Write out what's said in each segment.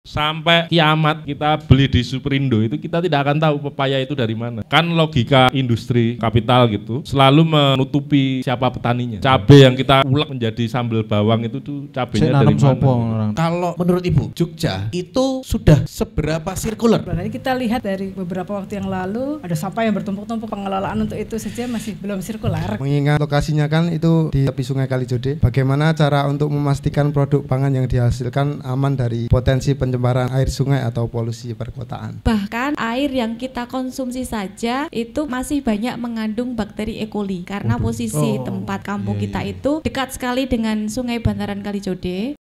Sampai kiamat kita beli di Superindo itu kita tidak akan tahu pepaya itu dari mana. Kan logika industri kapital gitu selalu menutupi siapa petaninya. Cabai yang kita ulek menjadi sambal bawang itu tuh cabenya dari mana? Kalau menurut Ibu, Jogja itu sudah seberapa sirkuler? Berarti kita lihat dari beberapa waktu yang lalu ada sampah yang bertumpuk-tumpuk, pengelolaan untuk itu saja masih belum sirkular. Mengingat lokasinya kan itu di tepi Sungai Kalijode, bagaimana cara untuk memastikan produk pangan yang dihasilkan aman dari potensi pencemaran air sungai atau polusi perkotaan? Bahkan air yang kita konsumsi saja itu masih banyak mengandung bakteri E. coli karena posisi tempat kampung kita itu dekat sekali dengan Sungai Bantaran Kalijode.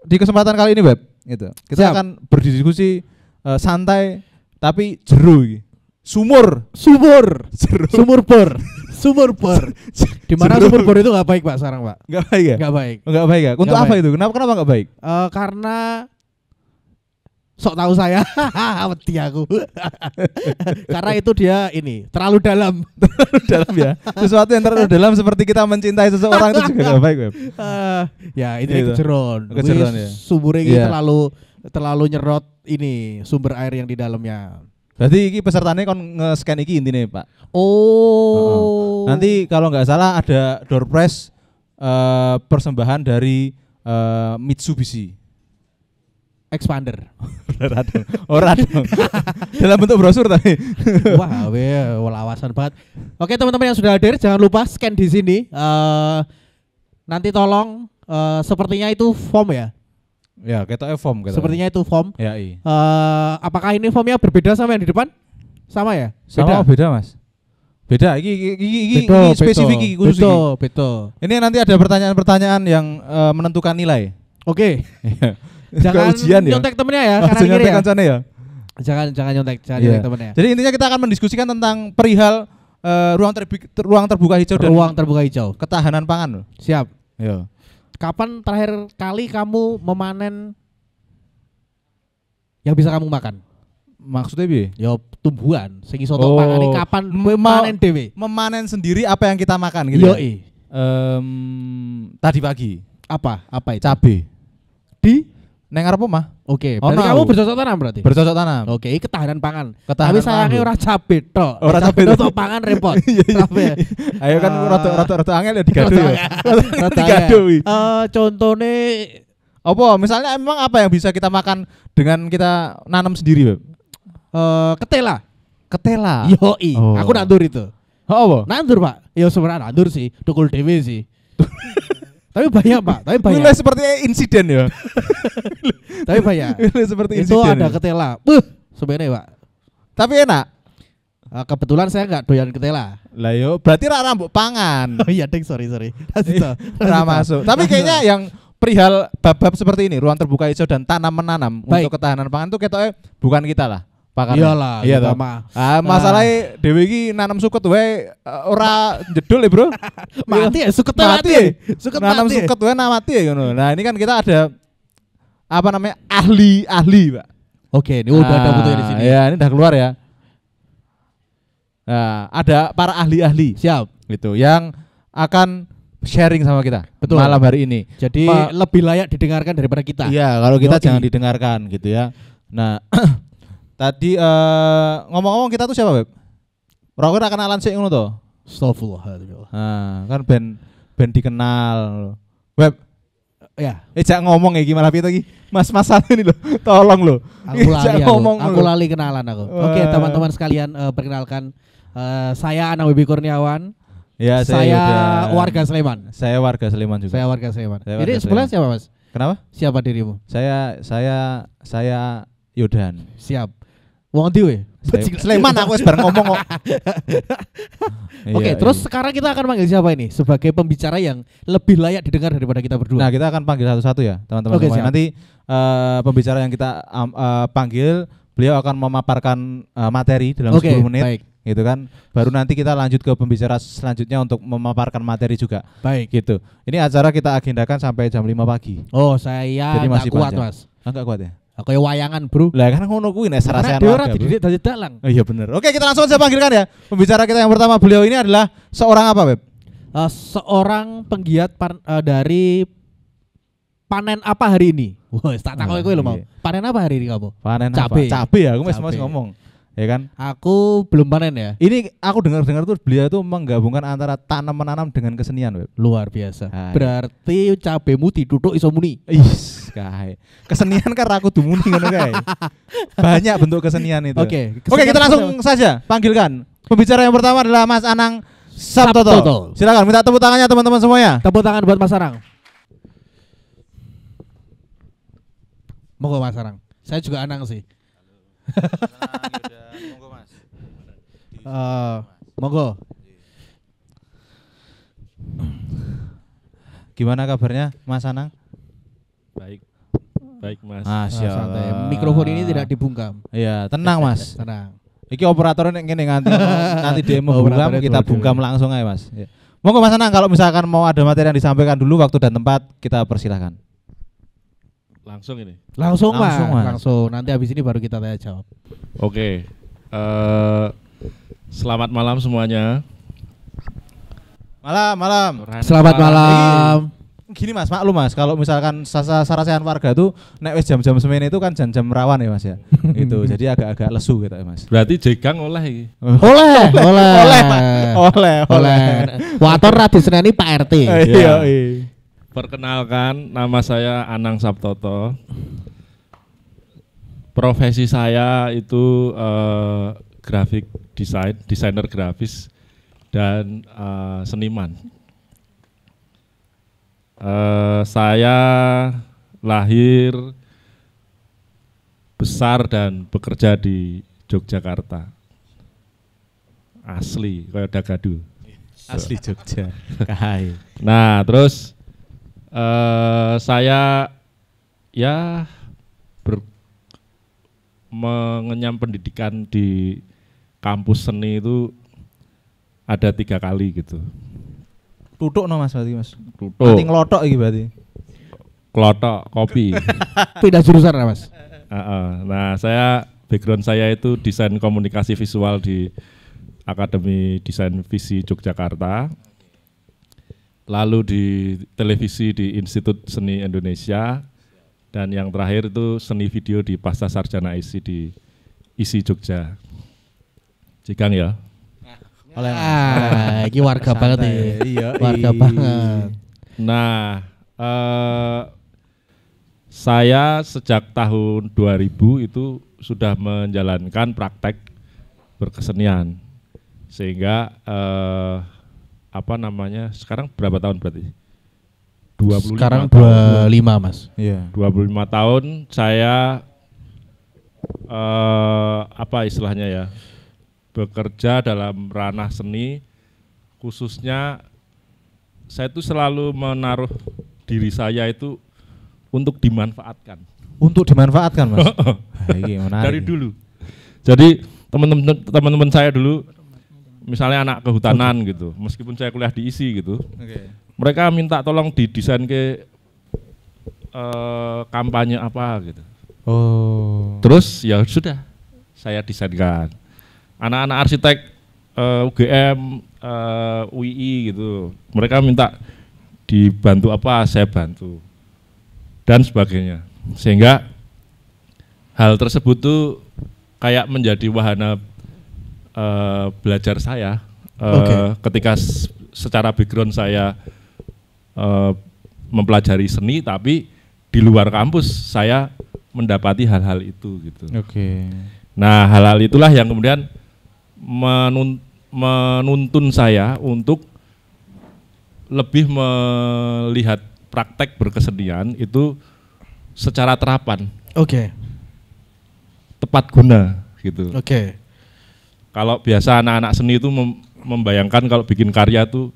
Di kesempatan kali ini, Beb, gitu. Kita akan berdiskusi santai tapi jeru iki. Sumur bor. Di mana sumur bor itu nggak baik, Pak, sekarang, Pak? Nggak baik ya? Nggak baik. Nggak baik ya? Untuk apa itu? Kenapa nggak baik? Karena sok tahu saya, wedi aku. Karena itu dia ini terlalu dalam. Dalam ya. Sesuatu yang terlalu dalam seperti kita mencintai seseorang itu juga nggak baik, Beb. Ya ini kejeron. Kejeron ya. Sumur ini terlalu nyerot ini sumber air yang di dalamnya. Berarti iki pesertanya kon nge-scan iki intine, Pak. Nanti kalau nggak salah ada door prize persembahan dari Mitsubishi Expander. Ora dong. Dalam bentuk brosur tapi. Wah, wawasan banget. Oke, teman-teman yang sudah hadir jangan lupa scan di sini. Nanti tolong sepertinya itu form ya. Ya, ketoknya form gitu. Sepertinya itu form. Ya, iya. Apakah ini formnya berbeda sama yang di depan? Sama ya? Beda, Mas. Beda, ini spesifik iki khusus iki. Betul. Ini nanti ada pertanyaan-pertanyaan yang menentukan nilai. Oke. Jangan nyontek temennya ya, kanan kiri ya. Jangan nyontek temennya. Jadi intinya kita akan mendiskusikan tentang perihal ruang terbuka hijau dan ruang terbuka hijau, ketahanan pangan loh. Siap. Yo. Kapan terakhir kali kamu memanen yang bisa kamu makan? Maksudnya piye? Ya tumbuhan sing iso tok pangane kapan memanen dhewe? Memanen sendiri apa yang kita makan gitu. Yoi. Tadi pagi. Apa itu? Cabe. Di neng arep omah. Oke, berarti kamu bercocok tanam berarti? Bercocok tanam. Oke, ketahanan pangan. Tapi sayangnya ora cabe tok. Ora cabe tok pangan repot. Ayo kan rada angel ya digado ya. Digado. Contone apa? Misalnya emang apa yang bisa kita makan dengan kita nanam sendiri, Beb? Ketela. Yoi. Aku nandur itu. Apa? Nandur, Pak. Ya sebenarnya nandur sih, tukul dhewe sih. Tapi banyak, Pak. Mulai seperti insiden ya. Tapi banyak. Seperti itu insiden. Ada ketela. Sebenarnya, Pak. Tapi enak. Kebetulan saya enggak doyan ketela. Lah yo, berarti ra rambut pangan. Oh iya, Ding, sorry. Ra masuk. Tapi kayaknya yang perihal bab-bab seperti ini, ruang terbuka hijau dan tanam menanam untuk ketahanan pangan itu ketoknya bukan kita lah. Iyalah, iya toh. Masalahnya dhewe iki nanam suket wae ora jedul ya, Bro. Mati ya suket mati. Nanam suket wae mati ya ngono. Nah, ini kan kita ada apa namanya? ahli, Pak. Oke, ini udah ada fotonya di sini. Ya, ini udah keluar ya. Nah, ada para ahli-ahli. Siap. Gitu yang akan sharing sama kita. Betul. Malam hari ini. Jadi lebih layak didengarkan daripada kita. Iya, kalau kita jangan didengarkan gitu ya. Nah, tadi ngomong-ngomong kita tuh siapa, Beb? Ora kenalan sik ngono to? Astagfirullah. Nah, kan ben dikenal. Beb. Ya. Jak ngomong ya gimana piye iki? Mas ini loh. Tolong loh. Aku lali kenalan aku. Oke, teman-teman sekalian, perkenalkan saya Anang Wibi Kurniawan. Ya, saya warga Sleman. Saya warga Sleman juga. Saya warga Sleman. Jadi sebelah siapa, Mas? Kenapa? Siapa dirimu? Saya Yodan. Siap. Wong ndi we? Sleman aku wis bareng ngomong kok. Oke, terus sekarang kita akan panggil siapa ini sebagai pembicara yang lebih layak didengar daripada kita berdua? Nah, kita akan panggil satu-satu ya, teman-teman semua. Nanti pembicara yang kita panggil, beliau akan memaparkan materi dalam 10 menit. Baik. Gitu kan. Baru nanti kita lanjut ke pembicara selanjutnya untuk memaparkan materi juga. Baik. Gitu. Ini acara kita agendakan sampai jam 5 pagi. Oh, saya enggak kuat, Mas. Enggak kuat ya? Aku ya wayangan, Bro. Lah kan ngono kuwi nek sarasean warga. Ora dididik dadi dalang. Oh iya bener. Oke, kita langsung saja panggilkan ya. Pembicara kita yang pertama, beliau ini adalah seorang apa, Beb? seorang penggiat dari panen apa hari ini? Wah, tak takoki kowe lho mau. Panen apa hari ini kamu? Panen Cabe. apa? Cabe ya, aku masih Cabe. ngomong. Ya kan? Aku belum panen ya. Ini aku dengar-dengar tuh beliau tuh menggabungkan antara tanam menanam dengan kesenian, Web. Luar biasa. Hai. Berarti cabemu ditutuk iso muni. Is, kae. Kesenian kan aku dumuni ngono kae. Banyak bentuk kesenian itu. Oke, Oke, kita langsung saja panggilkan. Pembicara yang pertama adalah Mas Anang Sabtoto. Sabtoto. Silakan minta tepuk tangannya teman-teman semuanya. Tepuk tangan buat Mas Arang. Monggo Mas Arang. Saya juga Anang sih. Monggo. Gimana kabarnya Mas Anang? Baik. Baik, Mas. Masya Santai. Allah. Mikrofon ini tidak dibungkam. Iya, tenang Mas. Tenang. Iki operatornya ngene nanti dia mau bungkam, Operatornya kita dua-dua. bungkam langsung aja Mas. Ya. Monggo Mas Anang, kalau misalkan mau ada materi yang disampaikan dulu, waktu dan tempat kita persilahkan. Langsung ini. Langsung, Mas. Langsung, Mas. Langsung. Nanti habis ini baru kita tanya jawab. Oke. Selamat malam semuanya. Malam. Selamat malam. Gini Mas, maklum Mas, kalau misalkan sarasehan warga tuh nek wis jam-jam semene itu kan jam-jam rawan ya Mas ya. Itu jadi agak-agak lesu gitu ya Mas. Berarti jegang oleh iki. Oleh. Oleh. Wator ra diseneni Pak RT. Iya. Perkenalkan, nama saya Anang Sabtoto. Profesi saya itu grafik desainer grafis dan seniman. Saya lahir, besar dan bekerja di Yogyakarta. Asli, kayak Dagadu. Asli Jogja. Kahai. Nah, terus saya ya mengenyam pendidikan di kampus seni itu ada 3 kali gitu. Tutuk no Mas berarti Mas. Tutuk, Nanti ngelotok iki berarti. klotok, kopi. Pindah jurusan ya, Mas. Nah, background saya itu desain komunikasi visual di Akademi Desain Visi Yogyakarta. Lalu di televisi di Institut Seni Indonesia, dan yang terakhir itu seni video di Pasca Sarjana ISI di ISI Jogja. Jegang ya. Ini warga banget nih. Iya, Warga banget. Nah, saya sejak tahun 2000 itu sudah menjalankan praktek berkesenian, sehingga sekarang berapa tahun berarti? 25 Sekarang tahun. 25, Mas. Iya. 25 tahun saya istilahnya ya, bekerja dalam ranah seni, khususnya saya itu selalu menaruh diri saya itu untuk dimanfaatkan. Untuk dimanfaatkan Mas. Ini menarik. Dari dulu. Jadi teman-teman saya dulu, misalnya anak kehutanan gitu, meskipun saya kuliah di ISI gitu, mereka minta tolong didesain ke kampanye apa gitu. Oh. Terus ya sudah, saya desainkan. Anak-anak arsitek UGM, UI gitu, mereka minta dibantu apa, saya bantu dan sebagainya. Sehingga hal tersebut tuh kayak menjadi wahana belajar saya. Ketika secara background saya mempelajari seni, tapi di luar kampus saya mendapati hal-hal itu gitu. Oke. Nah, hal-hal itulah yang kemudian menuntun saya untuk lebih melihat praktek berkesenian itu secara terapan, Oke. tepat guna gitu. Oke. Kalau biasa anak-anak seni itu membayangkan kalau bikin karya tuh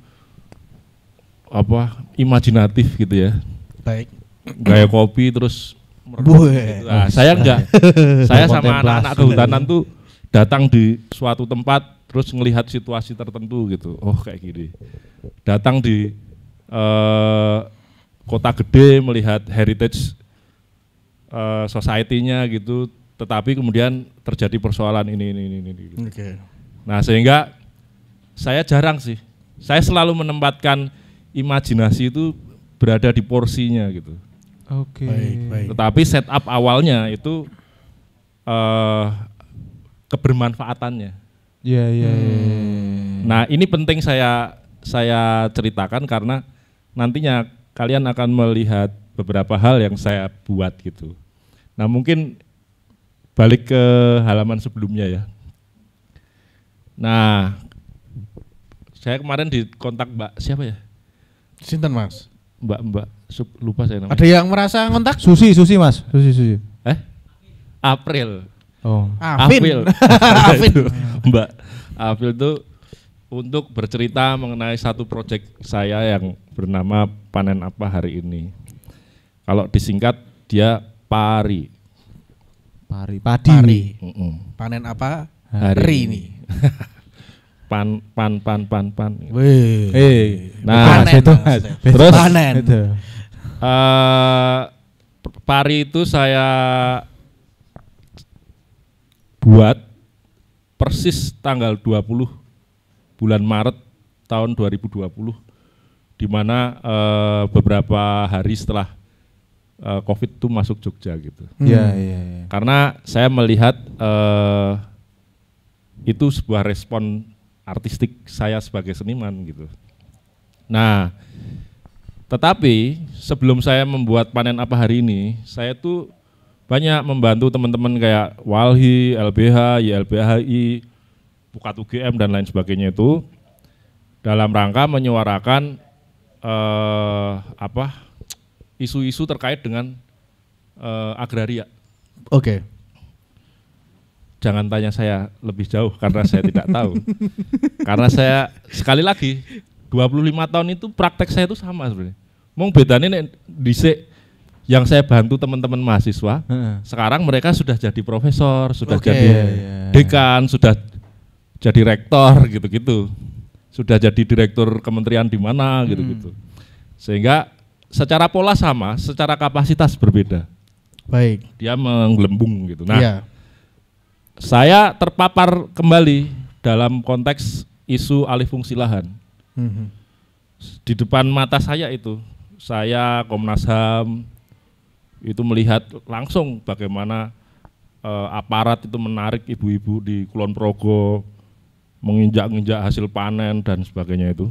imajinatif gitu ya, Baik. gaya kopi terus Buh. gitu. Nah, saya enggak. Saya sama anak-anak kehutanan tuh datang di suatu tempat terus ngelihat situasi tertentu gitu. Oh, kayak gini. Datang di kota gede melihat heritage society-nya gitu, tetapi kemudian terjadi persoalan ini. Oke. Nah, sehingga saya jarang sih Saya selalu menempatkan imajinasi itu berada di porsinya gitu. Oke. Baik. Tetapi setup awalnya itu kebermanfaatannya. Iya. Nah, ini penting saya ceritakan karena nantinya kalian akan melihat beberapa hal yang saya buat gitu. Nah, mungkin balik ke halaman sebelumnya ya. Nah, saya kemarin dikontak Mbak siapa ya? Sinten Mas? Mbak lupa saya namanya. Ada yang merasa ngontak? Susi Mas. Susi. April. Oh. Afin. Afil. Mbak Afil itu untuk bercerita mengenai satu proyek saya yang bernama Panen Apa Hari Ini. Kalau disingkat dia Pari. Padi. Panen apa? Hari ini. Pan. Wih. Nah, Panen, itu Mas. terus Panen. Itu. Pari itu saya buat persis tanggal 20 bulan Maret tahun 2020 di mana beberapa hari setelah COVID itu masuk Jogja gitu. Iya. Karena saya melihat itu sebuah respon artistik saya sebagai seniman gitu. Nah, tetapi sebelum saya membuat Panen Apa Hari Ini, saya tuh banyak membantu teman-teman kayak Walhi, LBH, YLBHI, Pukat UGM dan lain sebagainya itu dalam rangka menyuarakan isu-isu terkait dengan agraria. Oke. Jangan tanya saya lebih jauh karena saya tidak tahu. Karena saya sekali lagi 25 tahun itu praktek saya itu sama sebenarnya. Mau bedanya nih dhisik yang saya bantu teman-teman mahasiswa, sekarang mereka sudah jadi profesor, sudah jadi dekan, sudah jadi rektor gitu-gitu. Sudah jadi direktur kementerian di mana gitu-gitu. Sehingga secara pola sama, secara kapasitas berbeda. Baik. Dia menggelembung gitu. Nah, Iya. saya terpapar kembali dalam konteks isu alih fungsi lahan. Di depan mata saya itu, saya Komnas HAM itu melihat langsung bagaimana aparat itu menarik ibu-ibu di Kulon Progo, menginjak-injak hasil panen dan sebagainya itu.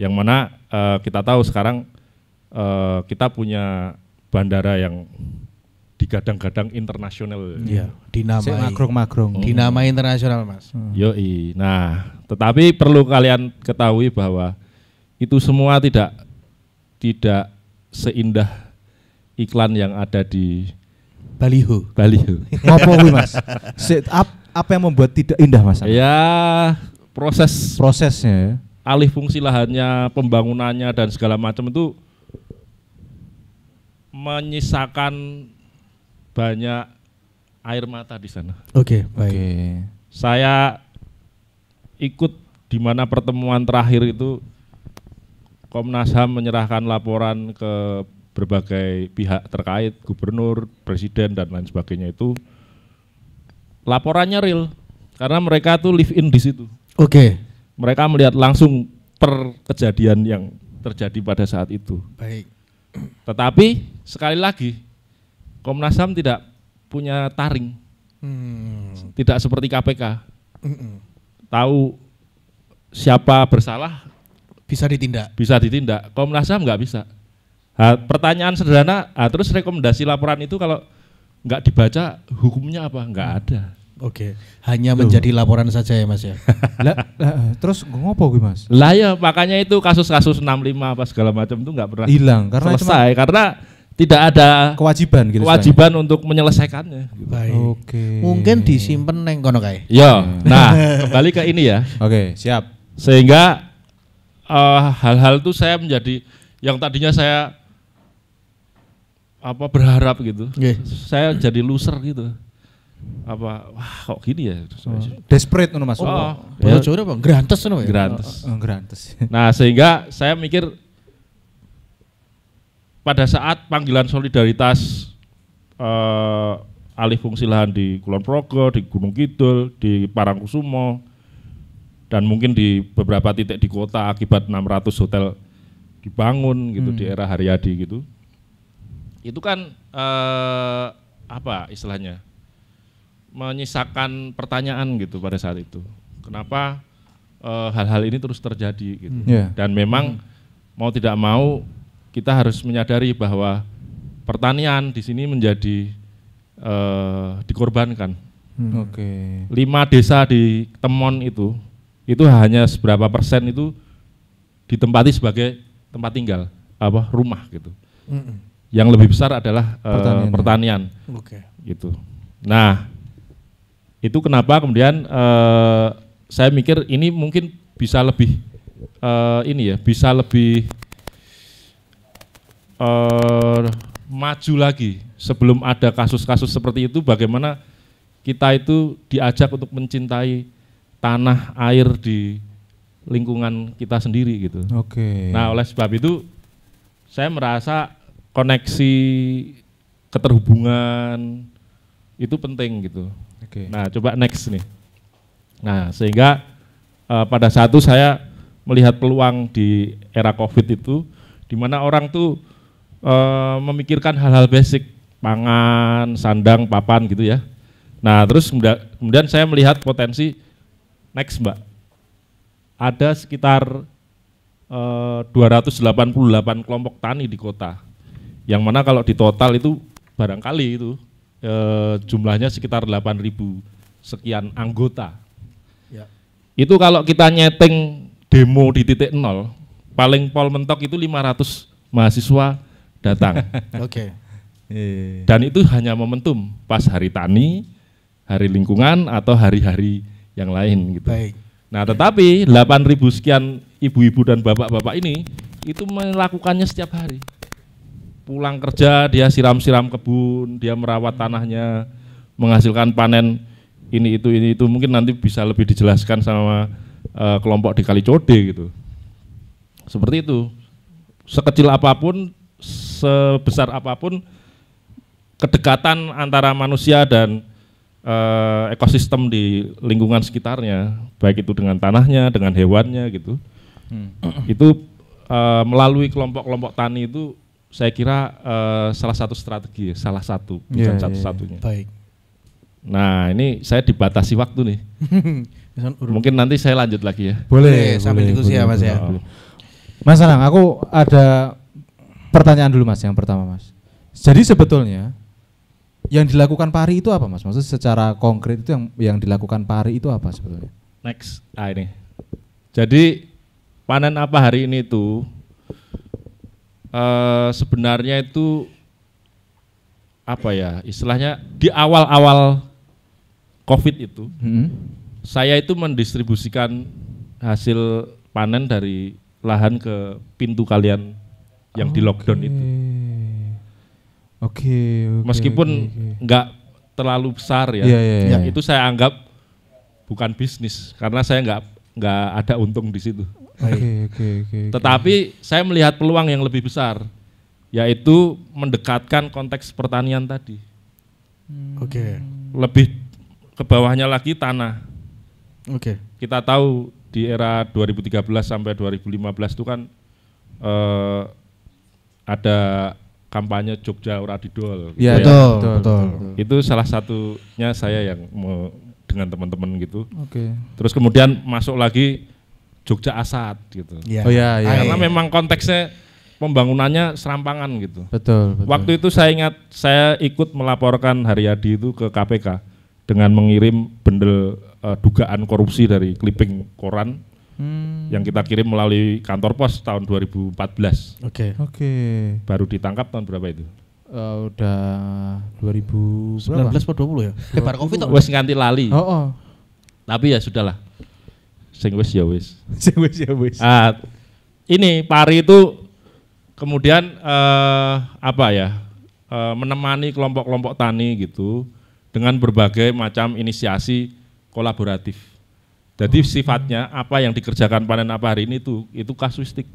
Yang mana kita tahu sekarang kita punya bandara yang digadang-gadang internasional. Iya, dinamai. Magrong. Dinamai internasional, Mas. Yoi. Nah, tetapi perlu kalian ketahui bahwa itu semua tidak seindah iklan yang ada di Baliho. Ngopo kuwi Mas? Apa yang membuat tidak indah Mas? Ya, Prosesnya ya. alih fungsi lahannya, pembangunannya dan segala macam itu menyisakan banyak air mata di sana. Oke, baik. Saya ikut di mana pertemuan terakhir itu Komnas HAM menyerahkan laporan ke berbagai pihak terkait, gubernur, presiden dan lain sebagainya itu. Laporannya real karena mereka tuh live in di situ. Oke. Mereka melihat langsung per kejadian yang terjadi pada saat itu. Baik. Tetapi sekali lagi Komnas HAM tidak punya taring, tidak seperti KPK. Tahu siapa bersalah Bisa ditindak. bisa ditindak. Komnas HAM nggak bisa. Pertanyaan sederhana, terus rekomendasi laporan itu kalau nggak dibaca hukumnya apa? Nggak ada. Oke. Hanya menjadi laporan saja ya, Mas ya. Terus ngopo kuwi Mas? Lah ya makanya itu kasus-kasus 65 apa segala macam itu nggak pernah Hilang karena selesai karena tidak ada kewajiban gitu. kewajiban untuk menyelesaikannya. Gitu. Baik. Oke. Mungkin disimpan neng kono kae. Yo, nah kembali ke ini ya. Oke, siap. Sehingga hal-hal itu saya menjadi yang tadinya saya berharap gitu. Nggih. Saya jadi loser gitu. Wah kok gini ya? Desperate ngono Mas. Bahasa Jawa apa? Grantes ngono ya? Grantes. Grantes. Nah sehingga saya mikir pada saat panggilan solidaritas alih fungsi lahan di Kulon Progo, di Gunung Kidul, di Parangkusumo, dan mungkin di beberapa titik di kota akibat 600 hotel dibangun gitu di era Haryadi gitu. Itu kan apa istilahnya? Menyisakan pertanyaan gitu pada saat itu. Kenapa hal-hal ini terus terjadi gitu. Dan memang mau tidak mau kita harus menyadari bahwa pertanian di sini menjadi dikorbankan. 5 desa di Temon itu hanya seberapa persen itu ditempati sebagai tempat tinggal, rumah gitu. Yang lebih besar adalah pertanian. Gitu. Nah, itu kenapa kemudian saya mikir ini mungkin bisa lebih bisa lebih maju lagi sebelum ada kasus-kasus seperti itu. Bagaimana kita itu diajak untuk mencintai tanah air di lingkungan kita sendiri gitu. Nah, oleh sebab itu saya merasa koneksi keterhubungan itu penting gitu. Nah, coba next nih. Nah, sehingga pada saat itu saya melihat peluang di era COVID itu, di mana orang tuh memikirkan hal-hal basic, pangan, sandang, papan gitu ya. Nah, terus kemudian saya melihat potensi next, Mbak. Ada sekitar 288 kelompok tani di kota, yang mana kalau di total itu barangkali itu jumlahnya sekitar 8.000 sekian anggota. Itu kalau kita nyeting demo di titik nol, paling pol mentok itu 500 mahasiswa datang. Dan itu hanya momentum pas hari tani, hari lingkungan, atau hari-hari yang lain gitu. Nah, tetapi 8.000 sekian ibu-ibu dan bapak-bapak ini itu melakukannya setiap hari. Pulang kerja dia siram-siram kebun, dia merawat tanahnya, menghasilkan panen ini itu mungkin nanti bisa lebih dijelaskan sama kelompok di Kalicode gitu. Seperti itu. Sekecil apapun, sebesar apapun kedekatan antara manusia dan ekosistem di lingkungan sekitarnya, baik itu dengan tanahnya, dengan hewannya gitu. Itu melalui kelompok-kelompok tani itu saya kira salah satu strategi, salah satu, bukan satu-satunya. Nah, ini saya dibatasi waktu nih. Mungkin nanti saya lanjut lagi ya. Boleh sambil diskusi ya Mas ya. Mas Anang, aku ada pertanyaan dulu Mas, yang pertama Mas. Jadi sebetulnya yang dilakukan PARI itu apa Mas? Maksudnya secara konkret itu yang dilakukan PARI itu apa sebetulnya? Next, ini. Jadi panen apa hari ini itu sebenarnya itu apa ya istilahnya di awal-awal COVID itu saya itu mendistribusikan hasil panen dari lahan ke pintu kalian yang di lockdown itu. Meskipun nggak terlalu besar ya, itu saya anggap bukan bisnis karena saya nggak ada untung di situ. Tetapi saya melihat peluang yang lebih besar, yaitu mendekatkan konteks pertanian tadi. Lebih ke bawahnya lagi tanah. Kita tahu di era 2013 sampai 2015 itu kan ada kampanye Jogja Ora Didol. Iya, betul. Itu salah satunya saya yang dengan teman-teman gitu. Terus kemudian masuk lagi Jogja Asat gitu. Karena memang konteksnya pembangunannya serampangan gitu. Betul. Waktu itu saya ingat saya ikut melaporkan Haryadi itu ke KPK dengan mengirim bendel dugaan korupsi dari clipping koran yang kita kirim melalui kantor pos tahun 2014. Baru ditangkap tahun berapa itu? Udah 2019 atau 20 ya. Lebar Covid toh. Wes nganti lali. Tapi ya sudahlah. Sing wis ya wis. Ini PARI itu kemudian menemani kelompok-kelompok tani gitu dengan berbagai macam inisiasi kolaboratif. Jadi sifatnya apa yang dikerjakan panen apa hari ini itu kasuistik.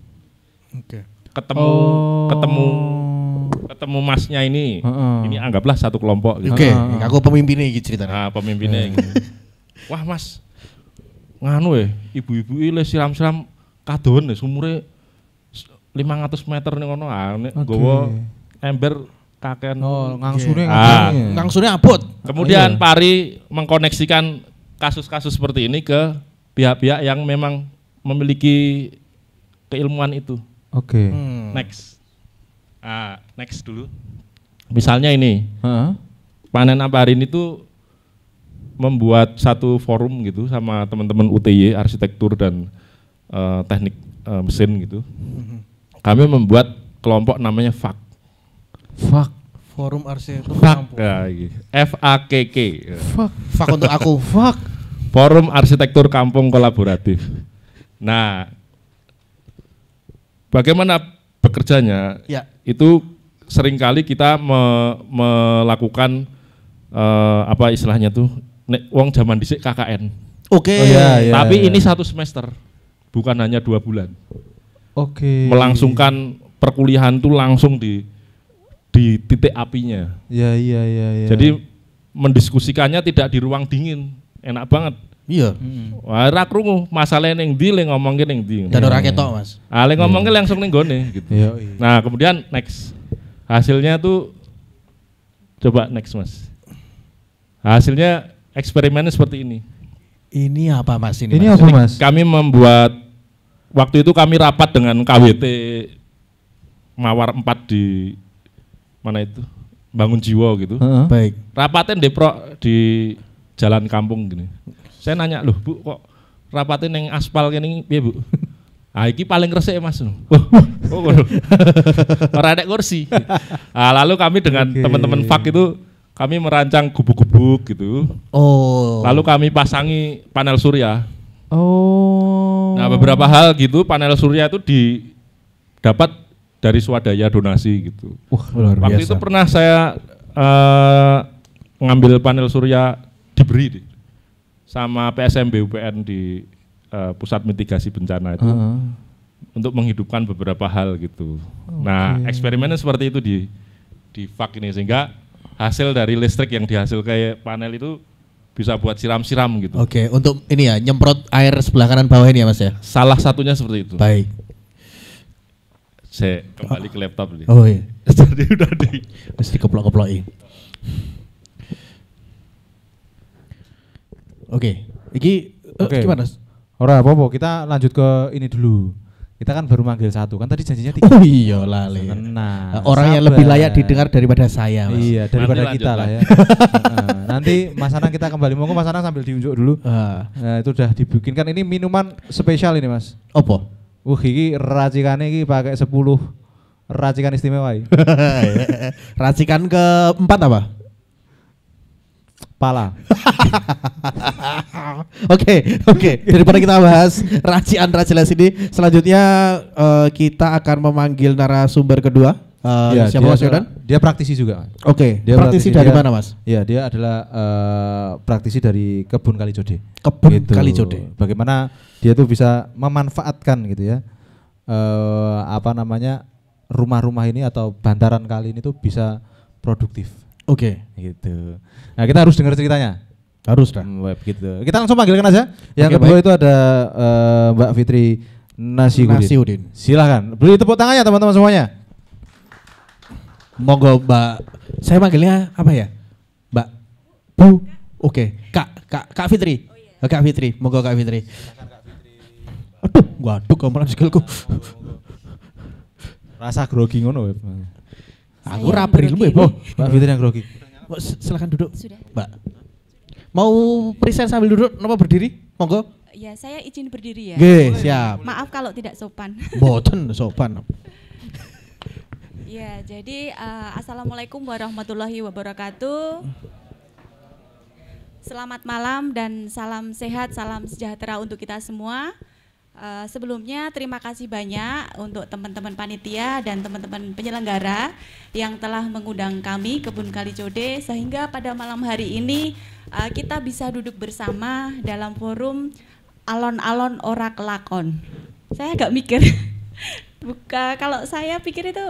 Ketemu masnya ini anggaplah satu kelompok. Gitu. Aku pemimpinnya gitu ceritanya. Pemimpinnya. Wah Mas, nganu ibu-ibu ile siram-siram kadon sumure 500 meter ning ngono nggawa ember kaken. Oh, ngangsune Ngangsune abot. Kemudian Pari mengkoneksikan kasus-kasus seperti ini ke pihak-pihak yang memang memiliki keilmuan itu. Oke. Next. Next dulu. Misalnya ini. Panen Amparin itu membuat satu forum gitu sama teman-teman UTY arsitektur dan teknik mesin gitu. Kami membuat kelompok namanya FAK. Forum Arsitektur FAK. FAKK. Fak untuk aku. Fak. Forum Arsitektur Kampung Kolaboratif. Nah, bagaimana bekerjanya? Ya. Itu seringkali kita melakukan apa istilahnya tuh wong zaman dhisik KKN. Oke. Tapi ini 1 semester, bukan hanya 2 bulan. Oke. Melangsungkan perkuliahan tuh langsung di titik apinya. Iya. Jadi mendiskusikannya tidak di ruang dingin, enak banget. Iya. Wah, ra krungu masalahe ning ndi le ngomongke ning ndi. Dan ora ketok, Mas. Le ngomongke langsung ning gone gitu. Iya. Nah, kemudian next. Hasilnya tuh coba next, Mas. Hasilnya eksperimennya seperti ini. Ini apa, Mas ini? Ini apa, Mas? Kami membuat waktu itu kami rapat dengan KWT Mawar 4 di mana itu? Bangun Jiwa gitu. Baik. Rapatnya di jalan kampung gini. Saya nanya, "Loh, Bu, kok rapatnya neng aspal kene piye, Bu?" Iki paling resik, Mas. Ora ada kursi. Lalu kami dengan teman-teman FAK itu kami merancang gubuk-gubuk gitu. Lalu kami pasangi panel surya. Nah, beberapa hal gitu panel surya itu didapat dari swadaya donasi gitu. Luar biasa. Waktu itu pernah saya ngambil panel surya diberi sama PSMB UPN di Pusat Mitigasi Bencana itu untuk menghidupkan beberapa hal gitu. Nah, eksperimennya seperti itu di FAK ini sehingga hasil dari listrik yang dihasil kayak panel itu bisa buat siram-siram gitu. Oke, untuk ini ya nyemprot air sebelah kanan bawah ini ya, Mas ya. Salah satunya seperti itu. Baik. Saya kembali ke laptop nih. Oh iya. Jadi udah Mesti keplok-keploki. Oke. Gimana? Ora apa-apa, kita lanjut ke ini dulu. Kita kan baru manggil 1, kan tadi janjinya 3. Oh iya lali. Nah, orang yang lebih layak didengar daripada saya, Mas. Iya, daripada Nanti kita lah ya. Nanti Mas Anang kita kembali. Monggo Mas Anang sambil diunjuk dulu. Nah, itu udah dibikinkan, ini minuman spesial ini, Mas. Apa? Iki racikane iki pakai 10 racikan istimewa iki. Racikan keempat apa? Pala. Oke. Daripada kita bahas racian jelas ini, selanjutnya kita akan memanggil narasumber kedua. Siapa Mas Yodan? Dia praktisi juga. Oke. Dia praktisi dari mana, Mas? Iya, dia adalah praktisi dari Kebun Kalijode. Kebun Kalijode. Bagaimana dia tuh bisa memanfaatkan gitu ya. Rumah-rumah ini atau bantaran kali ini tuh bisa produktif. Oke. Gitu. Nah, kita harus dengar ceritanya. Harus dah. Web gitu. Kita langsung panggilkan aja. Yang kedua baik. itu ada Mbak Fitri Nasiudin. Silahkan. Beri tepuk tangannya teman-teman semuanya. Monggo Mbak. Saya manggilnya apa ya? Mbak. Bu. Oke. Kak Fitri. Oh, iya. Kak Fitri. Monggo Kak Fitri. Aduh, waduh kemarin sikilku. Rasa grogi ngono. Aku ra berilmu ya, Bu. Mbak Fitri yang grogi. Silakan duduk. Sudah. Mbak. Mau present sambil duduk napa berdiri? Monggo. Ya, saya izin berdiri ya. Nggih, siap. Maaf kalau tidak sopan. Mboten sopan. Ya, jadi assalamualaikum warahmatullahi wabarakatuh. Selamat malam dan salam sehat, salam sejahtera untuk kita semua. Sebelumnya terima kasih banyak untuk teman-teman panitia dan teman-teman penyelenggara yang telah mengundang kami Kebun Kalijode sehingga pada malam hari ini kita bisa duduk bersama dalam forum alon-alon ora kelakon. Saya agak mikir, kalau saya pikir itu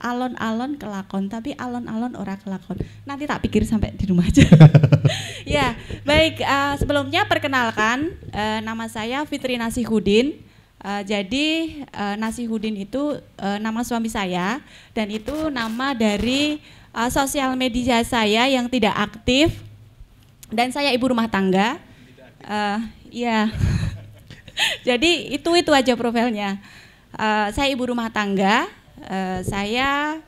alon-alon kelakon, tapi alon-alon ora kelakon. Nanti tak pikir sampai di rumah aja. Ya, Baik, sebelumnya perkenalkan, nama saya Fitri Nasihudin. Jadi Nasihudin itu nama suami saya dan itu nama dari sosial media saya yang tidak aktif, dan saya ibu rumah tangga. Ya, jadi itu aja profilnya. Saya ibu rumah tangga. Saya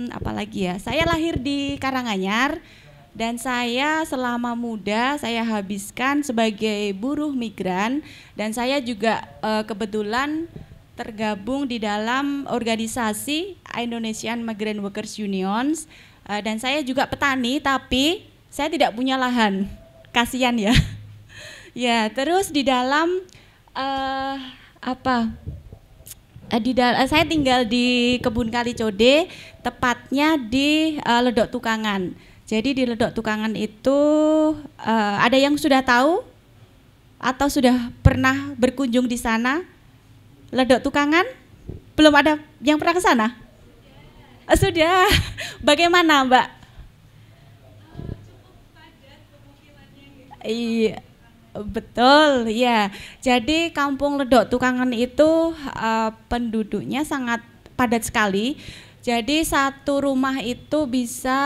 apalagi ya? Saya lahir di Karanganyar. Dan saya selama muda saya habiskan sebagai buruh migran, dan saya juga kebetulan tergabung di dalam organisasi Indonesian Migrant Workers Unions, dan saya juga petani tapi saya tidak punya lahan, kasihan ya. Ya, terus di dalam saya tinggal di Kebun Kalicode, tepatnya di Ledok Tukangan. Jadi di Ledok Tukangan itu ada yang sudah tahu atau sudah pernah berkunjung di sana? Ledok Tukangan? Belum ada yang pernah ke sana? Sudah. Bagaimana, Mbak? Cukup padat pemukimannya. Iya, betul. Ya. Jadi Kampung Ledok Tukangan itu penduduknya sangat padat sekali. Jadi satu rumah itu bisa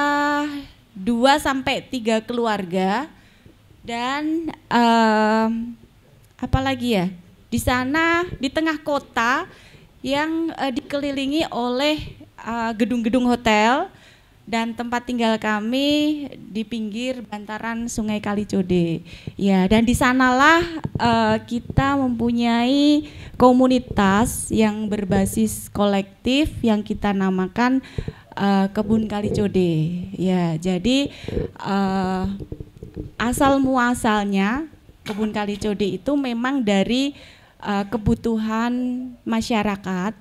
2-3 keluarga, dan apalagi ya, di sana di tengah kota yang dikelilingi oleh gedung-gedung hotel, dan tempat tinggal kami di pinggir bantaran Sungai Kalicode. Ya, dan di sanalah kita mempunyai komunitas yang berbasis kolektif yang kita namakan Kebun Kalicode. Ya, jadi asal muasalnya Kebun Kalicode itu memang dari kebutuhan masyarakat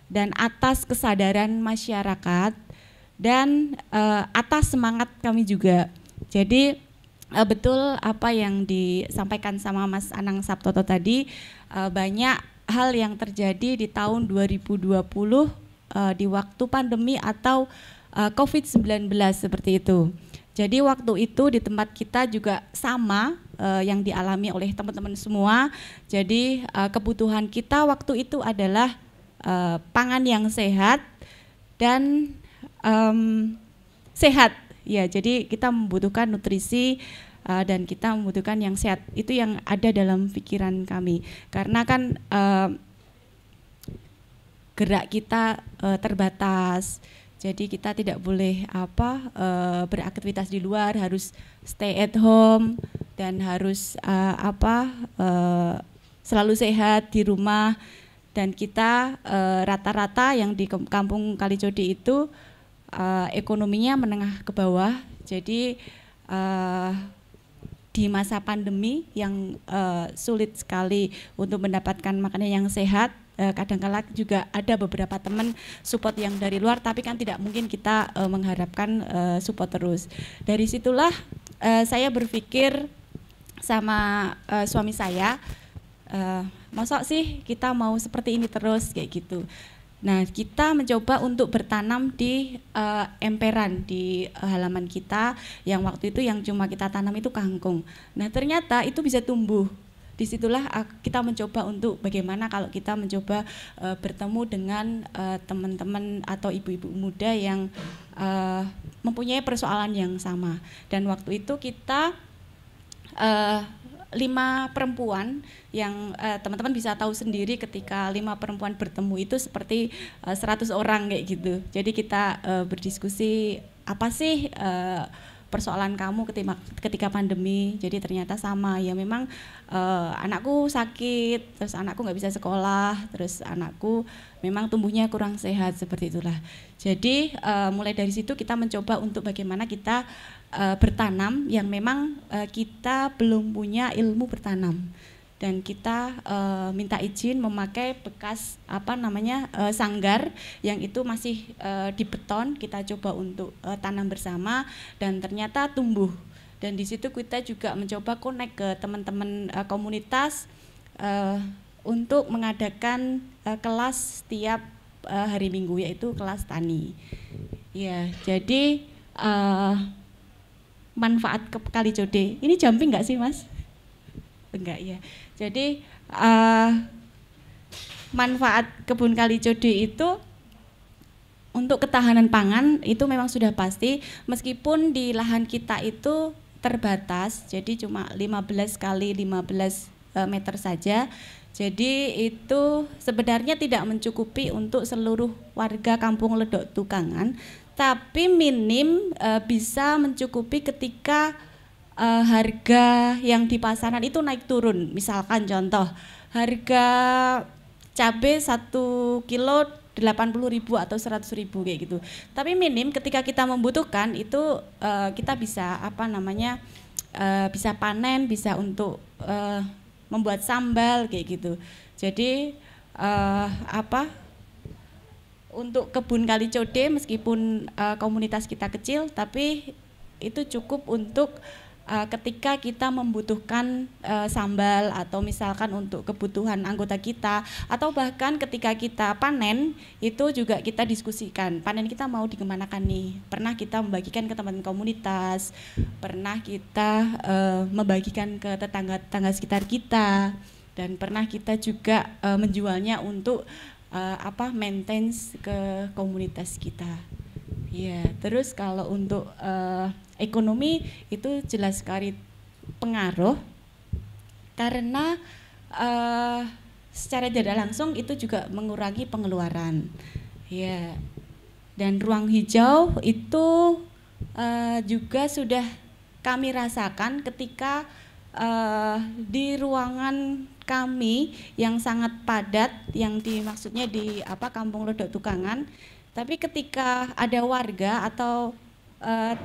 dan atas kesadaran masyarakat dan atas semangat kami juga. Jadi betul apa yang disampaikan sama Mas Anang Saptoto tadi, banyak hal yang terjadi di tahun 2020 di waktu pandemi atau COVID-19 seperti itu. Jadi waktu itu di tempat kita juga sama yang dialami oleh teman-teman semua. Jadi kebutuhan kita waktu itu adalah pangan yang sehat dan sehat. Ya, jadi kita membutuhkan nutrisi dan kita membutuhkan yang sehat. Itu yang ada dalam pikiran kami. Karena kan gerak kita terbatas, jadi kita tidak boleh beraktivitas di luar, harus stay at home dan harus selalu sehat di rumah. Dan kita rata-rata yang di Kampung Kalicode itu ekonominya menengah ke bawah, jadi di masa pandemi yang sulit sekali untuk mendapatkan makanan yang sehat. Kadang-kala juga ada beberapa teman support yang dari luar, tapi kan tidak mungkin kita mengharapkan support terus. Dari situlah saya berpikir sama suami saya, masa sih kita mau seperti ini terus kayak gitu. Nah, kita mencoba untuk bertanam di emperan di halaman kita, yang waktu itu yang cuma kita tanam itu kangkung. Nah, ternyata itu bisa tumbuh. Disitulah kita mencoba untuk bagaimana kalau kita mencoba bertemu dengan teman-teman atau ibu-ibu muda yang mempunyai persoalan yang sama. Dan waktu itu kita 5 perempuan yang teman-teman bisa tahu sendiri ketika 5 perempuan bertemu itu seperti 100 orang kayak gitu. Jadi kita berdiskusi apa sih persoalan kamu ketika pandemi. Jadi ternyata sama ya, memang anakku sakit, terus anakku nggak bisa sekolah, terus anakku memang tumbuhnya kurang sehat, seperti itulah. Jadi mulai dari situ kita mencoba untuk bagaimana kita bertanam yang memang kita belum punya ilmu bertanam, dan kita minta izin memakai bekas sanggar yang itu masih di beton. Kita coba untuk tanam bersama dan ternyata tumbuh. Dan di situ kita juga mencoba connect ke teman-teman komunitas untuk mengadakan kelas setiap hari Minggu, yaitu kelas tani. Ya, jadi manfaat Kali Code. Ini jumping nggak sih Mas? Enggak ya. Jadi manfaat kebun Kali Code itu untuk ketahanan pangan itu memang sudah pasti, meskipun di lahan kita itu terbatas, jadi cuma 15 kali 15 meter saja. Jadi itu sebenarnya tidak mencukupi untuk seluruh warga Kampung Ledok Tukangan, tapi minim bisa mencukupi ketika harga yang di pasaran itu naik turun. Misalkan contoh, harga cabai 1 kilo 80.000 atau 100.000 kayak gitu. Tapi minim ketika kita membutuhkan itu kita bisa bisa panen, bisa untuk membuat sambal kayak gitu. Jadi untuk kebun Kali Code meskipun komunitas kita kecil, tapi itu cukup untuk ketika kita membutuhkan sambal atau misalkan untuk kebutuhan anggota kita, atau bahkan ketika kita panen itu juga kita diskusikan panen kita mau dikemanakan nih. Pernah kita membagikan ke teman-teman komunitas, pernah kita membagikan ke tetangga-tetangga sekitar kita, dan pernah kita juga menjualnya untuk maintenance ke komunitas kita. Ya, terus kalau untuk ekonomi itu jelas sekali pengaruh, karena secara tidak langsung itu juga mengurangi pengeluaran. Ya, dan ruang hijau itu juga sudah kami rasakan ketika di ruangan kami yang sangat padat, yang maksudnya di Kampung Ledok Tukangan. Tapi ketika ada warga atau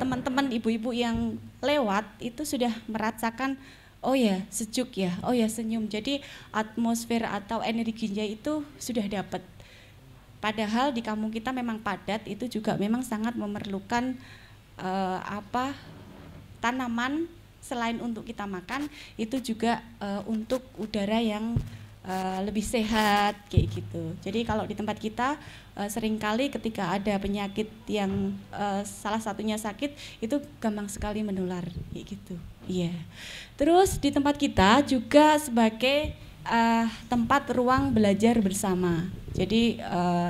teman-teman ibu-ibu yang lewat itu sudah merasakan, oh ya sejuk ya, oh ya senyum. Jadi atmosfer atau energinya itu sudah dapat. Padahal di kampung kita memang padat, itu juga memang sangat memerlukan tanaman selain untuk kita makan, itu juga untuk udara yang lebih sehat kayak gitu. Jadi kalau di tempat kita seringkali ketika ada penyakit yang salah satunya sakit itu gampang sekali menular kayak gitu. Iya. Terus di tempat kita juga sebagai tempat ruang belajar bersama. Jadi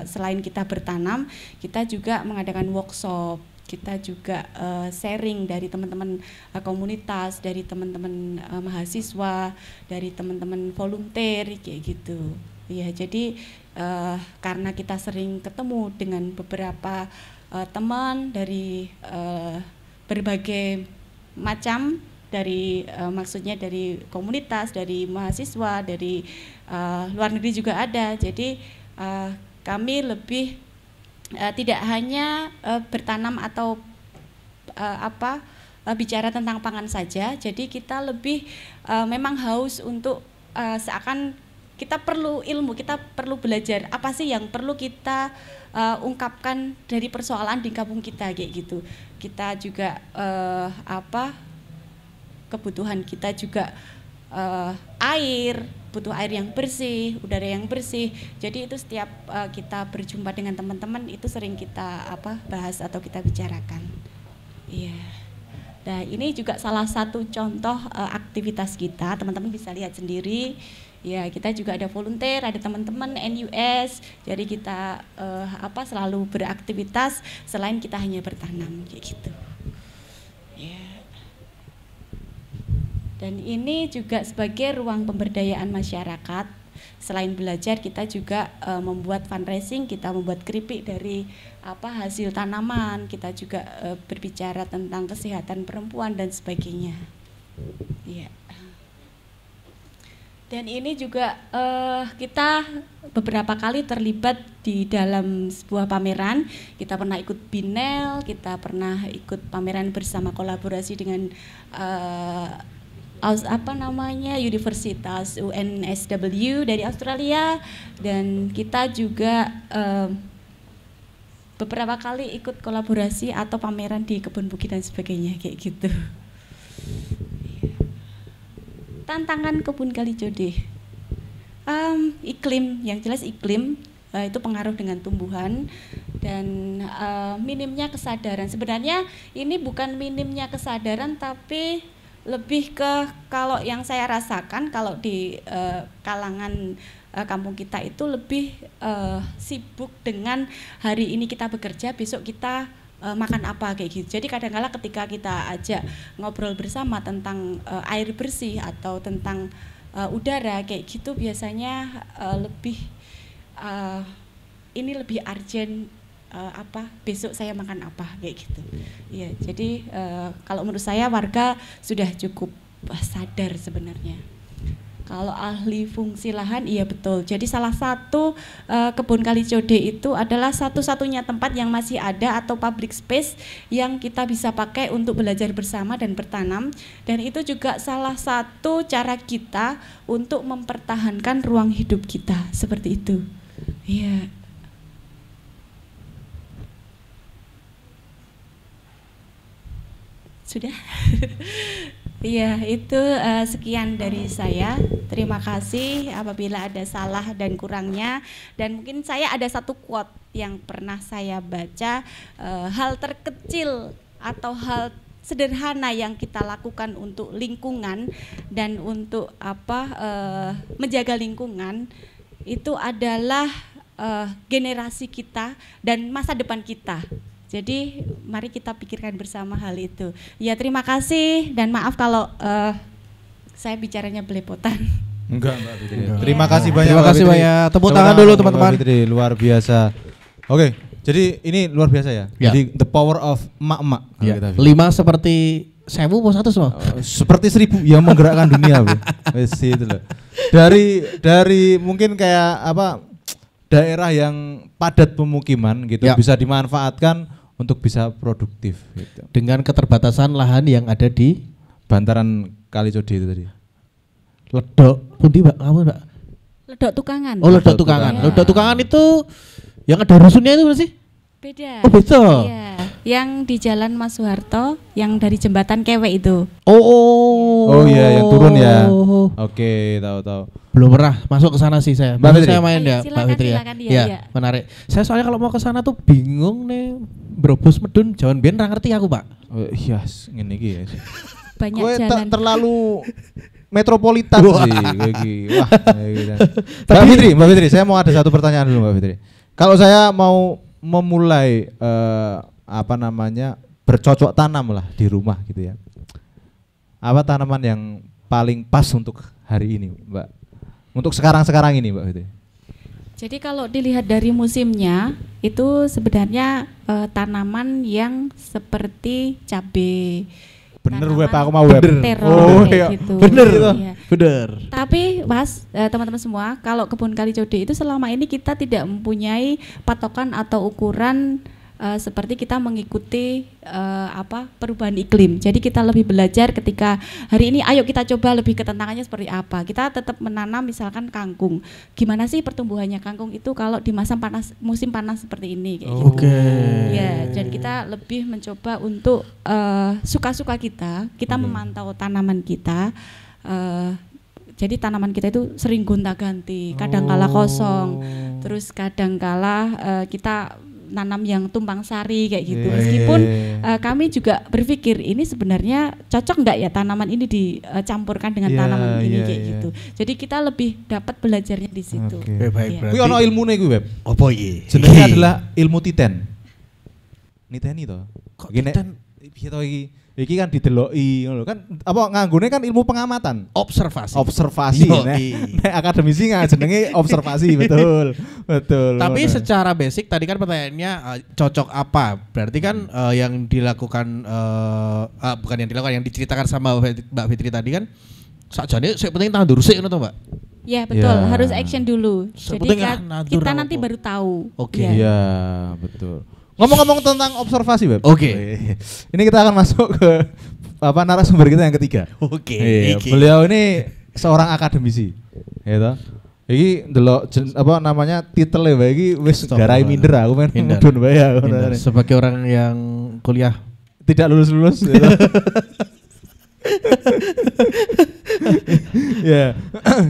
selain kita bertanam, kita juga mengadakan workshop. Kita juga sharing dari teman-teman komunitas, dari teman-teman mahasiswa, dari teman-teman volunteer kayak gitu. Ya, jadi karena kita sering ketemu dengan beberapa teman dari berbagai macam, dari maksudnya dari komunitas, dari mahasiswa, dari luar negeri juga ada. Jadi kami lebih tidak hanya bertanam atau bicara tentang pangan saja. Jadi kita lebih memang haus untuk seakan kita perlu ilmu, kita perlu belajar apa sih yang perlu kita ungkapkan dari persoalan di kampung kita kayak gitu. Kita juga kebutuhan kita juga air, butuh air yang bersih, udara yang bersih. Jadi itu setiap kita berjumpa dengan teman-teman itu sering kita bahas atau kita bicarakan. Iya. Nah, ini juga salah satu contoh aktivitas kita. Teman-teman bisa lihat sendiri. Ya, kita juga ada volunteer, ada teman-teman NUS. Jadi kita selalu beraktivitas selain kita hanya bertanam kayak gitu. Ya. Dan ini juga sebagai ruang pemberdayaan masyarakat. Selain belajar, kita juga membuat fundraising, kita membuat keripik dari hasil tanaman, kita juga berbicara tentang kesehatan perempuan dan sebagainya. Ya. Dan ini juga kita beberapa kali terlibat di dalam sebuah pameran. Kita pernah ikut Binel, kita pernah ikut pameran bersama kolaborasi dengan Universitas UNSW dari Australia, dan kita juga beberapa kali ikut kolaborasi atau pameran di kebun bukit dan sebagainya kayak gitu. Tantangan kebun Kali Code, iklim, yang jelas iklim itu pengaruh dengan tumbuhan dan minimnya kesadaran. Sebenarnya ini bukan minimnya kesadaran tapi lebih ke kalau yang saya rasakan kalau di kalangan kampung kita itu lebih sibuk dengan hari ini kita bekerja, besok kita makan apa kayak gitu. Jadi kadang-kala ketika kita ajak ngobrol bersama tentang air bersih atau tentang udara kayak gitu biasanya lebih ini lebih urgent besok saya makan apa kayak gitu. Ya, jadi kalau menurut saya warga sudah cukup sadar sebenarnya. Kalau ahli fungsi lahan, iya betul. Jadi salah satu kebun Kalicode itu adalah satu-satunya tempat yang masih ada atau public space yang kita bisa pakai untuk belajar bersama dan bertanam. Dan itu juga salah satu cara kita untuk mempertahankan ruang hidup kita, seperti itu. Iya. Sudah? Iya, itu sekian dari saya. Terima kasih apabila ada salah dan kurangnya. Dan mungkin saya ada satu quote yang pernah saya baca, hal terkecil atau hal sederhana yang kita lakukan untuk lingkungan dan untuk menjaga lingkungan itu adalah generasi kita dan masa depan kita. Jadi mari kita pikirkan bersama hal itu. Ya, terima kasih dan maaf kalau saya bicaranya belepotan. Enggak, Mbak Fitri. Terima kasih banyak. Terima kasih banyak. Tepuk tangan dulu teman-teman. Mbak Fitri, luar biasa. Oke, jadi ini luar biasa ya. Ya. Jadi the power of emak-emak. Ya. 5 seperti 1000 atau 100 semua? Seperti 1000 yang menggerakkan dunia, Bu. Wes itu loh. Dari mungkin kayak daerah yang padat pemukiman gitu bisa dimanfaatkan untuk bisa produktif gitu. Dengan keterbatasan lahan yang ada di bantaran Kalicode itu tadi. Ledok pundi, Mbak? Kamu, Mbak? Ledok Tukangan. Oh, Ledok Tukangan. Ya. Ledok Tukangan itu yang ada rusunnya itu berarti? Beda. Oh, beda. Iya. Yang di Jalan Mas Soeharto, yang dari jembatan Kewek itu. Oh iya, yang turun ya. Oke, tahu. Belum pernah masuk ke sana sih saya. Mbak Fitri. Saya main ya, Mbak Fitri ya. Iya, menarik. Saya soalnya kalau mau ke sana tuh bingung nih, Brobos Medun, Jawan Biyen ra ngerti aku, Pak. Oh, iya, ngene iki ya. Banyak Kowe jalan. Terlalu metropolitan sih kowe iki. Wah, gitu. Mbak Fitri, saya mau ada satu pertanyaan dulu, Mbak Fitri. Kalau saya mau memulai bercocok tanam lah di rumah gitu ya. Apa tanaman yang paling pas untuk hari ini, Mbak? Untuk sekarang ini, Mbak Fitri. Jadi kalau dilihat dari musimnya itu sebenarnya tanaman yang seperti cabai. Bener web, aku mau web. Terong kayak gitu. Bener. Iya. Bener. Tapi Mas, teman-teman semua, kalau kebun Kalicode itu selama ini kita tidak mempunyai patokan atau ukuran seperti kita mengikuti perubahan iklim. Jadi kita lebih belajar ketika hari ini ayo kita coba lebih ke tantangannya seperti apa. Kita tetap menanam misalkan kangkung. Gimana sih pertumbuhannya kangkung itu kalau di musim panas seperti ini kayak gitu. Oke. Ya, jadi kita lebih mencoba untuk suka-suka kita memantau tanaman kita. Jadi tanaman kita itu sering gonta-ganti, kadang-kala kosong, terus kadang-kala kita nanam yang tumpang sari kayak gitu. Meskipun kami juga berpikir ini sebenarnya cocok nggak ya tanaman ini dicampurkan dengan tanaman ini kayak gitu. Jadi kita lebih dapat belajarnya di situ. Baik. Kuwi ono ilmune kuwi, Web. Apa iki? Jenenge adalah ilmu titen. Niteni to. Kok Iki titen? piye to iki? Iki kan dideloki ngono kan nganggone kan ilmu pengamatan. Observasi. Nek akademisi jenenge observasi, betul. Tapi secara basic tadi kan pertanyaannya cocok apa? Berarti kan yang dilakukan bukan yang dilakukan, yang diceritakan sama Mbak Fitri tadi kan sakjane sing penting tandur sik ngono to, Mbak? Ya betul, harus action dulu. Jadi kita nanti baru tahu. Oke. Iya, betul. Ngomong-ngomong tentang observasi, Beb. Oke. Ini kita akan masuk ke narasumber kita yang ketiga. Oke. Beliau ini seorang akademisi. Ya toh. Iki ndelok titelnya bae iki wis garai minder aku men mudun bae ya. Sebagai orang yang kuliah tidak lulus-lulus ya. Ya.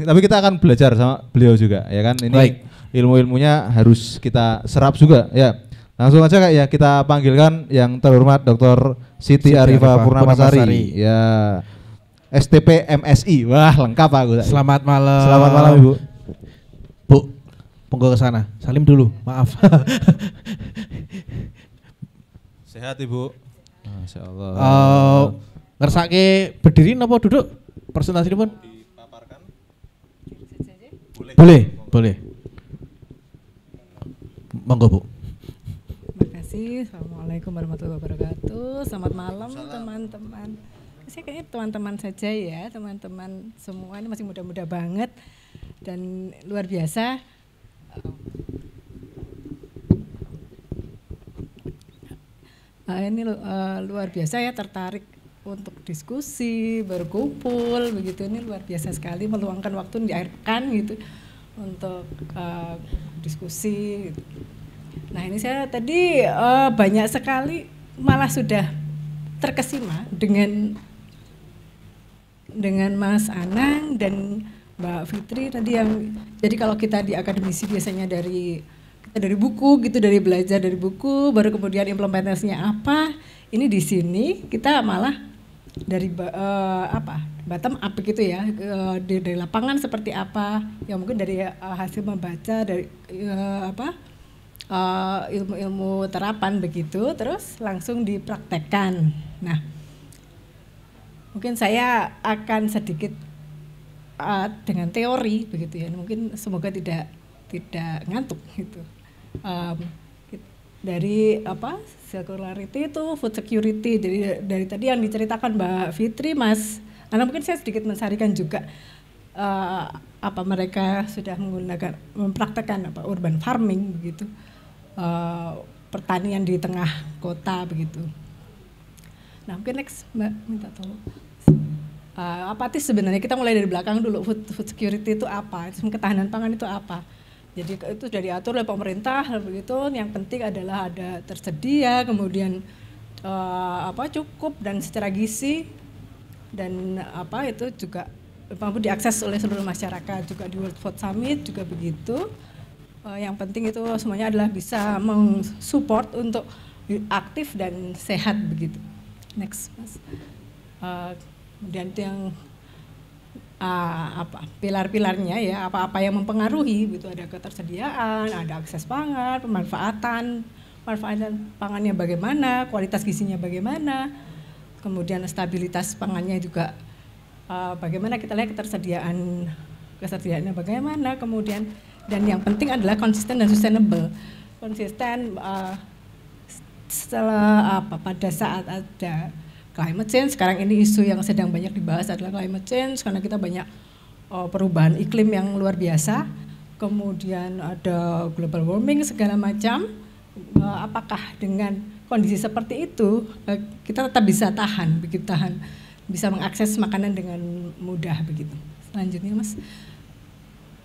Tapi kita akan belajar sama beliau juga ya kan. Ini baik. ilmu-ilmunya harus kita serap juga ya. Langsung aja Kak ya, kita panggilkan yang terhormat Dr. Siti Arifah Purnamasari ya, STP MSI. Wah, lengkap aku. Selamat malam. Selamat malam Ibu. Bu, monggo ke sana. Salim dulu, maaf. Sehat Ibu. Masya Allah. Ngersake berdiri napa duduk? Presentasi pun? Dipaparkan. Boleh. Monggo Bu. Terima kasih. Assalamualaikum warahmatullahi wabarakatuh. Selamat malam teman-teman. Saya kayaknya teman-teman saja ya, teman-teman semua ini masih muda-muda banget dan luar biasa. Ini luar biasa ya, tertarik untuk diskusi, berkumpul begitu. Ini luar biasa sekali, meluangkan waktu di akhir pekan gitu untuk diskusi. Nah ini saya tadi banyak sekali malah sudah terkesima dengan Mas Anang dan Mbak Fitri tadi yang, jadi kalau kita di akademisi biasanya dari buku gitu, dari belajar dari buku, baru kemudian implementasinya apa. Ini di sini kita malah dari bottom up gitu ya, dari lapangan seperti apa, ya mungkin dari hasil membaca dari ilmu-ilmu terapan begitu, terus langsung dipraktekkan. Nah, mungkin saya akan sedikit dengan teori begitu ya, mungkin semoga tidak ngantuk gitu. Dari circularity itu food security, jadi dari tadi yang diceritakan Mbak Fitri, Mas Ana, mungkin saya sedikit mensarikan juga mereka sudah mempraktekkan urban farming begitu, pertanian di tengah kota begitu. Nah mungkin next Mbak minta tolong. Apa sih sebenarnya, kita mulai dari belakang dulu, food security itu apa, ketahanan pangan itu apa. Jadi itu sudah diatur oleh pemerintah begitu. Yang penting adalah ada tersedia, kemudian cukup dan secara gizi, dan itu juga mampu diakses oleh seluruh masyarakat. Juga di World Food Summit juga begitu. Yang penting itu semuanya adalah bisa mensupport untuk aktif dan sehat begitu. Next Mas. Kemudian itu yang pilar-pilarnya ya, apa-apa yang mempengaruhi gitu, ada ketersediaan, ada akses pangan, pemanfaatan pangannya bagaimana, kualitas gizinya bagaimana, kemudian stabilitas pangannya juga bagaimana, kita lihat ketersediaannya bagaimana, kemudian dan yang penting adalah konsisten dan sustainable. Konsisten setelah pada saat ada climate change, sekarang ini isu yang sedang banyak dibahas adalah climate change karena kita banyak perubahan iklim yang luar biasa, kemudian ada global warming segala macam. Apakah dengan kondisi seperti itu kita tetap bisa bisa mengakses makanan dengan mudah begitu. Selanjutnya Mas.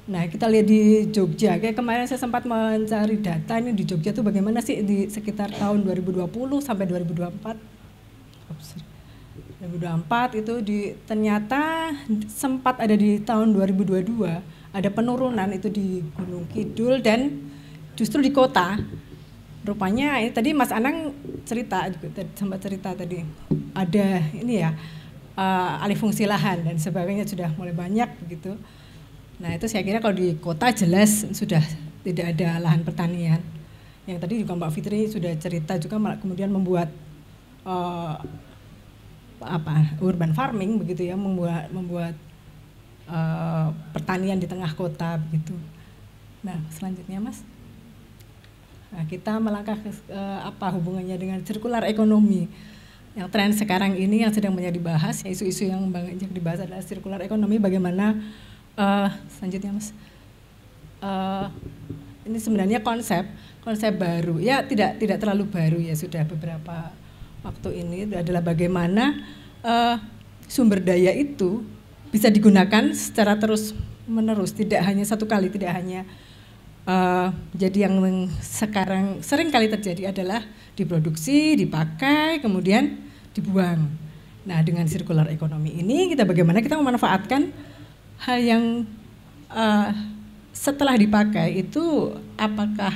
Nah kita lihat di Jogja, kayak kemarin saya sempat mencari data ini di Jogja tuh bagaimana sih di sekitar tahun 2020 sampai 2024 itu ternyata sempat ada di tahun 2022 ada penurunan itu di Gunung Kidul dan justru di kota. Rupanya ini tadi Mas Anang sempat cerita tadi ada ini ya, alih fungsi lahan dan sebagainya sudah mulai banyak begitu. Nah itu saya kira kalau di kota jelas sudah tidak ada lahan pertanian. Yang tadi juga Mbak Fitri sudah cerita juga, kemudian membuat urban farming begitu ya, membuat pertanian di tengah kota begitu. Nah selanjutnya Mas, nah, kita melangkah ke hubungannya dengan circular economy. Yang tren sekarang ini yang sedang banyak dibahas, isu-isu yang banyak dibahas adalah circular economy. Bagaimana selanjutnya Mas, ini sebenarnya konsep baru ya, tidak terlalu baru ya, sudah beberapa waktu ini, adalah bagaimana sumber daya itu bisa digunakan secara terus menerus, tidak hanya satu kali, tidak hanya jadi yang sekarang sering kali terjadi adalah diproduksi, dipakai, kemudian dibuang. Nah dengan circular economy ini bagaimana kita memanfaatkan hal yang setelah dipakai itu apakah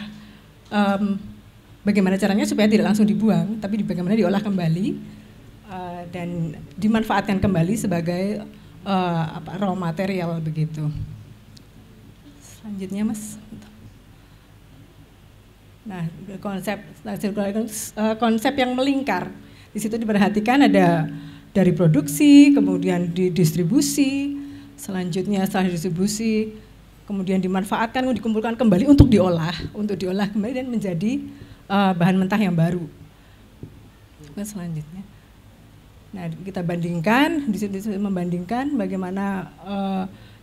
bagaimana caranya supaya tidak langsung dibuang, tapi bagaimana diolah kembali dan dimanfaatkan kembali sebagai raw material begitu. Selanjutnya Mas. Nah, konsep yang melingkar. Di situ diperhatikan ada dari produksi, kemudian didistribusi, selanjutnya setelah distribusi, kemudian dimanfaatkan, dikumpulkan kembali untuk diolah kembali dan menjadi bahan mentah yang baru. Selanjutnya, nah kita bandingkan, di situ membandingkan bagaimana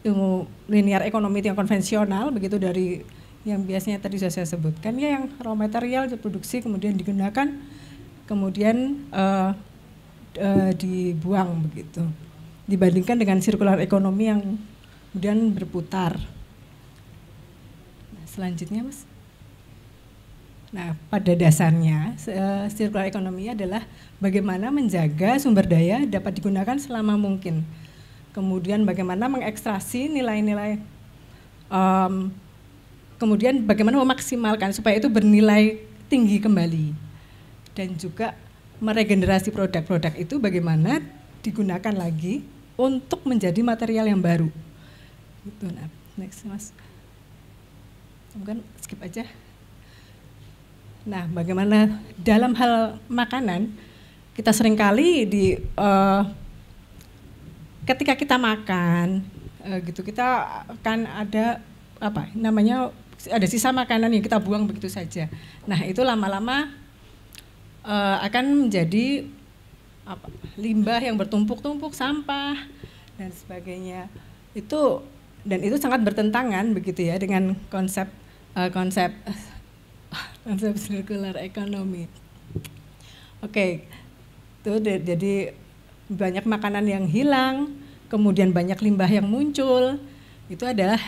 ilmu linear ekonomi yang konvensional begitu dari yang biasanya tadi sudah saya sebutkan ya, yang raw material diproduksi kemudian digunakan kemudian dibuang begitu, dibandingkan dengan sirkular ekonomi yang kemudian berputar. Nah, selanjutnya Mas. Nah, pada dasarnya sirkular ekonomi adalah bagaimana menjaga sumber daya dapat digunakan selama mungkin. Kemudian bagaimana mengekstrasi nilai-nilai, kemudian bagaimana memaksimalkan supaya itu bernilai tinggi kembali. Dan juga meregenerasi produk-produk itu bagaimana digunakan lagi untuk menjadi material yang baru. Gitu. Nah, next Mas. Mungkin skip aja. Nah, bagaimana dalam hal makanan kita seringkali ketika kita makan gitu kita akan ada ada sisa makanan yang kita buang begitu saja. Nah, itu lama-lama akan menjadi limbah yang bertumpuk-tumpuk, sampah dan sebagainya. Itu sangat bertentangan begitu ya dengan konsep circular economy. Oke, itu jadi banyak makanan yang hilang, kemudian banyak limbah yang muncul. Itu adalah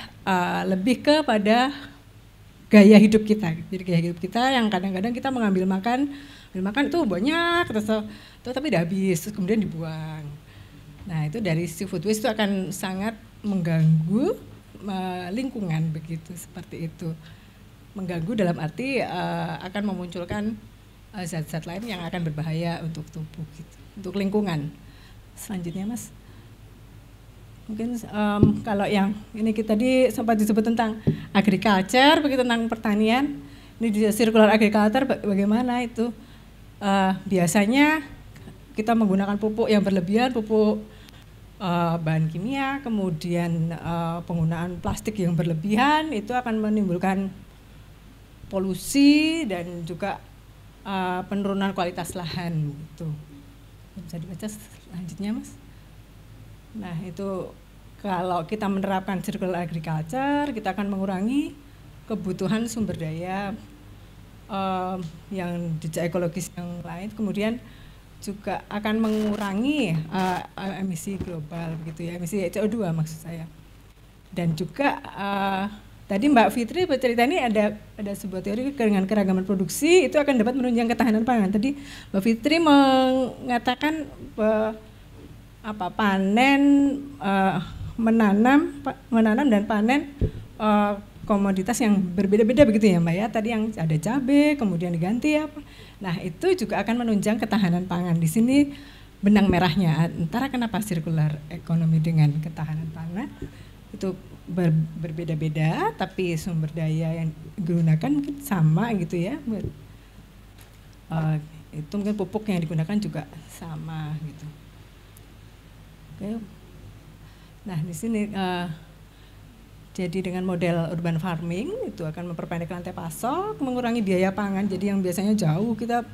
lebih kepada gaya hidup kita. Jadi gaya hidup kita yang kadang-kadang kita mengambil makan itu banyak, tapi tidak habis, terus kemudian dibuang. Nah, itu dari si food waste itu akan sangat mengganggu lingkungan begitu, seperti itu. Mengganggu dalam arti akan memunculkan zat-zat lain yang akan berbahaya untuk tubuh gitu, untuk lingkungan. Selanjutnya Mas. Mungkin kalau yang ini kita tadi sempat disebut tentang agriculture, begitu tentang pertanian. Ini di circular agriculture bagaimana itu? Biasanya kita menggunakan pupuk yang berlebihan, pupuk bahan kimia, kemudian penggunaan plastik yang berlebihan itu akan menimbulkan polusi dan juga penurunan kualitas lahan gitu. Bisa dibaca selanjutnya Mas. Nah, itu kalau kita menerapkan circular agriculture, kita akan mengurangi kebutuhan sumber daya yang jejak ekologis yang lain, kemudian juga akan mengurangi emisi global begitu ya, emisi CO2 maksud saya. Dan juga tadi Mbak Fitri bercerita ini ada sebuah teori dengan keragaman produksi itu akan dapat menunjang ketahanan pangan. Tadi Mbak Fitri mengatakan panen, menanam dan panen komoditas yang berbeda-beda begitu ya Mbak ya. Tadi yang ada cabai, kemudian diganti apa. Nah, itu juga akan menunjang ketahanan pangan. Di sini benang merahnya antara kenapa sirkular ekonomi dengan ketahanan pangan itu berbeda-beda, tapi sumber daya yang digunakan mungkin sama gitu ya. Itu mungkin pupuk yang digunakan juga sama gitu. Oke. Nah, di sini jadi dengan model urban farming itu akan memperpendek rantai pasok, mengurangi biaya pangan. Jadi yang biasanya jauh kita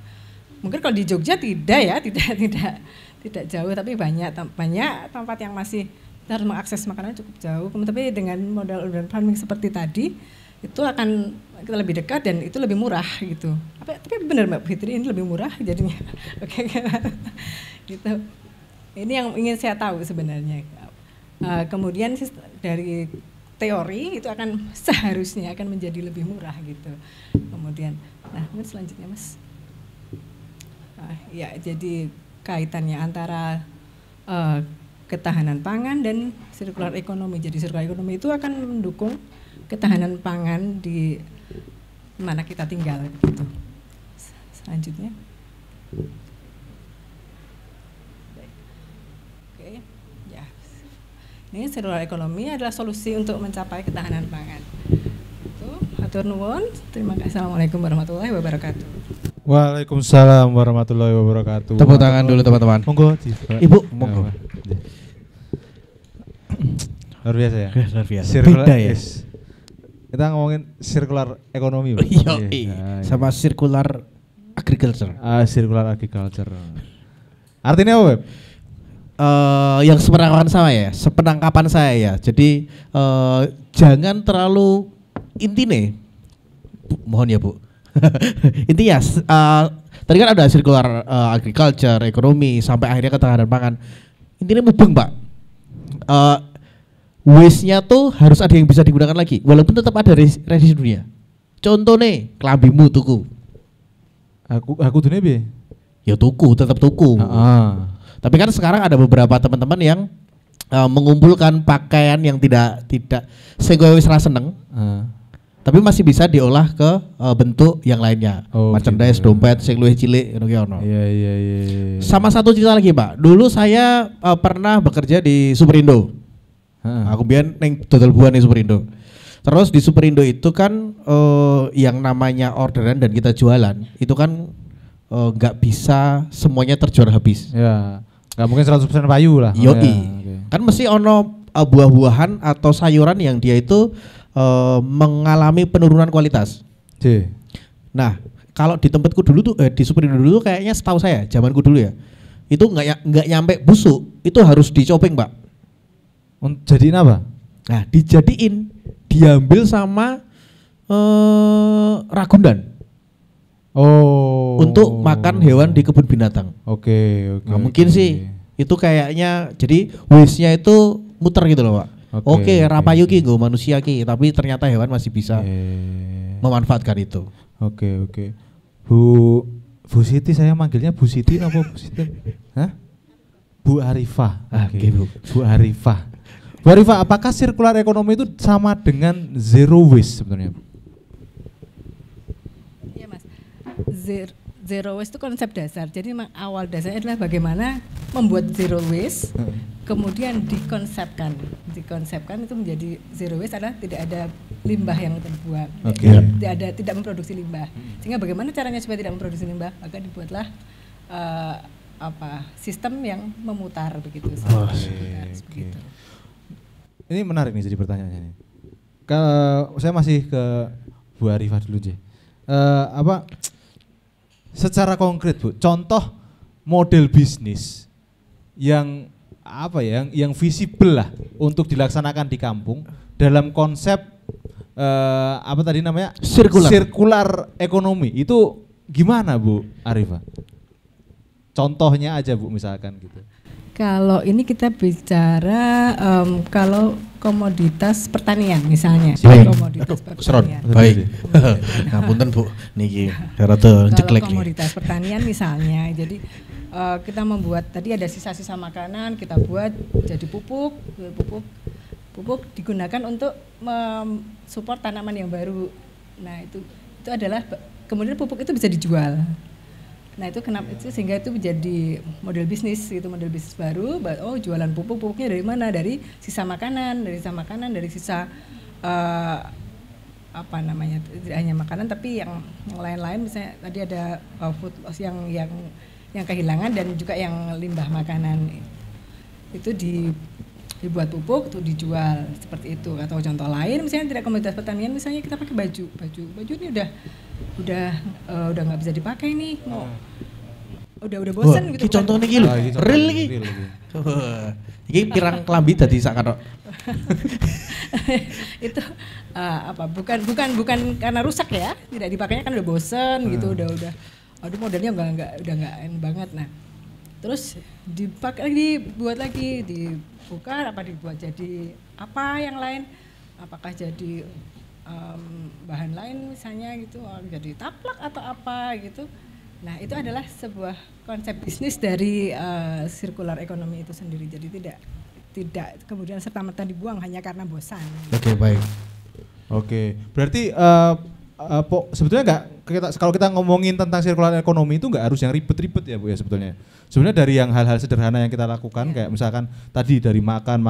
mungkin kalau di Jogja tidak jauh, tapi banyak tempat yang masih kita harus mengakses makanan cukup jauh. Tapi dengan model urban farming seperti tadi itu akan kita lebih dekat dan itu lebih murah gitu. Tapi benar Mbak Fitri, ini lebih murah jadinya. Oke. Gitu. Ini yang ingin saya tahu sebenarnya. Kemudian dari teori itu akan seharusnya akan menjadi lebih murah gitu. Kemudian, mungkin selanjutnya Mas. Ya, jadi kaitannya antara ketahanan pangan dan sirkular ekonomi. Jadi sirkular ekonomi itu akan mendukung ketahanan pangan di mana kita tinggal gitu. Selanjutnya. Oke, ya. Ini sirkular ekonomi adalah solusi untuk mencapai ketahanan pangan. Itu, hatur nuwun. Terima kasih. Assalamualaikum warahmatullahi wabarakatuh. Waalaikumsalam warahmatullahi wabarakatuh. Tepuk tangan dulu teman-teman. Monggo, Ibu, monggo. Luar biasa ya. Luar biasa. Circular, Beda ya. yes. Kita ngomongin circular ekonomi, Pak. Iya, sama circular agriculture. Circular agriculture. Artinya apa, Web? Yang sepenangkapan saya ya. Jadi jangan terlalu intine. Mohon ya, Bu. Intinya tadi kan ada circular agriculture, ekonomi sampai akhirnya ketahanan pangan. Intinya mubeng, Pak. Waste-nya tuh harus ada yang bisa digunakan lagi walaupun tetap ada residunya. Contohnya kelambimu tuku. Aku dunia piye? Ya tuku, tetap tuku. Tapi kan sekarang ada beberapa teman-teman yang mengumpulkan pakaian yang tidak sing kowe wis ra seneng. Tapi masih bisa diolah ke bentuk yang lainnya. Merchandise, gitu. Dompet sing luwih cilik ngono ki ono. Iya. Sama satu cerita lagi, Pak. Dulu saya pernah bekerja di Superindo. Aku biyen ning dodol buah ning Superindo. Terus di Superindo itu kan yang namanya orderan dan kita jualan itu kan nggak bisa semuanya terjual habis. Ya. Nggak mungkin 100% payu lah. Yoi. Okay. Kan mesti ono buah-buahan atau sayuran yang dia itu mengalami penurunan kualitas. Nah, kalau di tempatku dulu tuh di Superindo dulu kayaknya setahu saya, zamanku dulu ya. Itu nggak nyampe busuk, itu harus dicoping, Pak. Jadiin apa? Nah, dijadiin, diambil sama Ragunan. Untuk makan hewan di kebun binatang. Oke. Nah, mungkin sih itu kayaknya jadi waste-nya itu muter gitu loh, Pak. Oke, rapayu ki nggo manusia ki, tapi ternyata hewan masih bisa memanfaatkan itu. Oke. Bu Siti, saya manggilnya Bu Siti apa Bu Siti? Hah? Bu Arifah. Oke, Bu. Bu Arifah. Bu Arifah, apakah sirkular ekonomi itu sama dengan zero waste sebenarnya? Iya, Mas. Zero waste itu konsep dasar. Jadi memang awal dasarnya adalah bagaimana membuat zero waste, kemudian dikonsepkan itu menjadi zero waste adalah tidak ada limbah yang terbuang, tidak memproduksi limbah. Sehingga bagaimana caranya supaya tidak memproduksi limbah? Maka dibuatlah sistem yang memutar begitu. Begitu. Ini menarik nih jadi pertanyaannya nih. Saya masih ke Bu Arifah dulu, J. Secara konkret, Bu, contoh model bisnis yang yang visible lah untuk dilaksanakan di kampung dalam konsep tadi namanya sirkular ekonomi itu gimana, Bu Arifah? Contohnya aja, Bu, misalkan gitu. Kalau ini kita bicara kalau komoditas pertanian misalnya. Komoditas pertanian. Baik. Ngapunten, Bu. Niki rada jeklek. Kalau komoditas pertanian misalnya, jadi kita membuat tadi ada sisa-sisa makanan, kita buat jadi pupuk digunakan untuk support tanaman yang baru. Nah, itu adalah kemudian pupuk itu bisa dijual. Nah, itu kenapa itu sehingga itu menjadi model bisnis baru. Jualan pupuknya dari mana? Dari sisa makanan, dari sisa tidak hanya makanan tapi yang lain-lain, misalnya tadi ada food loss yang kehilangan dan juga yang limbah makanan itu dibuat pupuk untuk dijual seperti itu. Atau contoh lain misalnya tidak komoditas pertanian, misalnya kita pakai baju ini udah nggak bisa dipakai nih, udah bosan gitu. Contohnya gini, real lagi. Ini pirang kelambi dadi sakaro. Itu bukan karena rusak ya, tidak dipakainya kan udah bosan gitu, udah modelnya udah nggak enak banget. Nah, terus dipakai lagi, dibuat lagi, dibuka dibuat jadi apa yang lain, apakah jadi bahan lain misalnya gitu, jadi taplak atau apa gitu. Nah, itu adalah sebuah konsep bisnis dari sirkular ekonomi itu sendiri. Jadi tidak kemudian serta-merta dibuang hanya karena bosan. Oke, baik. Oke, berarti sebetulnya kalau kita ngomongin tentang sirkular ekonomi itu nggak harus yang ribet-ribet ya Bu ya sebetulnya. Sebenarnya dari yang hal-hal sederhana yang kita lakukan kayak misalkan tadi dari makan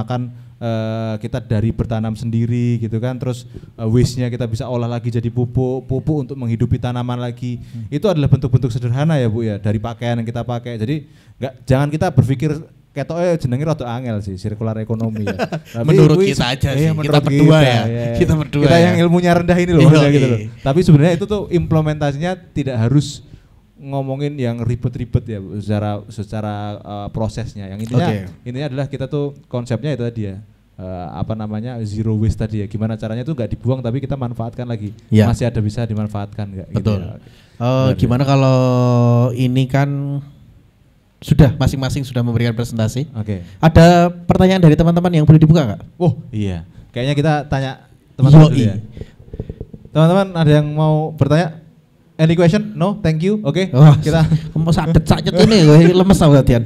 kita dari bertanam sendiri gitu kan, terus waste-nya kita bisa olah lagi jadi pupuk untuk menghidupi tanaman lagi. Itu adalah bentuk-bentuk sederhana ya Bu ya, dari pakaian yang kita pakai. Jadi jangan kita berpikir ketoknya jenenge rada angel sih sirkular ekonomi ya. Menurut kita aja sih, kita berdua ya. Kita berdua. Kita yang ilmunya rendah ini loh, gitu loh. Tapi sebenarnya itu tuh implementasinya tidak harus ngomongin yang ribet-ribet ya secara prosesnya. Yang intinya adalah kita tuh konsepnya itu tadi ya. Zero waste tadi ya. Gimana caranya itu nggak dibuang tapi kita manfaatkan lagi. Ya. Masih ada bisa dimanfaatkan nggak? Betul. Gitu ya. Gimana kalau ini kan sudah masing-masing sudah memberikan presentasi. Oke. Ada pertanyaan dari teman-teman yang boleh dibuka nggak? Oh iya. Kayaknya kita tanya teman-teman dulu ya. Teman-teman ada yang mau bertanya? Any question? No, thank you. Oke. Kita mau sadet ini lemes latihan.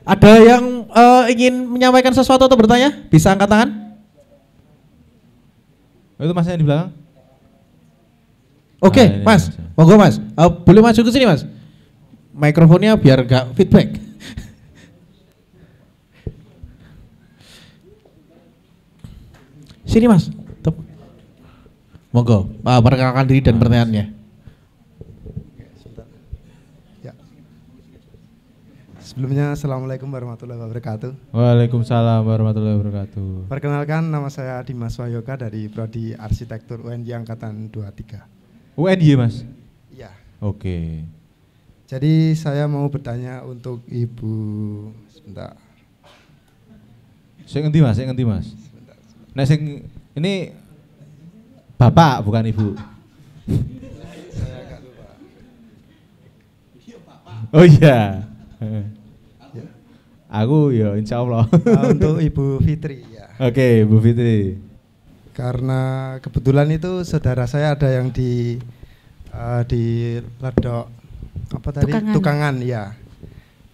Ada yang ingin menyampaikan sesuatu atau bertanya? Bisa angkat tangan? Itu masnya di belakang. Oke, Mas. Monggo Mas. Boleh maju ke sini Mas. Mikrofonnya biar gak feedback. Sini Mas. Monggo, perkenalkan diri dan pertanyaannya. Ya. Sebelumnya Assalamualaikum warahmatullahi wabarakatuh. Waalaikumsalam warahmatullahi wabarakatuh. Perkenalkan, nama saya Dimas Wayoga dari Prodi Arsitektur UNY Angkatan 23. UNY Mas? Iya. Oke. Jadi saya mau bertanya untuk Ibu, sebentar. Saya ngerti Mas. Nah, ini Bapak bukan Ibu. Saya agak lupa. Oh iya. Ya. Aku ya insya Allah. Untuk Ibu Fitri ya. Oke, Bu Fitri. Karena kebetulan itu saudara saya ada yang di Ledok tukangan ya.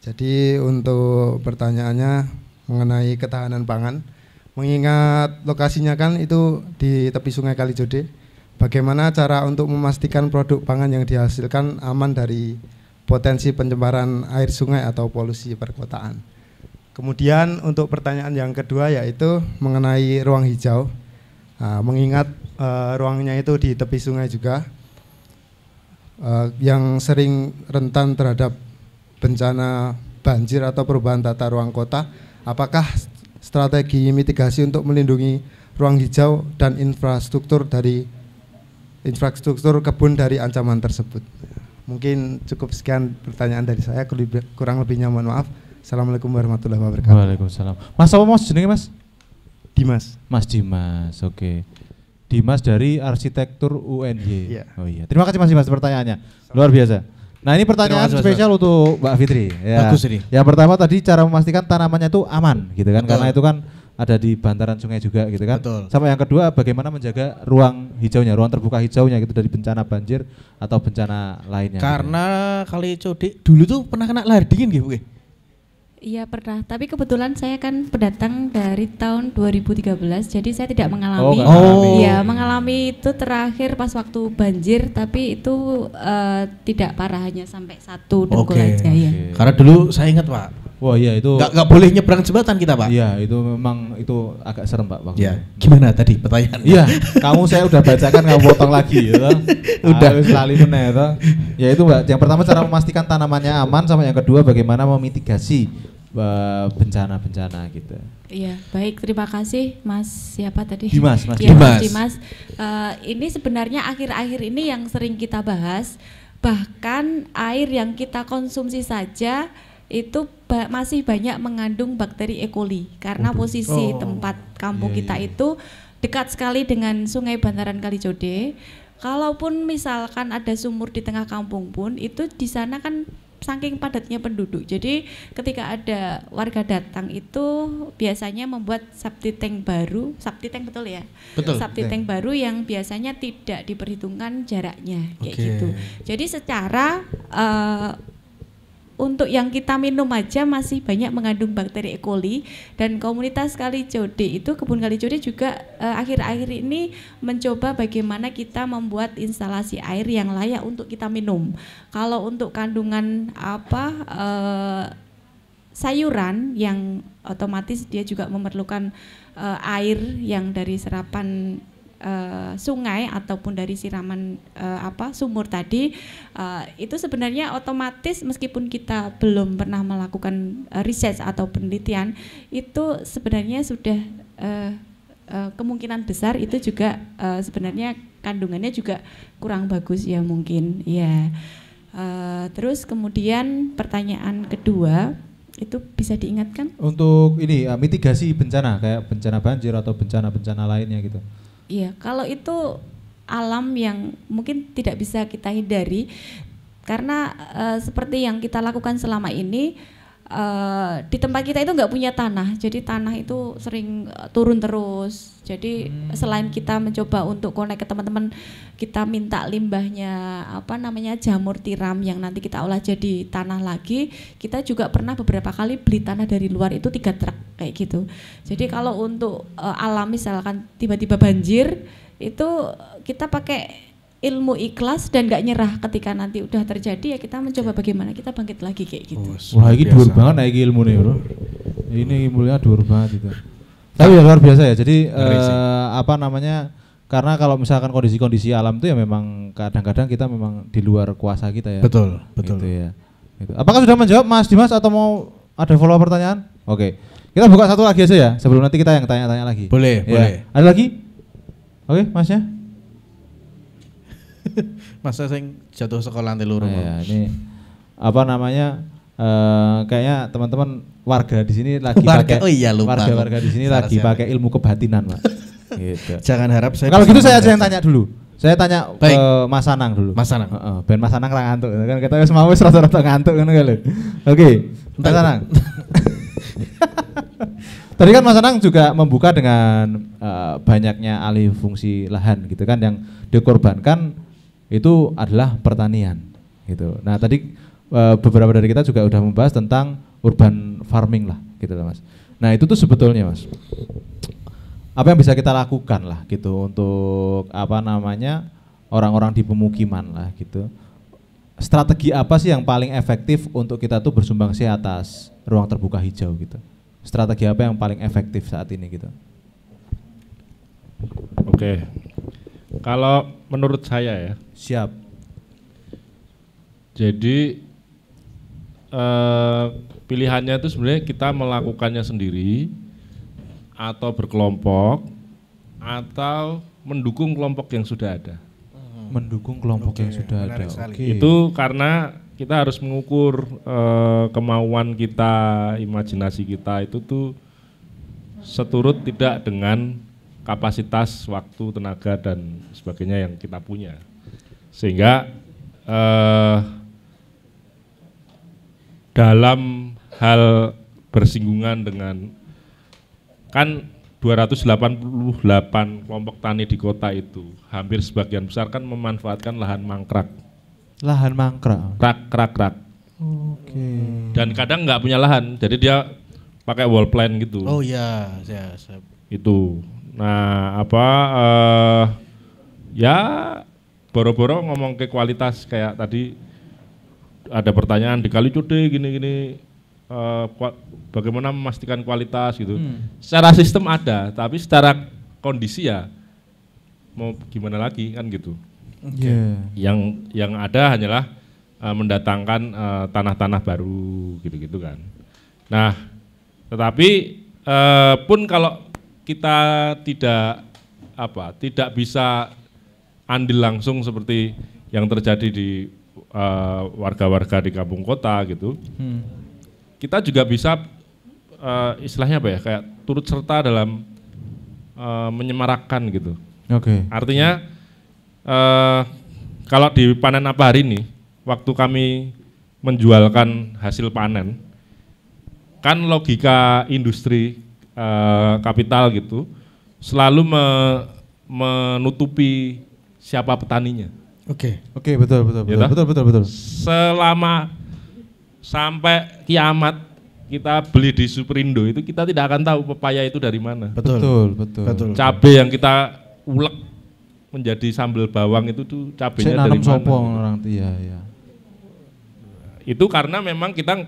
Jadi untuk pertanyaannya mengenai ketahanan pangan, mengingat lokasinya kan itu di tepi Sungai Kalijode, bagaimana cara untuk memastikan produk pangan yang dihasilkan aman dari potensi pencemaran air sungai atau polusi perkotaan. Kemudian untuk pertanyaan yang kedua yaitu mengenai ruang hijau, mengingat ruangnya itu di tepi sungai juga, yang sering rentan terhadap bencana banjir atau perubahan tata ruang kota, apakah strategi mitigasi untuk melindungi ruang hijau dan infrastruktur kebun dari ancaman tersebut? Mungkin cukup sekian pertanyaan dari saya, kurang lebihnya mohon maaf. Assalamualaikum warahmatullahi wabarakatuh. Waalaikumsalam. Mas apa Mas jenenge Mas? Dimas. Mas Dimas, oke. Dimas dari Arsitektur UNY. Iya. Oh iya. Terima kasih Mas pertanyaannya. Luar biasa. Nah, ini pertanyaan spesial untuk Mbak Fitri. Ya. Bagus ini. Yang pertama tadi cara memastikan tanamannya itu aman gitu kan. Betul. Karena itu kan ada di bantaran sungai juga gitu kan. Betul. Sama yang kedua bagaimana menjaga ruang hijaunya, ruang terbuka hijaunya gitu dari bencana banjir atau bencana lainnya. Karena gitu. Kalijode dulu tuh pernah kena lahar dingin gitu, Bu. Iya pernah, tapi kebetulan saya kan pendatang dari tahun 2013, jadi saya tidak mengalami. Iya, mengalami itu terakhir pas waktu banjir, tapi itu tidak parah, hanya sampai 1 dengkul aja ya. Karena dulu saya ingat Pak. Wah iya itu. Nggak boleh nyebrang jembatan kita Pak. Iya itu memang itu agak serem Pak waktu. Iya. Gimana tadi pertanyaannya? Iya, kamu saya udah bacakan kamu potong lagi ya. Udah lali meneh ya. Ya itu Mbak, yang pertama cara memastikan tanamannya aman, sama yang kedua bagaimana memitigasi bencana-bencana gitu. Iya, baik, terima kasih Mas siapa tadi? Dimas. Ya, Dimas. Ini sebenarnya akhir-akhir ini yang sering kita bahas, bahkan air yang kita konsumsi saja itu masih banyak mengandung bakteri E. coli karena posisi tempat kampung kita itu dekat sekali dengan Sungai Bantaran Kalijode. Kalaupun misalkan ada sumur di tengah kampung pun itu di sana kan saking padatnya penduduk. Jadi ketika ada warga datang itu biasanya membuat septic tank baru, septic tank betul ya? Betul. Septic tank baru yang biasanya tidak diperhitungkan jaraknya kayak gitu. Jadi secara untuk yang kita minum aja masih banyak mengandung bakteri E. coli, dan komunitas Kalijode itu, Kebun Kalijode juga akhir-akhir ini mencoba bagaimana kita membuat instalasi air yang layak untuk kita minum. Kalau untuk kandungan sayuran yang otomatis dia juga memerlukan air yang dari serapan sungai ataupun dari siraman sumur tadi, itu sebenarnya otomatis meskipun kita belum pernah melakukan riset atau penelitian, itu sebenarnya sudah kemungkinan besar itu juga sebenarnya kandungannya juga kurang bagus ya mungkin ya. Terus kemudian pertanyaan kedua itu bisa diingatkan? Untuk ini mitigasi bencana kayak bencana banjir atau bencana-bencana lainnya gitu. Iya, kalau itu alam yang mungkin tidak bisa kita hindari karena seperti yang kita lakukan selama ini, di tempat kita itu nggak punya tanah, jadi tanah itu sering turun terus. Jadi selain kita mencoba untuk connect ke teman-teman, kita minta limbahnya jamur tiram yang nanti kita olah jadi tanah lagi. Kita juga pernah beberapa kali beli tanah dari luar itu 3 truk kayak gitu. Jadi kalau untuk alam misalkan tiba-tiba banjir, itu kita pakai ilmu ikhlas dan gak nyerah. Ketika nanti udah terjadi ya kita mencoba bagaimana kita bangkit lagi kayak gitu. Wah, ini dhuwur banget nih ilmu nih, Bro. Ini ilmunya dhuwur banget itu. Tapi ya luar biasa ya. Jadi karena kalau misalkan kondisi-kondisi alam itu ya memang kadang-kadang kita memang di luar kuasa kita ya. Betul. Gitu ya. Gitu. Apakah sudah menjawab Mas Dimas atau mau ada follow up pertanyaan? Oke. Kita buka satu lagi aja ya sebelum nanti kita yang tanya-tanya lagi. Boleh, ya. boleh. Ada lagi? Oke, Masnya? Masa sing jatuh sekolah nanti loro. Ya, ini kayaknya teman-teman warga di sini lagi pakai warga di sini lagi pakai ilmu kebatinan, Pak. Gitu. Jangan harap saya. Kalau gitu saya aja yang tanya dulu. Saya tanya ke Mas Anang dulu. Mas Anang. Ben Mas Anang ra ngantuk kan kita wis mau rada-rada ngantuk ngono lho. Oke, Mas Anang. Tadi kan Mas Anang juga membuka dengan banyaknya alih fungsi lahan gitu kan, yang dikorbankan itu adalah pertanian gitu. Nah tadi beberapa dari kita juga udah membahas tentang urban farming lah gitu lah Mas. Nah itu tuh sebetulnya Mas, apa yang bisa kita lakukan lah gitu untuk orang-orang di pemukiman lah gitu. Strategi apa sih yang paling efektif untuk kita tuh bersumbangsi atas ruang terbuka hijau gitu? Strategi apa yang paling efektif saat ini gitu? Oke, kalau menurut saya ya. Siap. Jadi pilihannya itu sebenarnya kita melakukannya sendiri atau berkelompok atau mendukung kelompok yang sudah ada. Mendukung kelompok yang sudah ada. Itu karena kita harus mengukur kemauan kita, imajinasi kita itu tuh seturut tidak dengan kapasitas waktu, tenaga dan sebagainya yang kita punya. Sehingga dalam hal bersinggungan dengan kan 288 kelompok tani di kota itu hampir sebagian besar kan memanfaatkan lahan mangkrak. Lahan mangkrak. Rak. Oke. Dan kadang nggak punya lahan, jadi dia pakai wall plan gitu. Oh iya, Itu. Nah, ya boro-boro ngomong ke kualitas kayak tadi ada pertanyaan di Kalijode gini-gini, bagaimana memastikan kualitas gitu. Secara sistem ada, tapi secara kondisi ya mau gimana lagi kan gitu. Yang ada hanyalah mendatangkan tanah-tanah baru gitu-gitu kan. Nah, tetapi pun kalau kita tidak bisa andil langsung seperti yang terjadi di warga-warga di kampung kota gitu. Kita juga bisa istilahnya apa ya, kayak turut serta dalam menyemarakkan gitu. Oke. Artinya kalau di panen apa hari ini, waktu kami menjualkan hasil panen, kan logika industri kapital gitu selalu menutupi siapa petaninya. Oke, betul. Selama sampai kiamat kita beli di Superindo itu kita tidak akan tahu pepaya itu dari mana. Betul. Cabai yang kita ulek menjadi sambal bawang itu tuh cabenya dari mana? Orang iya. Itu karena memang kita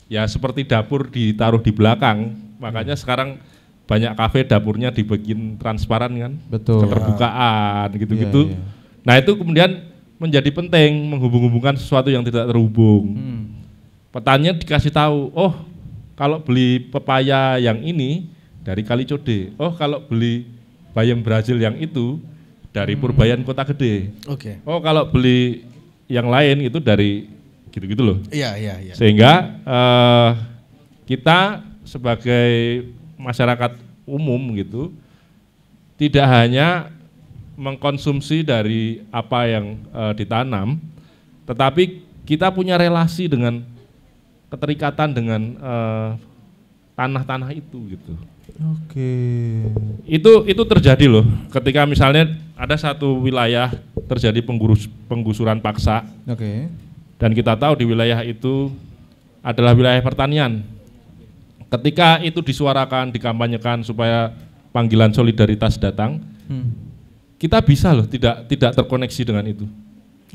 ya seperti dapur ditaruh di belakang, makanya sekarang banyak kafe dapurnya dibikin transparan kan, betul. Keterbukaan gitu-gitu. Iya. Nah itu kemudian menjadi penting menghubung-hubungkan sesuatu yang tidak terhubung. Petaninya dikasih tahu, oh kalau beli pepaya yang ini dari Kalicode, oh kalau beli bayam Brazil yang itu dari Purbayan Kota Gede. Oke. Oh kalau beli yang lain itu dari gitu-gitu loh. Iya. Sehingga kita sebagai masyarakat umum gitu tidak hanya mengkonsumsi dari apa yang ditanam, tetapi kita punya relasi dengan keterikatan dengan tanah-tanah itu gitu. Oke. Itu terjadi loh ketika misalnya ada satu wilayah terjadi penggusuran paksa. Oke. Dan kita tahu di wilayah itu adalah wilayah pertanian. Ketika itu disuarakan, dikampanyekan supaya panggilan solidaritas datang, kita bisa loh tidak terkoneksi dengan itu.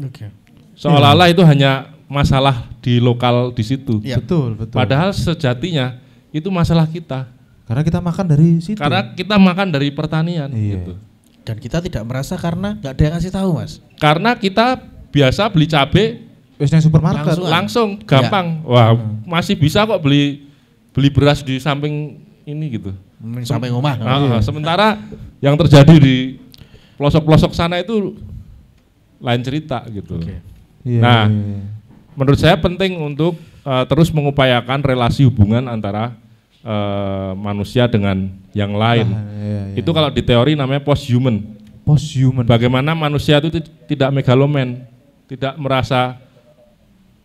Oke. Seolah-olah itu hanya masalah di lokal di situ. Ya. Betul. Padahal sejatinya itu masalah kita. Karena kita makan dari situ. Karena kita makan dari pertanian. Iya. Gitu. Dan kita tidak merasa karena nggak ada yang ngasih tahu, Mas. Karena kita biasa beli cabai Wis nang supermarket. langsung gampang. Wah, masih bisa kok beli beras di samping ini gitu. Sampai rumah. Sementara yang terjadi di pelosok-pelosok sana itu lain cerita gitu. Iya, Nah, menurut saya penting untuk terus mengupayakan relasi hubungan antara manusia dengan yang lain. Itu kalau di teori namanya post-human. Bagaimana manusia itu tidak megaloman, tidak merasa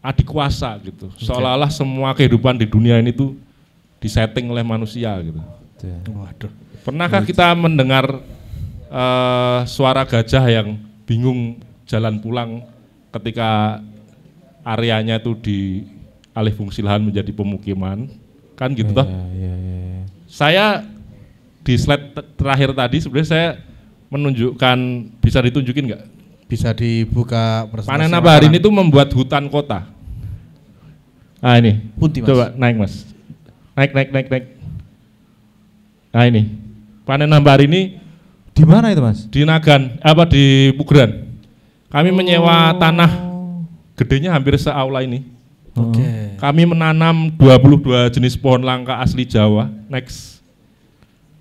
adikuasa gitu. Seolah-olah semua kehidupan di dunia ini tuh disetting oleh manusia gitu. Waduh. Pernahkah kita mendengar suara gajah yang bingung jalan pulang ketika areanya itu dialih fungsi lahan menjadi pemukiman, kan gitu toh? Saya di slide terakhir tadi sebenarnya saya menunjukkan, bisa ditunjukin nggak? Bisa dibuka Panen apa hari ini tuh membuat hutan kota. Nah ini, Punti, Mas. coba naik Mas, naik. Nah ini, panen nambah hari ini di mana itu Mas? Di Nagan, di Pugeran. Kami menyewa tanah gedenya hampir seaula ini. Oke. Kami menanam 22 jenis pohon langka asli Jawa. Next.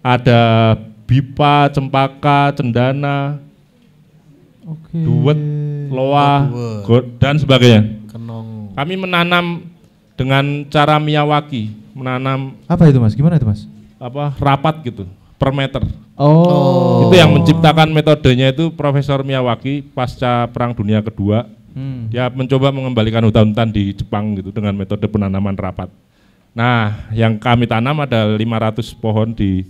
Ada bipa, cempaka, cendana, duet, loa, dan sebagainya. Kenong. Kami menanam dengan cara Miyawaki, menanam apa itu Mas? Gimana itu Mas? rapat gitu, per meter. Oh. Itu yang menciptakan metodenya itu Profesor Miyawaki pasca Perang Dunia Kedua. Dia mencoba mengembalikan hutan-hutan di Jepang gitu dengan metode penanaman rapat. Nah, yang kami tanam ada 500 pohon di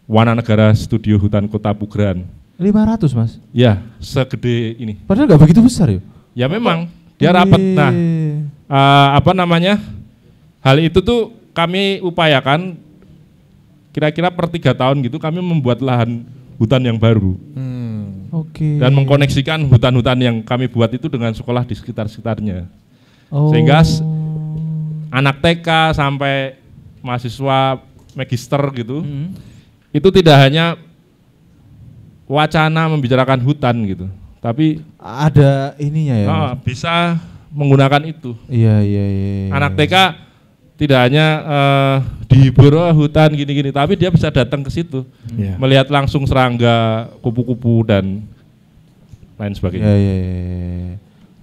Wananegara Studio Hutan Kota Pugeran. 500 Mas? Ya, segede ini. Padahal nggak begitu besar ya? Ya memang, dia rapat. Nah, hal itu tuh kami upayakan kira-kira per 3 tahun gitu kami membuat lahan hutan yang baru. Oke. Dan mengkoneksikan hutan-hutan yang kami buat itu dengan sekolah di sekitar-sekitarnya. Sehingga anak TK sampai mahasiswa magister gitu, itu tidak hanya wacana membicarakan hutan gitu, tapi ada ininya ya. Bisa menggunakan itu. Iya. Anak TK tidak hanya dihibur hutan gini-gini, tapi dia bisa datang ke situ, melihat langsung serangga, kupu-kupu dan lain sebagainya. Iya.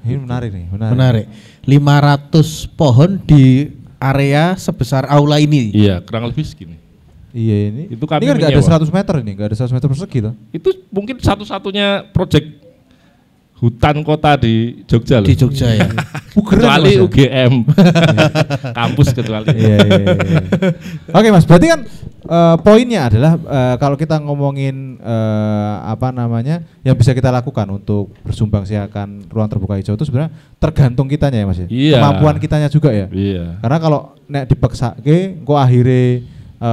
Ini menarik nih, Menarik. 500 pohon di area sebesar aula ini. Iya, kurang lebih segini. Iya ini. Itu kami ini kan nggak ada 100 meter ini, nggak ada 100 meter persegi toh? Itu mungkin satu-satunya proyek hutan kota di Jogja loh. Di Jogja ya. Kecuali UGM. Kampus kecuali. Iya. Oke Mas, berarti kan poinnya adalah kalau kita ngomongin yang bisa kita lakukan untuk bersumbangsiakan ruang terbuka hijau itu sebenarnya tergantung kitanya ya Mas ya. Iya. Kemampuan kitanya juga ya. Iya. Karena kalau nek dipaksake kok akhirnya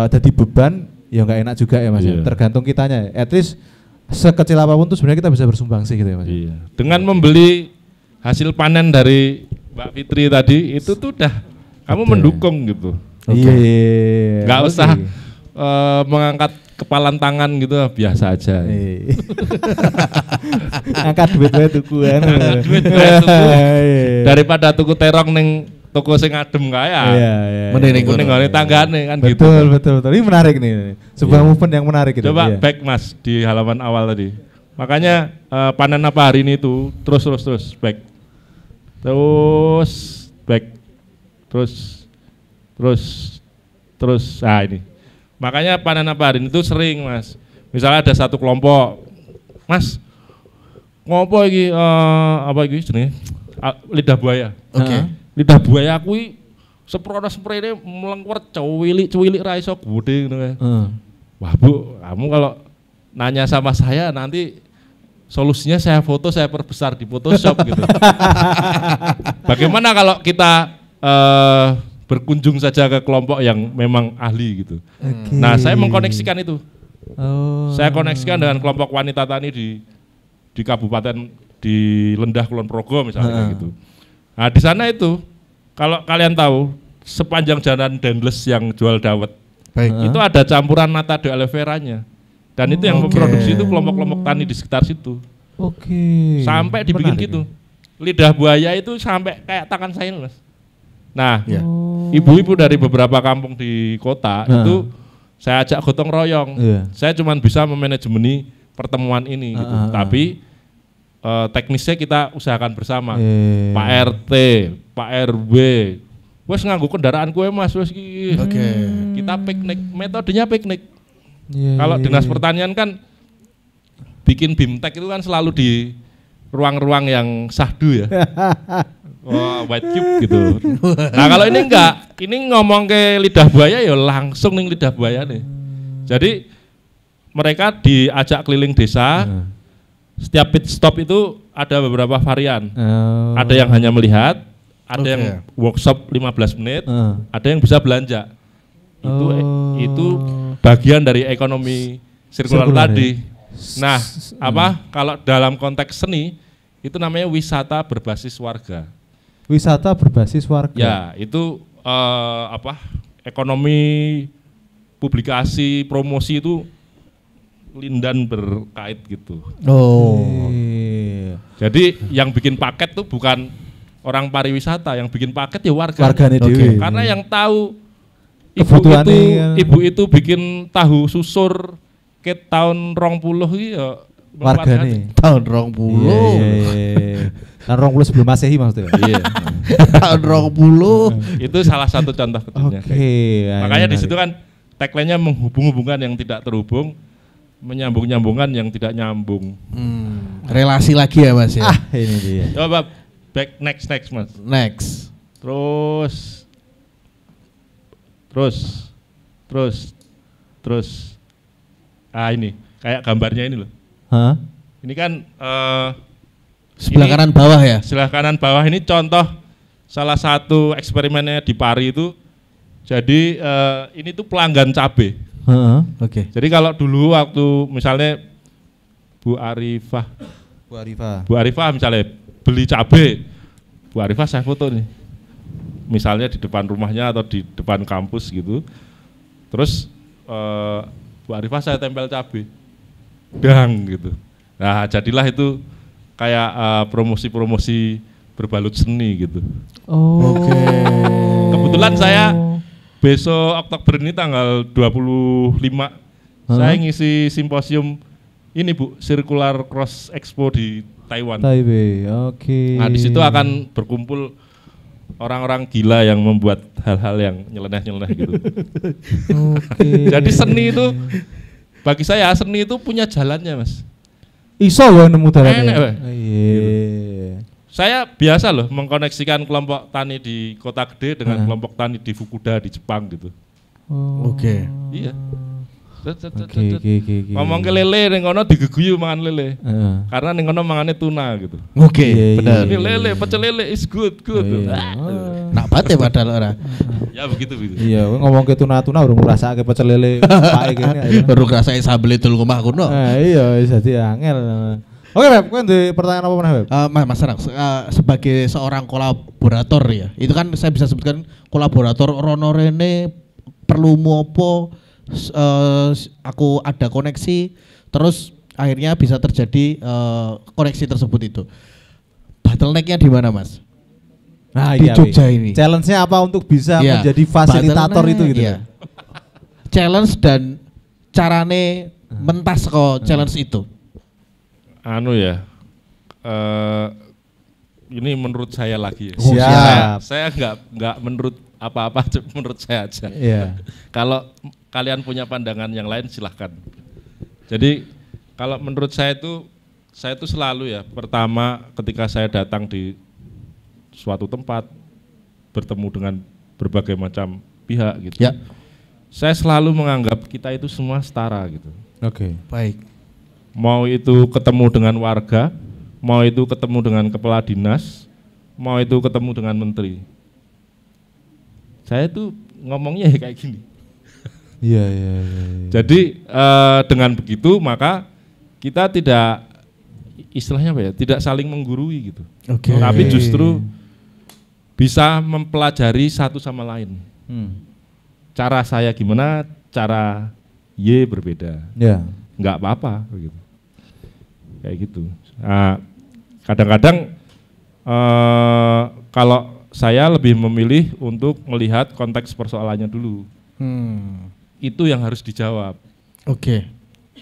jadi beban ya nggak enak juga ya Mas ya. Iya. Tergantung kitanya. At least sekecil apapun tuh sebenarnya kita bisa bersumbangsi gitu ya Mas. Iya. Dengan membeli hasil panen dari Mbak Fitri tadi itu tuh udah kamu mendukung gitu. Iya. Nggak usah mengangkat kepalan tangan gitu, biasa aja. Angkat duit wae tukuan. Duit wae tuku. Daripada tuku terong ning toko sing adem kaya. Iya. Mending ning tanggane kan gitu. Betul. Ini menarik nih. Sebuah movement yang menarik gitu. Coba back Mas di halaman awal tadi. Makanya panen apa hari ini itu terus back. Terus back. Terus ini. Makanya panen apa hari ini itu sering Mas. Misalnya ada satu kelompok, Mas, ngopo iki apa iki jenenge? Lidah buaya. Oke. Lidah buaya kuwi sprene melengker cuwilik ra iso gede ngono kae. Wah, Bu, kamu kalau nanya sama saya nanti solusinya saya foto, saya perbesar di Photoshop gitu. Bagaimana kalau kita berkunjung saja ke kelompok yang memang ahli gitu. Okay. Nah, saya mengkoneksikan itu. Saya koneksikan dengan kelompok wanita tani di kabupaten di Lendah Kulon Progo misalnya gitu. Nah, di sana itu kalau kalian tahu sepanjang jalan Dendles yang jual dawet, itu ada campuran nata de aloe vera-nya. Dan itu yang memproduksi itu kelompok-kelompok tani di sekitar situ. Oke. Sampai dibikin gitu. Lidah buaya itu sampai kayak tangan saya Mas. Nah, ibu-ibu dari beberapa kampung di kota itu saya ajak gotong royong. Saya cuma bisa memanajemeni pertemuan ini gitu. Tapi teknisnya kita usahakan bersama. Pak RT, Pak RW, wes nganggo kendaraan kue Mas, wes iki. Kita piknik, metodenya piknik. Kalau Dinas Pertanian kan bikin BIMTEK itu kan selalu di ruang-ruang yang sahdu ya. White cube gitu. Nah kalau ini enggak, ini ngomong ke lidah buaya ya langsung nih lidah buaya nih. Jadi mereka diajak keliling desa. Setiap pit stop itu ada beberapa varian. Ada yang hanya melihat, ada yang workshop 15 menit, ada yang bisa belanja. Itu bagian dari ekonomi sirkular tadi. Nah, kalau dalam konteks seni itu namanya wisata berbasis warga. Wisata berbasis warga. Ya, itu ekonomi publikasi promosi itu lindan berkait gitu. Jadi yang bikin paket tuh bukan orang pariwisata, yang bikin paket ya warga. Wargane dhewe. Karena yang tahu ibu itu bikin tahu susur ke tahun 20 ya wargane. Tahun 20. Tahun 20 sebelum Masehi maksudnya. Iya. Tahun 20. Itu salah satu contoh kecilnya. Makanya di situ kan tagline-nya menghubung-hubungkan yang tidak terhubung, menyambung-nyambungkan yang tidak nyambung. Relasi lagi ya Mas ya. Ini dia. Coba back next Mas. Next. Terus. Ini kayak gambarnya ini loh. Ini kan sebelah kanan bawah ya. Sebelah kanan bawah ini contoh salah satu eksperimennya di Pari itu. Jadi ini tuh pelanggan cabai. Jadi kalau dulu waktu misalnya Bu Arifah misalnya beli cabai, Bu Arifah saya foto nih. Misalnya di depan rumahnya atau di depan kampus gitu. Terus Bu Arifah saya tempel cabai. Dang gitu. Nah, jadilah itu kayak promosi-promosi berbalut seni gitu. Kebetulan saya besok Oktober ini tanggal 25 saya ngisi simposium ini Bu, Circular Cross Expo di Taiwan. Taipei. Nah, di situ akan berkumpul orang-orang gila yang membuat hal-hal yang nyeleneh-nyeleneh gitu. Jadi seni itu bagi saya seni itu punya jalannya Mas. Iso wae nemu dalane. Enek wae. Iya. Saya biasa loh mengkoneksikan kelompok tani di kota gede dengan kelompok tani di Fukuda di Jepang gitu. Oh. Oke. Iya. Oke. Ngomong ke lele ning kono digeguyu mangan lele. Heeh. Karena ning kono mangane tuna gitu. Oke, Iya, benar. Ini lele, pecel lele is good. Nak bate padahal ora. Ya begitu. Iya, ngomong ke tuna-tuna urung ngrasake pecel lele pake kene. Baru ngrasake sambel itu omah kuno. Iya, wis dadi angel. Oke, Beb, kowe ndek pertanyaan apa meneh, Beb? Mas Rak, sebagai seorang kolaborator ya, itu kan saya bisa sebutkan kolaborator Rono Rene perlu mopo, aku ada koneksi, terus akhirnya bisa terjadi koneksi tersebut itu. Bottleneck-nya di mana, Mas? Nah, Di Jogja ini. Challenge-nya apa untuk bisa Iya. menjadi fasilitator Bottleneck, itu gitu? iya. Challenge dan carane mentas kok challenge itu. Anu ya, ini menurut saya lagi ya. Oh, Siap. Saya nggak menurut apa-apa, menurut saya aja. Iya. Kalau kalian punya pandangan yang lain silahkan. Jadi kalau menurut saya itu selalu ya, pertama ketika saya datang di suatu tempat bertemu dengan berbagai macam pihak gitu. Ya. Saya selalu menganggap kita itu semua setara gitu. Oke. Baik. Mau itu ketemu dengan warga, mau itu ketemu dengan kepala dinas, mau itu ketemu dengan menteri. Saya tuh ngomongnya ya kayak gini. Iya. Jadi dengan begitu maka kita tidak, istilahnya apa ya, tidak saling menggurui gitu. Oke. Tapi justru bisa mempelajari satu sama lain. Cara saya gimana, cara Y berbeda. Ya. Nggak apa-apa begitu. Kayak gitu. Nah, kadang-kadang kalau saya lebih memilih untuk melihat konteks persoalannya dulu. Itu yang harus dijawab. Oke.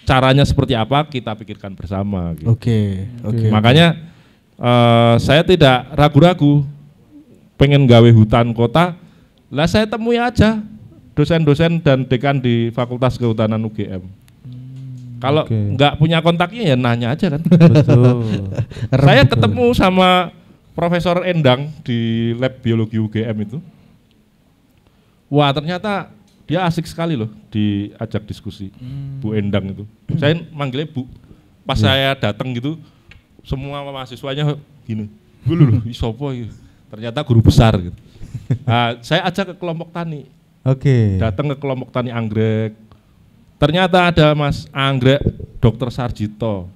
Caranya seperti apa kita pikirkan bersama. Gitu. Oke. Makanya saya tidak ragu-ragu pengen gawe hutan kota, lah saya temui aja dosen-dosen dan dekan di Fakultas Kehutanan UGM. Kalau nggak punya kontaknya ya nanya aja kan. Betul. Saya ketemu sama Profesor Endang di lab biologi UGM itu. Wah ternyata dia asik sekali loh diajak diskusi. Bu Endang itu. Saya manggilnya Bu. Pas saya datang gitu, semua mahasiswanya gini. Loh, isopo gitu. Ternyata guru besar gitu. Nah, saya ajak ke kelompok tani. Oke. Datang ke kelompok tani anggrek. Ternyata ada Mas anggrek Dr. Sarjito.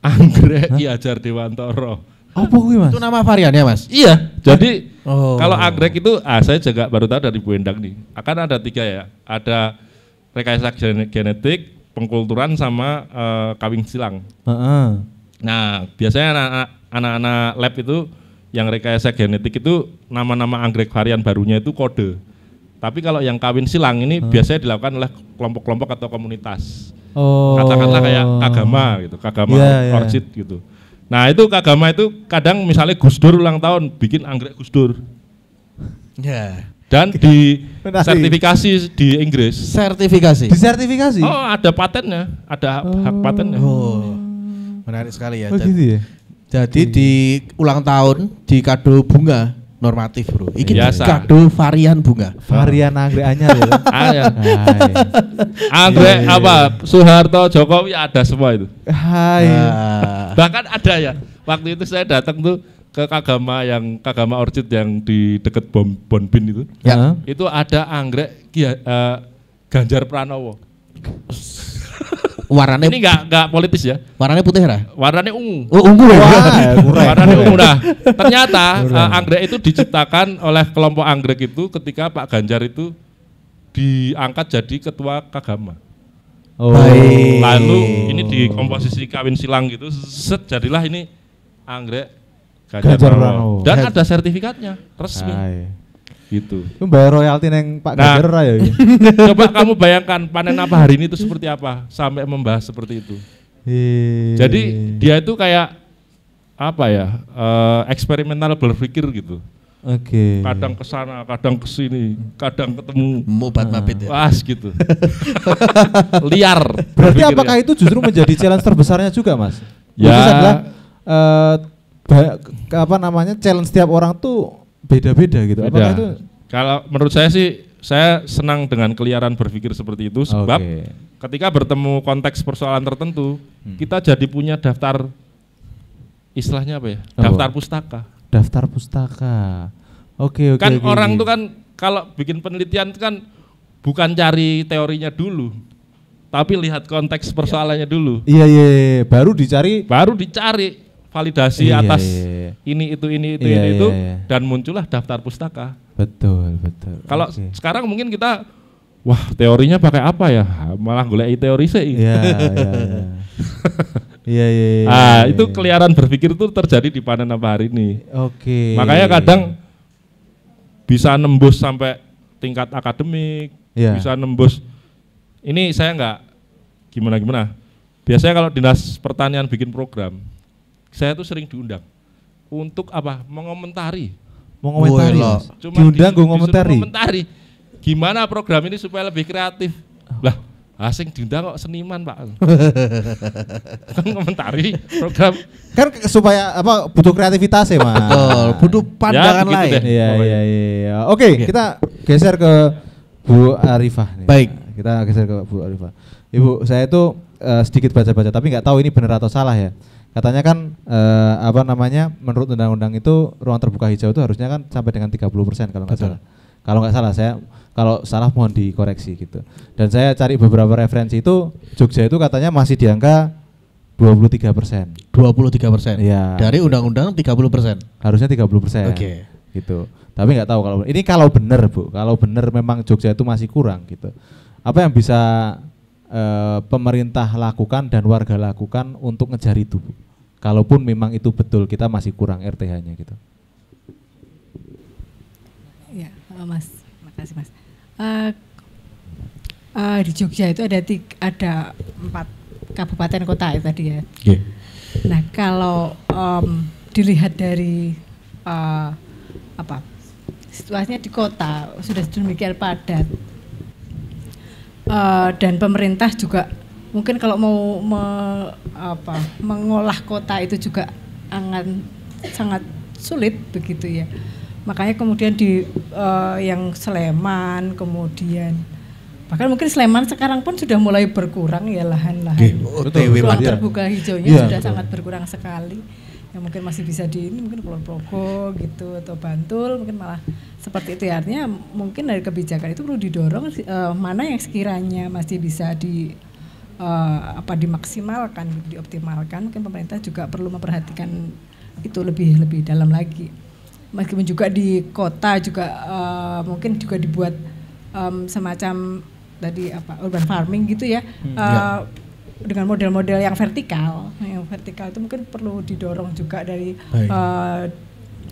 Anggrek Ki Hajar Dewantoro. Apa kuwi, Mas? Itu nama variannya, Mas? Iya, jadi Oh. kalau anggrek itu, saya juga baru tahu dari Bu Endang nih. Akan ada 3 ya, ada rekayasa genetik, pengkulturan sama kawin silang. Heeh. Nah, biasanya anak-anak lab itu yang rekayasa genetik itu nama-nama anggrek varian barunya itu kode. Tapi kalau yang kawin silang ini biasanya dilakukan oleh kelompok-kelompok atau komunitas. Oh. Katakanlah kayak Kagama gitu, Kagama Orchid gitu. Nah itu Kagama itu kadang misalnya Gus Dur ulang tahun bikin anggrek Gus Dur. Ya. Dan di sertifikasi di Inggris. Sertifikasi. Disertifikasi? Oh ada patennya, ada hak patennya. Oh. Menarik sekali ya. Oh gitu ya? Jadi di ulang tahun di kado bunga normatif, Bro. Iki Biasa. kado varian bunga. Varian anggrek anyar ya. Iya. Hai. Anggrek apa Soeharto, Jokowi ada semua itu. Hai. Bahkan ada ya. Waktu itu saya datang tuh ke Kagama Orchid yang di dekat Bonbin itu. Ya. Itu ada anggrek Ganjar Pranowo. Warnanya Ini enggak politis ya. warnanya putih ra? Warnanya ungu. Oh, ungu ya. Warnanya ungu. Nah, ternyata anggrek itu diciptakan oleh kelompok anggrek itu ketika Pak Ganjar itu diangkat jadi ketua Kagama. Oh. Baik. Lalu ini di komposisi kawin silang gitu, jadilah ini anggrek Ganjar Pranowo. Dan ada sertifikatnya resmi. Hai. Gitu. Itu bayar royalti neng Pak Nah. Ganjar ya. Coba kamu bayangkan panen apa hari ini itu seperti apa sampai membahas seperti itu. Jadi dia itu kayak apa ya, eksperimental berpikir gitu. Oke. Kadang ke sana, kadang ke sini, kadang ketemu Obat mabit ya. pas gitu. Liar. Berarti berpikirnya. apakah itu justru menjadi challenge terbesarnya juga, Mas? Ya. Khusus adalah apa namanya challenge setiap orang tuh beda-beda gitu. Beda. Apakah itu? Kalau menurut saya sih, saya senang dengan keliaran berpikir seperti itu sebab Oke. ketika bertemu konteks persoalan tertentu, kita jadi punya daftar, istilahnya apa ya? Apa? Daftar pustaka. Daftar pustaka. Oke. Kan orang tuh kan kalau bikin penelitian itu kan bukan cari teorinya dulu, tapi lihat konteks persoalannya dulu. Iya, baru dicari. Baru dicari validasi Iya, atas iya. ini Iya, itu iya. dan muncullah daftar pustaka. Betul. Kalau Oke. sekarang mungkin kita, wah teorinya pakai apa ya? Malah golek teori sih. Iya. Iya. Itu keliaran berpikir itu terjadi di panen apa hari ini. Oke. Makanya kadang bisa nembus sampai tingkat akademik, Iya. bisa nembus. Ini saya nggak gimana. Biasanya kalau dinas pertanian bikin program, saya tuh sering diundang untuk apa? Mengomentari. Mau ngomentari. Woi, Mas. Cuma Diundang gue disuruh ngomentari. ngomentari. Gimana program ini supaya lebih kreatif? Lah, asing diundang kok seniman, Pak. Kan ngomentari program. Kan supaya apa butuh kreativitas ya, Mas. Betul, butuh pandangan begitu lain. deh. Iya. Oke, kita geser ke Bu Arifah nih. Baik. Kita geser ke Bu Arifah. Ibu, saya itu sedikit baca-baca tapi nggak tahu ini benar atau salah ya. Katanya kan menurut undang-undang itu ruang terbuka hijau itu harusnya kan sampai dengan 30% kalau nggak salah. Kalau nggak salah kalau salah mohon dikoreksi gitu. Dan saya cari beberapa referensi itu Jogja itu katanya masih di angka 23%. 23%. Iya. Dari undang-undang 30%. Harusnya 30%. Oke. Gitu. Tapi nggak tahu kalau benar Bu, kalau benar memang Jogja itu masih kurang gitu. Apa yang bisa pemerintah lakukan dan warga lakukan untuk ngejar itu, Bu? Kalaupun memang itu betul kita masih kurang RTH-nya gitu. Ya, Mas, makasih Mas. Di Jogja itu ada 4 kabupaten kota ya tadi ya. Yeah. Nah kalau dilihat dari situasinya di kota sudah sedemikian padat dan pemerintah juga mungkin kalau mau mengolah kota itu juga sangat sulit begitu ya. Makanya kemudian di yang Sleman, kemudian bahkan mungkin Sleman sekarang pun sudah mulai berkurang ya lahan-lahan ruang terbuka hijaunya sudah sangat berkurang sekali. Yang mungkin masih bisa mungkin Kulon Progo gitu atau Bantul mungkin malah seperti itu ya. Artinya mungkin dari kebijakan itu perlu didorong mana yang sekiranya masih bisa dimaksimalkan, dioptimalkan. Mungkin pemerintah juga perlu memperhatikan itu lebih dalam lagi. Meskipun juga di kota juga mungkin juga dibuat semacam tadi urban farming gitu ya. Dengan model-model yang vertikal itu mungkin perlu didorong juga dari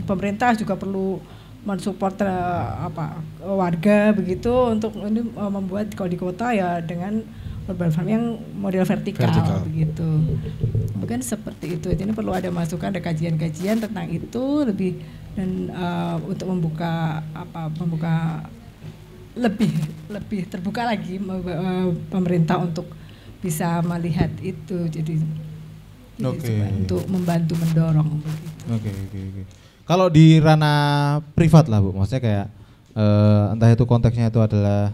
pemerintah juga perlu mensupport warga begitu untuk ini membuat kalau di kota ya dengan urban farming yang model vertikal. Begitu. Mungkin seperti itu. Jadi perlu ada masukan, ada kajian-kajian tentang itu lebih dan untuk membuka lebih terbuka lagi pemerintah untuk bisa melihat itu jadi untuk membantu mendorong begitu. Oke. Kalau di ranah privat lah Bu, maksudnya kayak entah itu konteksnya itu adalah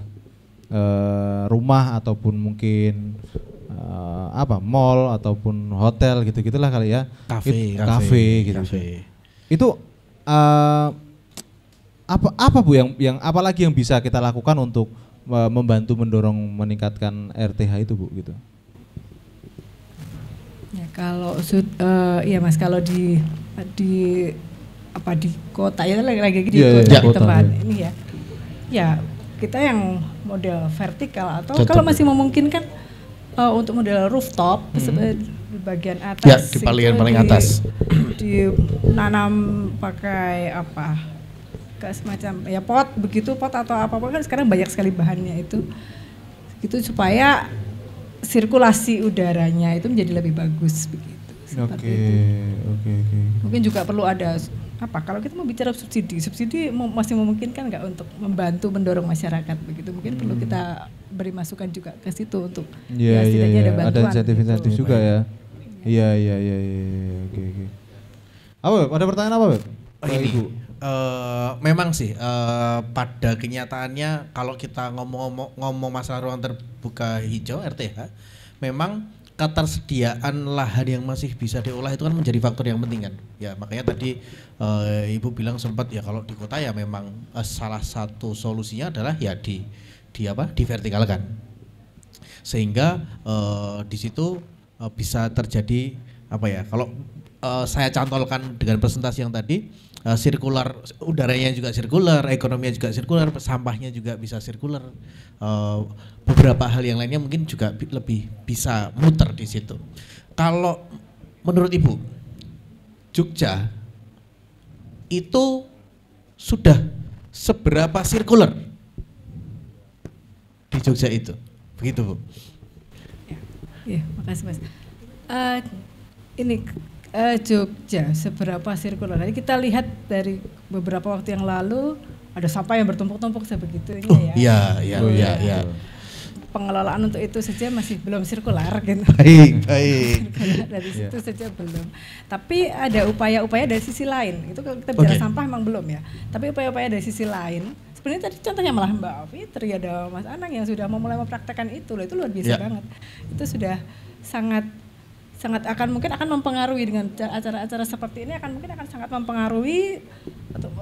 rumah ataupun mungkin mall ataupun hotel gitu-gitulah kali ya. Kafe gitu. Itu apa Bu yang apalagi yang bisa kita lakukan untuk membantu mendorong meningkatkan RTH itu Bu gitu? Ya kalau ya Mas kalau di kota ya lagi di tempat ini ya. Ya kita yang model vertikal atau kalau masih memungkinkan untuk model rooftop di bagian atas. Ya di paling atas. Dinanam pakai kayak semacam ya pot atau apa kan sekarang banyak sekali bahannya itu supaya sirkulasi udaranya itu menjadi lebih bagus begitu. Oke. Mungkin juga perlu ada apa? Kalau kita mau bicara subsidi masih memungkinkan nggak untuk membantu mendorong masyarakat begitu? Mungkin perlu kita beri masukan juga ke situ untuk setidaknya ada bantuan. Ada insentif-insentif gitu. juga ya. Iya. Oke. Apa, Beb? Ada pertanyaan apa, Beb? Ibu. Memang sih pada kenyataannya kalau kita ngomong masalah ruang terbuka hijau RTH, memang ketersediaan lahan yang masih bisa diolah itu kan menjadi faktor yang penting kan. Ya makanya tadi Ibu bilang sempat ya kalau di kota ya memang salah satu solusinya adalah ya divertikalkan. Sehingga di situ bisa terjadi kalau saya cantolkan dengan presentasi yang tadi, sirkular, udaranya juga sirkular, ekonominya juga sirkular, sampahnya juga bisa sirkular, beberapa hal yang lainnya mungkin juga lebih bisa muter di situ. Kalau menurut Ibu, Jogja itu sudah seberapa sirkular di Jogja itu, begitu Bu? Ya, makasih Mas. Jogja seberapa sirkular? Jadi kita lihat dari beberapa waktu yang lalu ada sampah yang bertumpuk-tumpuk sebegitunya ya. Iya. Pengelolaan untuk itu saja masih belum sirkular gitu. Baik. Dari situ saja belum. Tapi ada upaya-upaya dari sisi lain. Itu kalau kita bicara sampah memang belum ya. Tapi upaya-upaya dari sisi lain. Sebenarnya tadi contohnya malah Mbak Fitri, ada Mas Anang yang sudah memulai mempraktekkan itu. Itu luar biasa banget. Itu sudah sangat mungkin akan mempengaruhi dengan acara-acara seperti ini mungkin akan sangat mempengaruhi untuk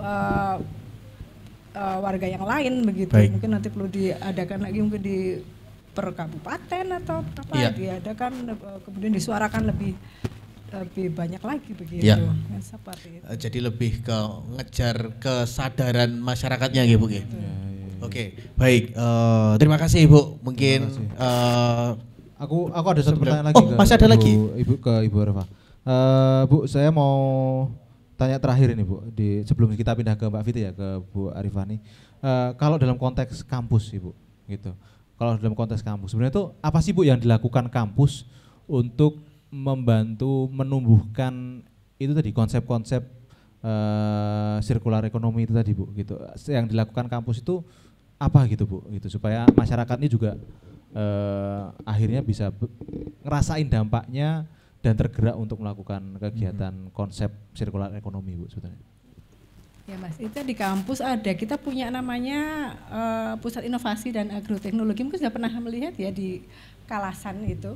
warga yang lain begitu. Baik. Mungkin nanti perlu diadakan lagi mungkin di per kabupaten atau diadakan kemudian disuarakan lebih banyak lagi begitu. Seperti itu. Jadi lebih ke ngejar kesadaran masyarakatnya gitu Bu. Oke, baik. Terima kasih Ibu. Mungkin Aku ada satu pertanyaan lagi. Masih ada lagi? Ibu Arfa. Bu, saya mau tanya terakhir ini Bu, sebelum kita pindah ke Mbak Fitri ya, ke Bu Arifani. Kalau dalam konteks kampus Ibu, gitu. Kalau dalam konteks kampus, sebenarnya itu apa sih Bu yang dilakukan kampus untuk membantu menumbuhkan itu tadi konsep-konsep sirkular ekonomi itu tadi Bu, gitu. Yang dilakukan kampus itu apa gitu Bu, gitu supaya masyarakat ini juga akhirnya bisa ngerasain dampaknya dan tergerak untuk melakukan kegiatan konsep sirkular ekonomi Bu sebetulnya. Ya Mas, itu di kampus kita punya namanya Pusat Inovasi dan Agroteknologi, mungkin sudah pernah melihat ya di Kalasan itu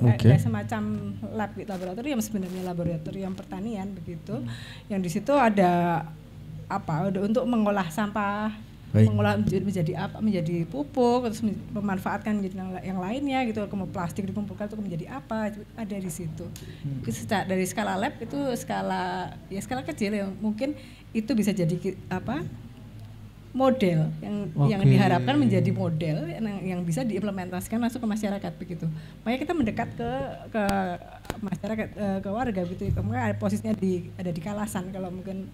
ada semacam laboratorium sebenarnya, laboratorium pertanian begitu, yang di situ ada untuk mengolah sampah. Mengolah menjadi pupuk, terus memanfaatkan menjadi yang lainnya gitu, kemudian plastik dikumpulkan itu menjadi apa, ada di situ. Dari skala lab itu skala kecil yang mungkin itu bisa jadi model yang diharapkan menjadi model yang bisa diimplementasikan langsung ke masyarakat begitu. Makanya kita mendekat ke masyarakat, ke warga gitu. Kemudian posisinya ada di Kalasan, kalau mungkin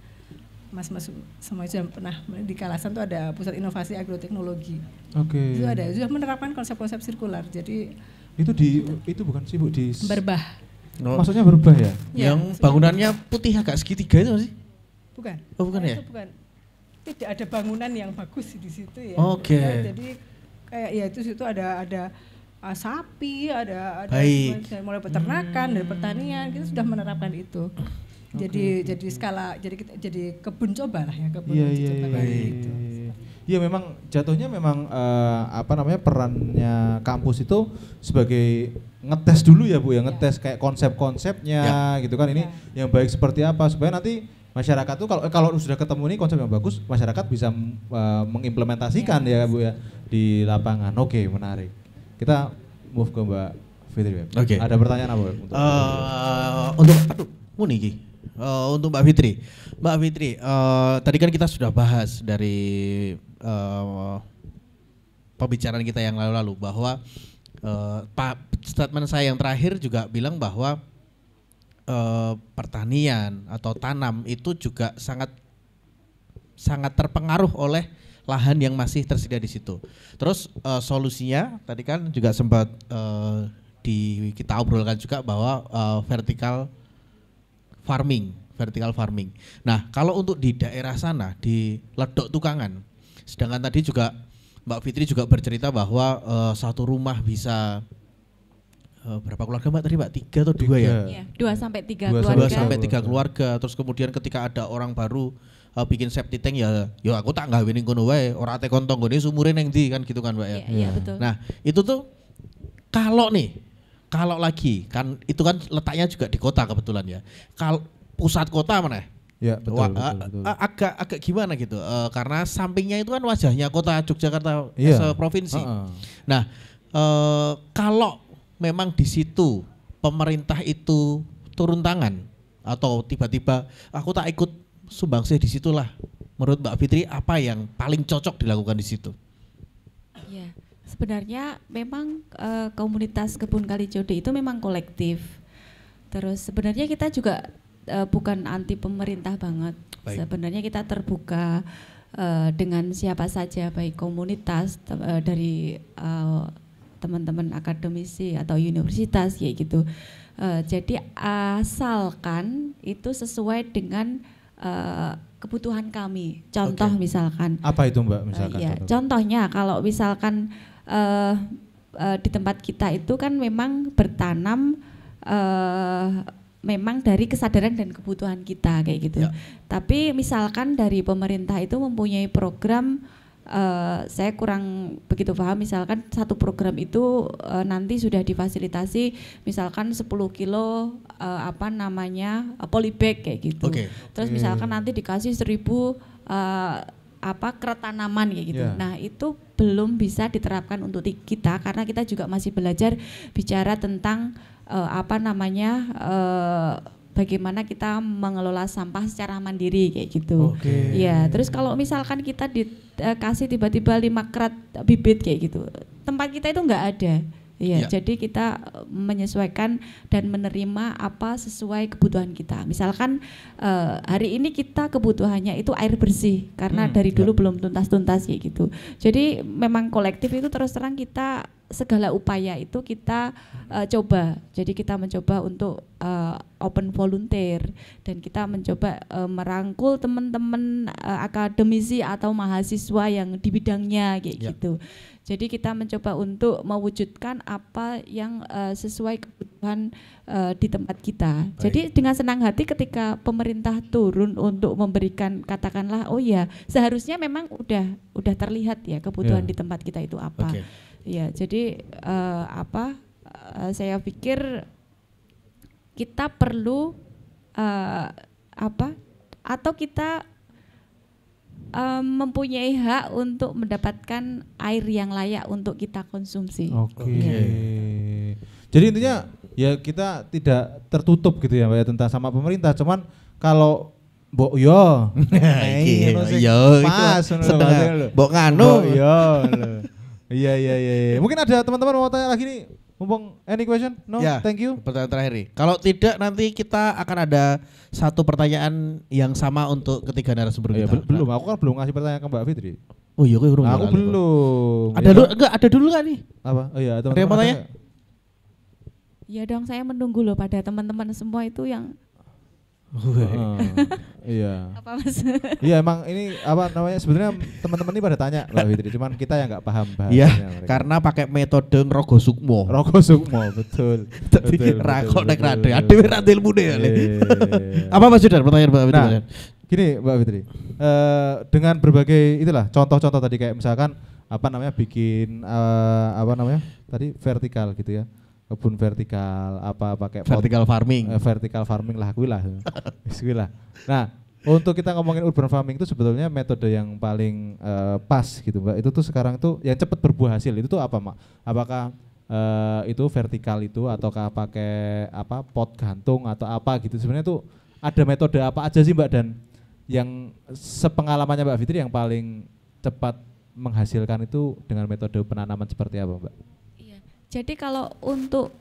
Mas semua sudah pernah di Kalasan tuh ada Pusat Inovasi Agroteknologi. Itu sudah menerapkan konsep-konsep sirkular. Jadi itu bukan sih Bu di Berbah. Maksudnya Berbah ya? Yang bangunannya putih agak segitiga itu sih? Bukan. Oh bukan ya? Itu bukan. Tidak ada bangunan yang bagus di situ ya. Jadi kayak itu situ ada sapi, ada mulai peternakan, dari pertanian, kita sudah menerapkan itu. Jadi kebun coba lah ya, kebun coba gitu. Iya memang jatuhnya memang perannya kampus itu sebagai ngetes dulu ya Bu ya, ngetes kayak konsep-konsepnya gitu kan, ini yang baik seperti apa supaya nanti masyarakat tuh kalau sudah ketemu nih konsep yang bagus, masyarakat bisa mengimplementasikan ya Bu ya di lapangan. Oke, menarik. Kita move ke Mbak Fitri. Ada pertanyaan apa untuk Mbak Fitri. Mbak Fitri, tadi kan kita sudah bahas dari pembicaraan kita yang lalu-lalu bahwa statement saya yang terakhir juga bilang bahwa pertanian atau tanam itu juga sangat terpengaruh oleh lahan yang masih tersedia di situ. Terus solusinya tadi kan juga sempat kita obrolkan juga bahwa vertical farming. vertical farming. Nah, kalau untuk di daerah sana di Ledok Tukangan, sedangkan tadi juga Mbak Fitri juga bercerita bahwa satu rumah bisa berapa keluarga Mbak tadi Mbak? 3 atau 2 ya? Iya, 2-3 2 keluarga. 2-3 keluarga. Terus kemudian ketika ada orang baru bikin septic tank ya aku tak ngawinin kono wae, ora ate kontong gone sumure ning ndi kan gitu kan Mbak ya. Iya, betul. Nah, itu tuh kalau lagi kan itu kan letaknya juga di kota kebetulan ya. Kalau pusat kota mana? Ya, betul. Agak gimana gitu. Karena sampingnya itu kan wajahnya kota Yogyakarta provinsi. Nah, kalau memang di situ pemerintah itu turun tangan atau tiba-tiba aku tak ikut sumbangsih di situlah. Menurut Mbak Fitri apa yang paling cocok dilakukan di situ? Ya, sebenarnya memang komunitas Kebun Kalijodo itu memang kolektif. Terus sebenarnya kita juga bukan anti pemerintah banget. Baik. Sebenarnya kita terbuka dengan siapa saja, baik komunitas dari teman-teman akademisi atau universitas kayak gitu. Jadi asalkan itu sesuai dengan kebutuhan kami. Contoh misalkan. Apa itu Mbak misalkan? Contohnya kalau misalkan di tempat kita itu kan memang bertanam memang dari kesadaran dan kebutuhan kita kayak gitu. Tapi misalkan dari pemerintah itu mempunyai program, saya kurang begitu paham, misalkan satu program itu nanti sudah difasilitasi misalkan 10 kilo polybag kayak gitu. Terus misalkan nanti dikasih 1000 keret tanaman kayak gitu. Nah, itu belum bisa diterapkan untuk kita karena kita juga masih belajar bicara tentang bagaimana kita mengelola sampah secara mandiri kayak gitu. Ya, terus kalau misalkan kita dikasih tiba-tiba 5 keret bibit kayak gitu, tempat kita itu enggak ada. Ya, jadi kita menyesuaikan dan menerima apa sesuai kebutuhan kita. Misalkan hari ini kita kebutuhannya itu air bersih karena dari dulu belum tuntas-tuntas kayak gitu. Jadi memang kolektif itu terus terang kita segala upaya itu kita coba. Jadi kita mencoba untuk open volunteer dan kita mencoba merangkul teman-teman akademisi atau mahasiswa yang di bidangnya kayak gitu. Jadi kita mencoba untuk mewujudkan apa yang sesuai kebutuhan di tempat kita. Jadi dengan senang hati ketika pemerintah turun untuk memberikan, katakanlah seharusnya memang udah terlihat ya kebutuhan di tempat kita itu apa. Ya, jadi saya pikir kita perlu atau kita mempunyai hak untuk mendapatkan air yang layak untuk kita konsumsi. Jadi intinya ya kita tidak tertutup gitu ya Mbak ya tentang sama pemerintah. Cuman kalau mbok mbok nganu iya. Mungkin ada teman-teman mau tanya lagi nih. Mumpung any question? No, thank you. Pertanyaan terakhir nih. Kalau tidak nanti kita akan ada satu pertanyaan yang sama untuk ketiga narasumber kita. Belum, aku kan belum ngasih pertanyaan ke Mbak Fitri. Oh iya, aku belum. Ada dulu kan nih? Apa? Oh iya, ada yang mau tanya? Iya dong, saya menunggu loh pada teman-teman semua itu yang iya. Apa Mas? Iya emang ini sebenarnya teman-teman ini pada tanya Mbak Fitri, cuman kita yang nggak paham bahasanya. Iya, karena pakai metode Rogo Sukmo, betul. Tapi rakok nek rade, adewe ra ilmune ya. Apa Mas Judar pertanyaan Mbak Fitri? Nah, gini Mbak Fitri, dengan berbagai itulah contoh-contoh tadi kayak misalkan bikin tadi vertikal gitu ya. Kebun vertikal pakai vertical farming. Vertical farming lah kuwi lah. Nah, untuk kita ngomongin urban farming itu sebetulnya metode yang paling pas gitu Mbak. Itu tuh sekarang tuh yang cepat berbuah hasil itu tuh apa Mak? Apakah itu vertikal itu ataukah pakai pot gantung atau apa gitu? Sebenarnya tuh ada metode apa aja sih Mbak, dan yang sepengalamannya Mbak Fitri yang paling cepat menghasilkan itu dengan metode penanaman seperti apa Mbak? Jadi kalau untuk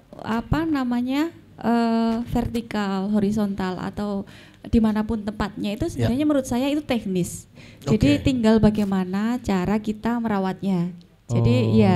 vertikal, horizontal atau dimanapun tempatnya itu sebenarnya menurut saya itu teknis. Jadi tinggal bagaimana cara kita merawatnya. Jadi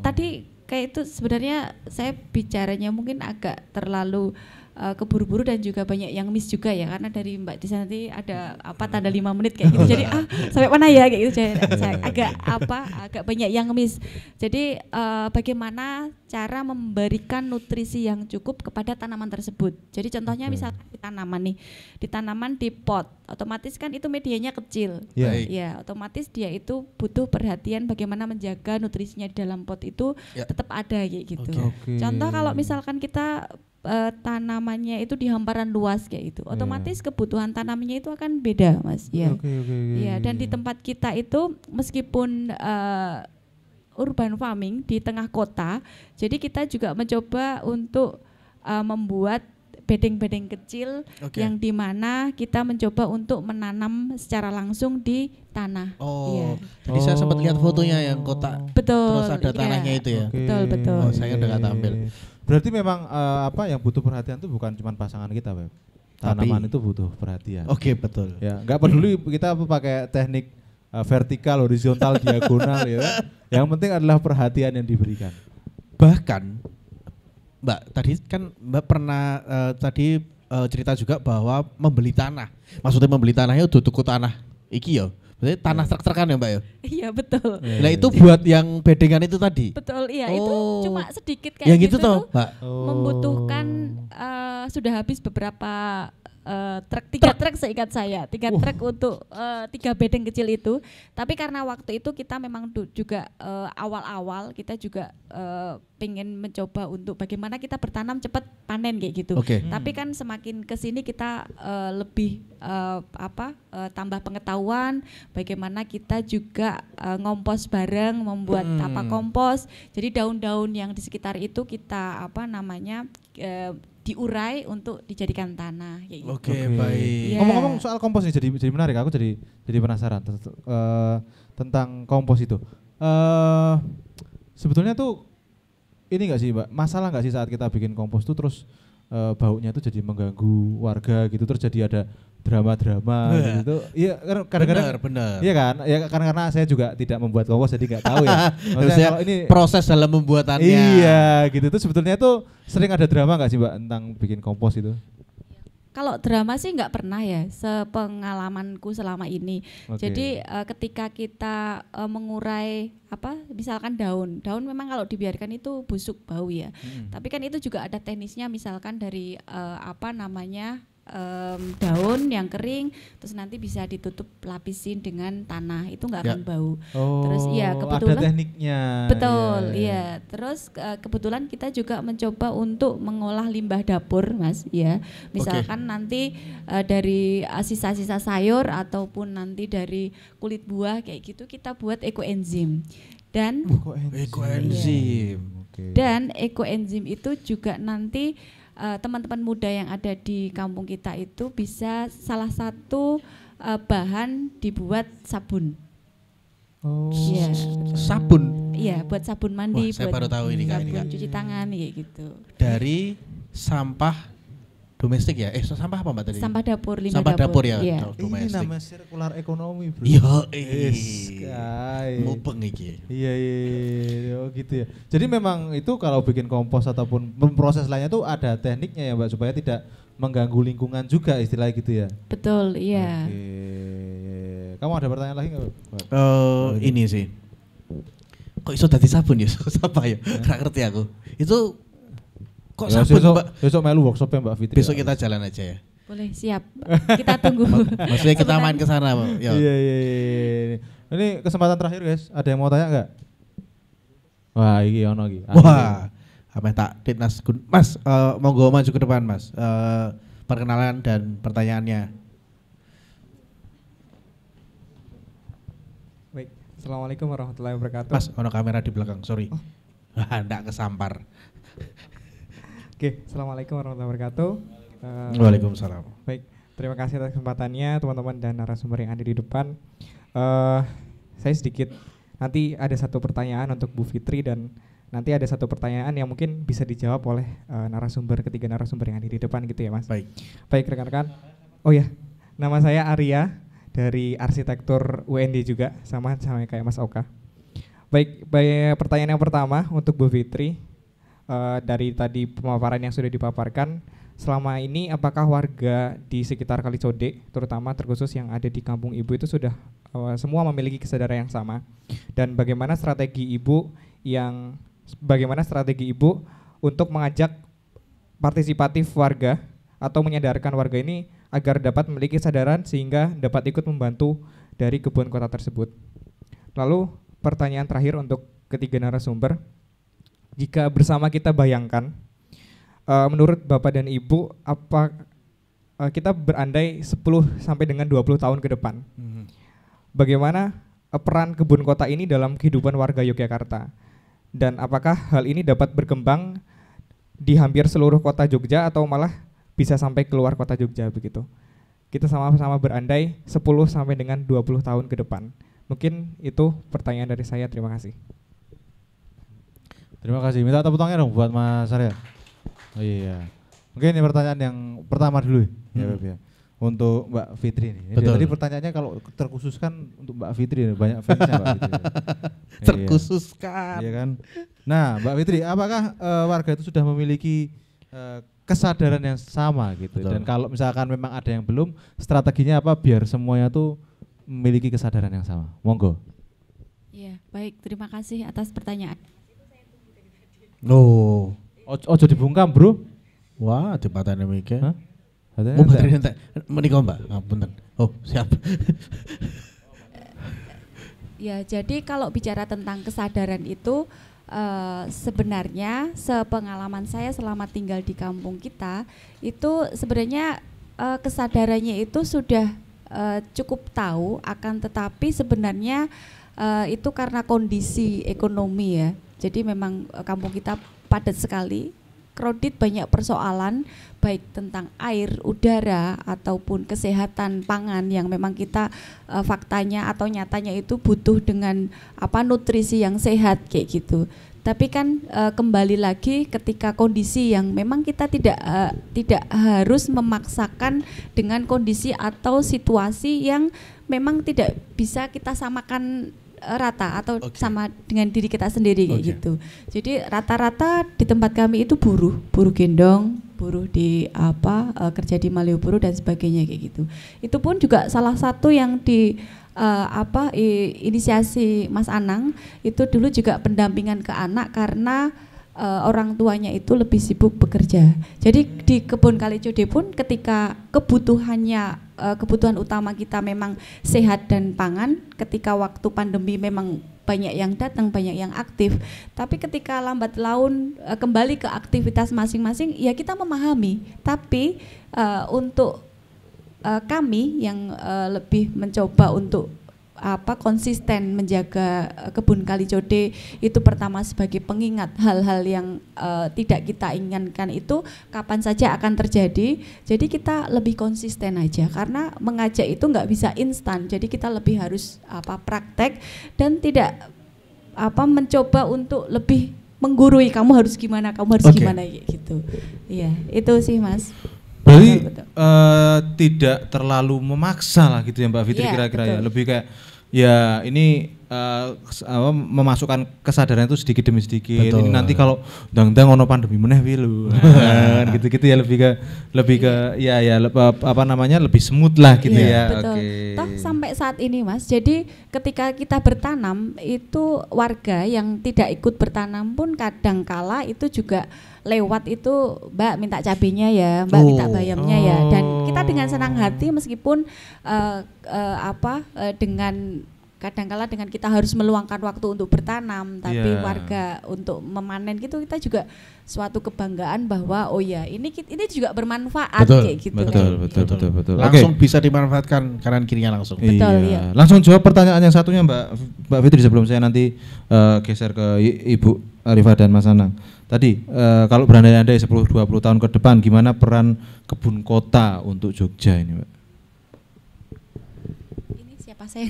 tadi kayak itu sebenarnya saya bicaranya mungkin agak terlalu keburu-buru dan juga banyak yang miss juga ya, karena dari Mbak Disa nanti ada apa tanda 5 menit kayak gitu. Jadi sampai mana ya kayak gitu. Saya agak banyak yang miss. Jadi bagaimana cara memberikan nutrisi yang cukup kepada tanaman tersebut. Jadi contohnya misalkan di tanaman di pot, otomatis kan itu medianya kecil. Ya, otomatis dia itu butuh perhatian bagaimana menjaga nutrisinya di dalam pot itu tetap ada kayak gitu. Contoh kalau misalkan kita tanamannya itu di hamparan luas kayak gitu, otomatis kebutuhan tanamannya itu akan beda, Mas. Ya, dan di tempat kita itu meskipun urban farming di tengah kota, jadi kita juga mencoba untuk membuat bedeng-bedeng kecil yang dimana kita mencoba untuk menanam secara langsung di tanah. Jadi saya sempat lihat fotonya yang kotak. Betul. Terus ada tanahnya itu ya. Betul. Saya udah nggak tampil. Berarti memang yang butuh perhatian itu bukan cuma pasangan kita, Beb. Tanaman itu butuh perhatian. Betul. Ya, nggak peduli kita pakai teknik vertikal, horizontal, diagonal ya. Yang penting adalah perhatian yang diberikan. Bahkan Mbak, tadi kan Mbak pernah cerita juga bahwa membeli tanah. Maksudnya membeli tanahnya udah tuku tanah iki ya. Berarti tanah truk-trukan ya Mbak ya? Iya betul. Nah itu buat yang bedengan itu tadi? Betul, iya itu cuma sedikit kayak yang gitu toh, Mbak? Membutuhkan sudah habis beberapa truk, 3 truk seingat saya, 3 truk untuk 3 bedeng kecil itu. Tapi karena waktu itu kita memang juga awal-awal kita juga pengen mencoba untuk bagaimana kita bertanam cepat panen kayak gitu. Tapi kan semakin kesini kita lebih tambah pengetahuan bagaimana kita juga ngompos bareng, membuat kompos. Jadi daun-daun yang di sekitar itu kita diurai untuk dijadikan tanah kayak gitu. Baik. Ngomong-ngomong soal kompos ini jadi menarik, aku jadi penasaran tentang kompos itu. Sebetulnya tuh ini enggak sih, Mbak? Masalah enggak sih saat kita bikin kompos tuh terus baunya itu jadi mengganggu warga gitu, terus jadi ada drama-drama gitu. Iya, kadang-kadang benar. Iya kan? Ya karena saya juga tidak membuat kompos jadi enggak tahu ya. Maksudnya kalau ini proses dalam pembuatannya. Iya, gitu tuh sebetulnya tuh sering ada drama enggak sih, Mbak, tentang bikin kompos itu? Kalau drama sih nggak pernah ya, sepengalamanku selama ini. Jadi ketika kita mengurai misalkan daun memang kalau dibiarkan itu busuk bau ya. Tapi kan itu juga ada teknisnya, misalkan dari daun yang kering, terus nanti bisa ditutup lapisin dengan tanah, itu nggak akan bau. Terus kebetulan ada tekniknya. Betul, iya. Terus kebetulan kita juga mencoba untuk mengolah limbah dapur, Mas, ya. Misalkan nanti dari sisa-sisa sayur ataupun nanti dari kulit buah kayak gitu kita buat ekoenzim. Dan ekoenzim. Dan ekoenzim itu juga nanti teman-teman muda yang ada di kampung kita itu bisa salah satu bahan dibuat sabun. Sabun? Iya, buat sabun mandi, saya buat baru tahu ini sabun cuci tangan kayak gitu. Dari sampah domestik ya? Sampah apa Mbak tadi? Sampah dapur, limbah sampah dapur ya? Iya. Ini namanya sirkular ekonomi, Bro. Mupeng iki. Iya, gitu ya. Jadi memang itu kalau bikin kompos ataupun proses lainnya tuh ada tekniknya ya, Mbak, supaya tidak mengganggu lingkungan juga istilah gitu ya. Betul, iya. Kamu ada pertanyaan lagi nggak? Ini sih. Kok iso dadi sabun ya? Siapa ya? Nggak ngerti aku. Itu kok sabun, Mbak? Besok melu workshopnya Mbak Fitri. Besok kita jalan aja ya. Boleh, siap. Kita tunggu. Maksudnya kita main ke sana, Mbak. Iya. Ini kesempatan terakhir, guys. Ada yang mau tanya nggak? Wah, iki ono iki. Wah, apa tak Ditnas Mas, monggo maju ke depan, Mas. Perkenalan dan pertanyaannya. Baik, Assalamualaikum warahmatullahi wabarakatuh. Mas, ono kamera di belakang, sorry. Nggak kesampar. Oke, Assalamualaikum warahmatullahi wabarakatuh. Waalaikumsalam. Baik, terima kasih atas kesempatannya teman-teman dan narasumber yang ada di depan. Saya sedikit, nanti ada satu pertanyaan untuk Bu Fitri dan nanti ada satu pertanyaan yang mungkin bisa dijawab oleh ketiga narasumber yang ada di depan gitu ya, Mas. Baik rekan-rekan. Oh ya, nama saya Arya dari arsitektur UND juga, sama kayak Mas Oka. Baik, pertanyaan yang pertama untuk Bu Fitri. Dari tadi pemaparan yang sudah dipaparkan, selama ini apakah warga di sekitar Kalicode, terutama terkhusus yang ada di kampung Ibu itu sudah semua memiliki kesadaran yang sama? Dan bagaimana strategi Ibu untuk mengajak partisipatif warga atau menyadarkan warga ini agar dapat memiliki kesadaran sehingga dapat ikut membantu dari kebun kota tersebut? Lalu pertanyaan terakhir untuk ketiga narasumber, jika bersama kita bayangkan, menurut Bapak dan Ibu, kita berandai 10 sampai dengan 20 tahun ke depan, bagaimana peran kebun kota ini dalam kehidupan warga Yogyakarta? Dan apakah hal ini dapat berkembang di hampir seluruh kota Jogja atau malah bisa sampai keluar kota Jogja begitu? Kita sama-sama berandai 10 sampai dengan 20 tahun ke depan. Mungkin itu pertanyaan dari saya, terima kasih. Terima kasih. Minta tepuk tangan dong buat Mas Arya. Oh iya. Mungkin ini pertanyaan yang pertama dulu ya, Beb, ya. Untuk Mbak Fitri ini. Tadi pertanyaannya kalau terkhususkan untuk Mbak Fitri, banyak fansnya Mbak Fitri. Terkhususkan. Iya kan. Nah, Mbak Fitri, apakah warga itu sudah memiliki kesadaran yang sama gitu? Dan kalau misalkan memang ada yang belum, strateginya apa biar semuanya tuh memiliki kesadaran yang sama? Monggo. Iya, baik. Terima kasih atas pertanyaan. Oh, ojo dibungkam, Bro. Wah, jembatan mikir. Hah? Oh, baterai entek. Menika, Mbak. Punten. Oh, siap. Ya, jadi kalau bicara tentang kesadaran itu sebenarnya sepengalaman saya selama tinggal di kampung kita itu sebenarnya kesadarannya itu sudah cukup tahu, akan tetapi sebenarnya itu karena kondisi ekonomi ya. Jadi memang kampung kita padat sekali, crowded, banyak persoalan baik tentang air, udara ataupun kesehatan pangan yang memang kita faktanya atau nyatanya itu butuh dengan nutrisi yang sehat kayak gitu. Tapi kan kembali lagi ketika kondisi yang memang kita tidak harus memaksakan dengan kondisi atau situasi yang memang tidak bisa kita samakan rata atau sama dengan diri kita sendiri kayak gitu. Jadi rata-rata di tempat kami itu buruh gendong, buruh di kerja di Malioboro dan sebagainya kayak gitu. Itu pun juga salah satu yang inisiasi Mas Anang itu dulu juga pendampingan ke anak karena orang tuanya itu lebih sibuk bekerja. Jadi di kebun Kalicode pun ketika kebutuhan utama kita memang sehat dan pangan, ketika waktu pandemi memang banyak yang datang, banyak yang aktif. Tapi ketika lambat laun kembali ke aktivitas masing-masing, ya kita memahami. Tapi untuk kami yang lebih mencoba untuk konsisten menjaga kebun Kalicode itu pertama sebagai pengingat hal-hal yang tidak kita inginkan itu kapan saja akan terjadi. Jadi kita lebih konsisten aja karena mengajak itu nggak bisa instan. Jadi kita lebih harus praktek dan tidak mencoba untuk lebih menggurui kamu harus gimana gimana gitu. Iya, itu sih Mas. Berarti tidak terlalu memaksa lah gitu ya Mbak Fitri, kira-kira ya, lebih kayak ya ini memasukkan kesadaran itu sedikit demi sedikit. Betul. Ini nanti kalau ndang-ndang ono pandemi meneh pi lho. Gitu-gitu ya, lebih ke lebih smooth lah gitu ya. Betul. Toh sampai saat ini Mas, jadi ketika kita bertanam itu warga yang tidak ikut bertanam pun kadang kala itu juga lewat itu, Mbak minta cabenya ya, Mbak minta bayamnya ya, dan kita dengan senang hati meskipun dengan kadang-kala dengan kita harus meluangkan waktu untuk bertanam, tapi warga untuk memanen gitu, kita juga suatu kebanggaan bahwa ini juga bermanfaat kayak gitu. Betul. Langsung bisa dimanfaatkan kanan kirinya langsung. Betul, iya. Langsung jawab pertanyaan yang satunya Mbak Fitri sebelum saya nanti geser ke Ibu Arifah dan Mas Anang. Tadi kalau berandai-andai 10-20 tahun ke depan gimana peran kebun kota untuk Jogja ini, Mbak? Apa saya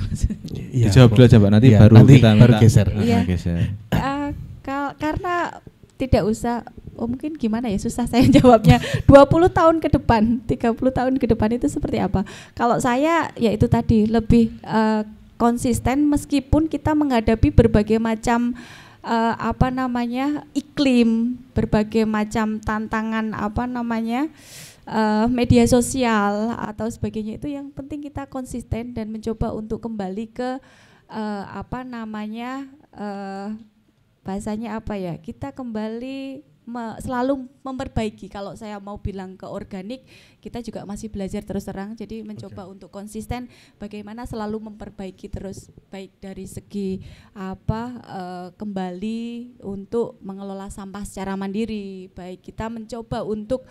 dijawab dulu aja Mbak, nanti baru kita geser. Karena tidak usah, mungkin gimana ya, susah saya jawabnya. 20 tahun ke depan, 30 tahun ke depan itu seperti apa? Kalau saya ya itu tadi lebih konsisten meskipun kita menghadapi berbagai macam iklim, berbagai macam tantangan media sosial atau sebagainya, itu yang penting kita konsisten dan mencoba untuk kembali ke bahasanya kita kembali selalu memperbaiki. Kalau saya mau bilang ke organik, kita juga masih belajar terus terang, jadi mencoba untuk konsisten bagaimana selalu memperbaiki terus, baik dari segi kembali untuk mengelola sampah secara mandiri, baik kita mencoba untuk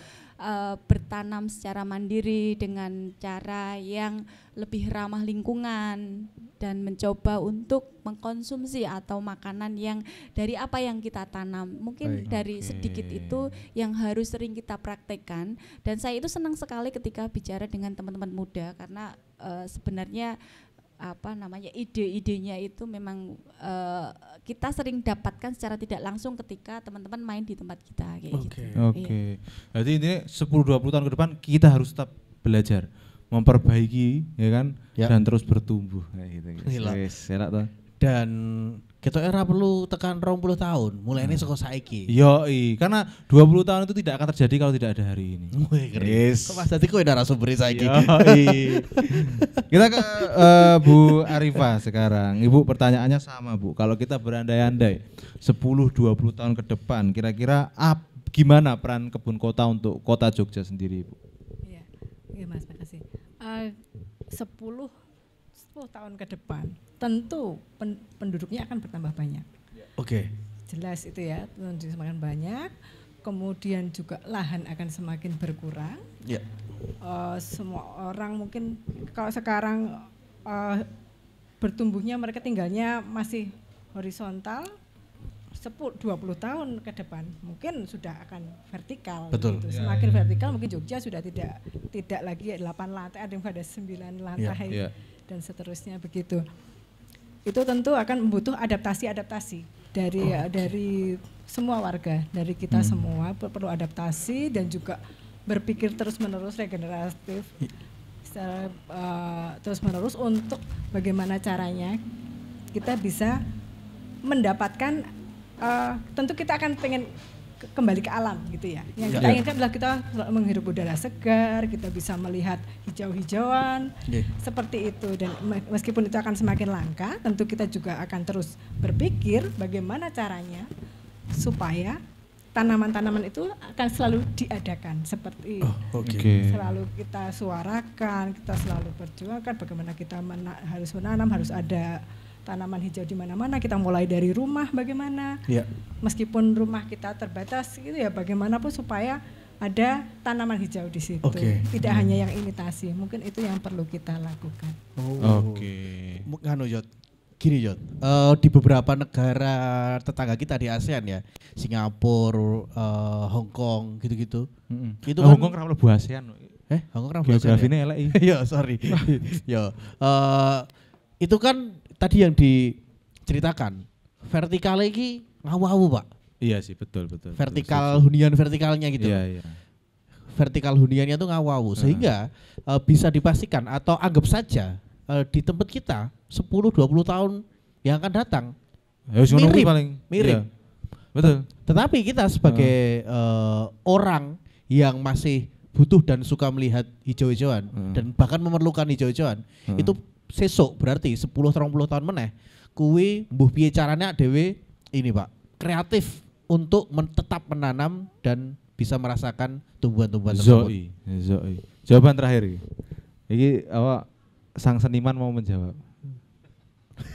bertanam secara mandiri dengan cara yang lebih ramah lingkungan, dan mencoba untuk mengkonsumsi atau makanan yang dari apa yang kita tanam. Mungkin dari sedikit itu yang harus sering kita praktekkan, dan saya itu senang sekali ketika bicara dengan teman-teman muda, karena sebenarnya ide-idenya itu memang kita sering dapatkan secara tidak langsung ketika teman-teman main di tempat kita kayak gitu. Oke. Berarti ini 10-20 tahun ke depan kita harus tetap belajar, memperbaiki, ya kan, dan terus bertumbuh kayak gitu. Wis, enak toh. Dan kita era perlu tekan 20 tahun, mulai ini saka saiki. Yoi, karena 20 tahun itu tidak akan terjadi kalau tidak ada hari ini. Yes. Kok Mas dadi kowe narasumber saiki. Yoi. Kita ke Bu Arifa sekarang. Ibu, pertanyaannya sama, Bu. Kalau kita berandai-andai 10-20 tahun ke depan, kira-kira gimana peran kebun kota untuk kota Jogja sendiri, Bu? Iya Mas, makasih. 10 tahun ke depan tentu penduduknya akan bertambah banyak. Jelas itu ya, penduduk semakin banyak, kemudian juga lahan akan semakin berkurang. Semua orang mungkin kalau sekarang bertumbuhnya mereka tinggalnya masih horizontal, 10-20 tahun ke depan mungkin sudah akan vertikal. Betul. Gitu. Semakin vertikal mungkin Jogja sudah tidak lagi 8 lantai, ada yang ada 9 lantai dan seterusnya begitu. Itu tentu akan membutuh adaptasi dari semua warga, dari kita semua perlu adaptasi dan juga berpikir terus-menerus regeneratif, secara terus-menerus untuk bagaimana caranya kita bisa mendapatkan, tentu kita akan pengen kembali ke alam gitu ya. Yang kita inginkan adalah kita menghirup udara segar, kita bisa melihat hijau-hijauan, seperti itu. Dan meskipun itu akan semakin langka, tentu kita juga akan terus berpikir bagaimana caranya supaya tanaman-tanaman itu akan selalu diadakan seperti selalu kita suarakan, kita selalu perjuangkan bagaimana kita harus menanam, harus ada tanaman hijau di mana-mana. Kita mulai dari rumah bagaimana, meskipun rumah kita terbatas gitu ya, bagaimanapun supaya ada tanaman hijau di situ. Tidak hanya yang imitasi, mungkin itu yang perlu kita lakukan. Gini Jod, di beberapa negara tetangga kita di ASEAN ya, Singapura, Hong Kong gitu-gitu. Itu Hong Kong kenapa lebih ASEAN? Hong Kong kenapa ASEAN? Geografine elek. Ya sorry. Itu kan tadi yang diceritakan, vertikal lagi ngawu-ngawu Pak. Iya sih, betul. Vertikal, hunian vertikalnya gitu. Iya. Vertikal huniannya itu ngawu-ngawu, sehingga bisa dipastikan atau anggap saja di tempat kita 10-20 tahun yang akan datang mirip. Betul. Tetapi kita sebagai orang yang masih butuh dan suka melihat hijau-hijauan dan bahkan memerlukan hijau-hijauan, itu sesuk berarti 10-20 tahun meneh kuwi mbuh piye carane dhewe ini Pak, kreatif untuk tetap menanam dan bisa merasakan tumbuhan-tumbuhan tersebut. Zoi. Jawaban terakhir iki awak sang seniman mau menjawab.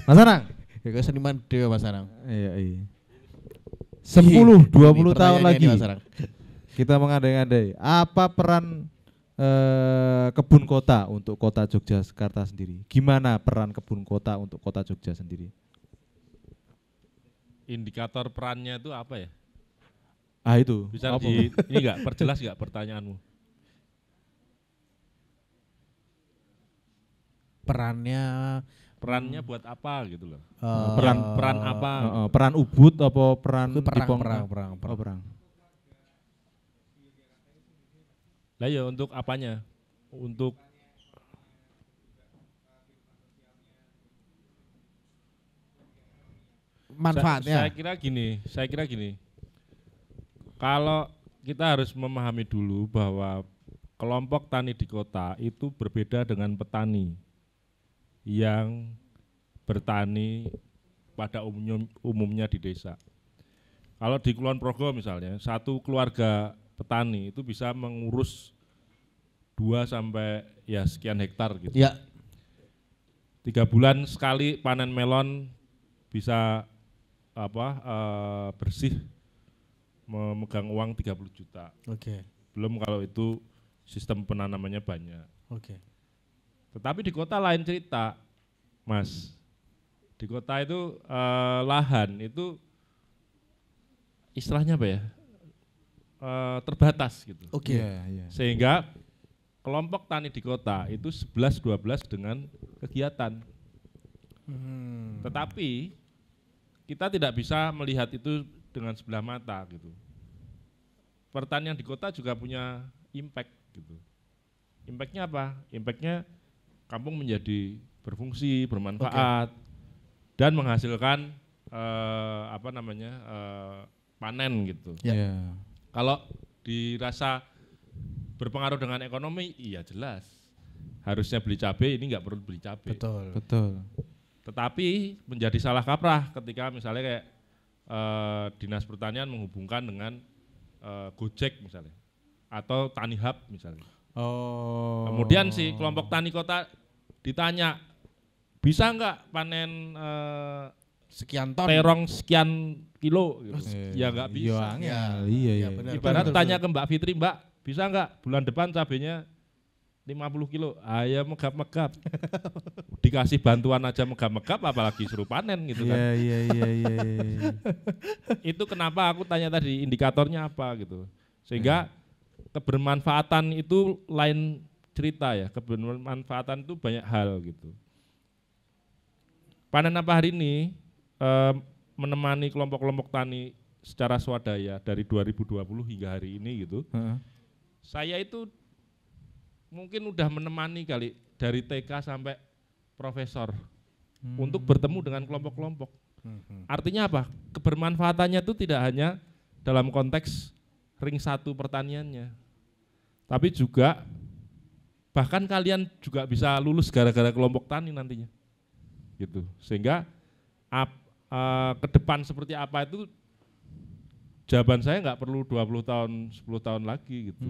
Mas Anang, ya seniman dhewe Mas Anang. Iya. 10-20 tahun lagi kita mengandai-andai apa peran kebun kota untuk kota Yogyakarta sendiri. Gimana peran kebun kota untuk kota Jogja sendiri? Indikator perannya itu apa ya? Itu. Bisa ini enggak perjelas enggak pertanyaanmu? Perannya buat apa gitu loh. Peran apa? Peran ubud apa peran perang. Lah ya untuk apanya? Untuk manfaatnya. Saya kira gini. Kalau kita harus memahami dulu bahwa kelompok tani di kota itu berbeda dengan petani yang bertani pada umumnya di desa. Kalau di Kulon Progo misalnya, satu keluarga petani itu bisa mengurus 2 sampai ya sekian hektar gitu. Ya. 3 bulan sekali panen melon bisa bersih memegang uang 30 juta. Oke. Belum kalau itu sistem penanamannya banyak. Oke. Tetapi di kota lain cerita, Mas. Di kota itu lahan itu istilahnya apa ya? Terbatas gitu. Oke. Sehingga kelompok tani di kota itu 11-12 dengan kegiatan. Tetapi kita tidak bisa melihat itu dengan sebelah mata gitu. Pertanian di kota juga punya impact gitu. Impactnya apa? Impactnya kampung menjadi berfungsi, bermanfaat, dan menghasilkan panen gitu. Ya. Kalau dirasa berpengaruh dengan ekonomi, iya jelas. Harusnya beli cabai, ini nggak perlu beli cabai. Betul. Tetapi menjadi salah kaprah ketika misalnya kayak Dinas Pertanian menghubungkan dengan Gojek misalnya, atau Tani Hub misalnya. Kemudian si kelompok tani kota ditanya, bisa nggak panen sekian ton, terong sekian kilo? Gitu. Ya nggak bisa. Iya. Ibarat tanya ke Mbak Fitri, Mbak, bisa nggak bulan depan cabenya 50 kilo? Ayo megap-megap. Dikasih bantuan aja megap-megap, apalagi suruh panen gitu kan. Iya. Itu kenapa aku tanya tadi indikatornya apa gitu. Sehingga kebermanfaatan itu lain cerita ya. Kebermanfaatan itu banyak hal gitu. Panen apa hari ini menemani kelompok-kelompok tani secara swadaya dari 2020 hingga hari ini gitu. Saya itu mungkin udah menemani kali dari TK sampai profesor untuk bertemu dengan kelompok-kelompok. Artinya apa? Kebermanfaatannya itu tidak hanya dalam konteks ring 1 pertaniannya, tapi juga bahkan kalian juga bisa lulus gara-gara kelompok tani nantinya, gitu. Sehingga ke depan seperti apa itu jawaban saya nggak perlu 20 tahun, 10 tahun lagi gitu.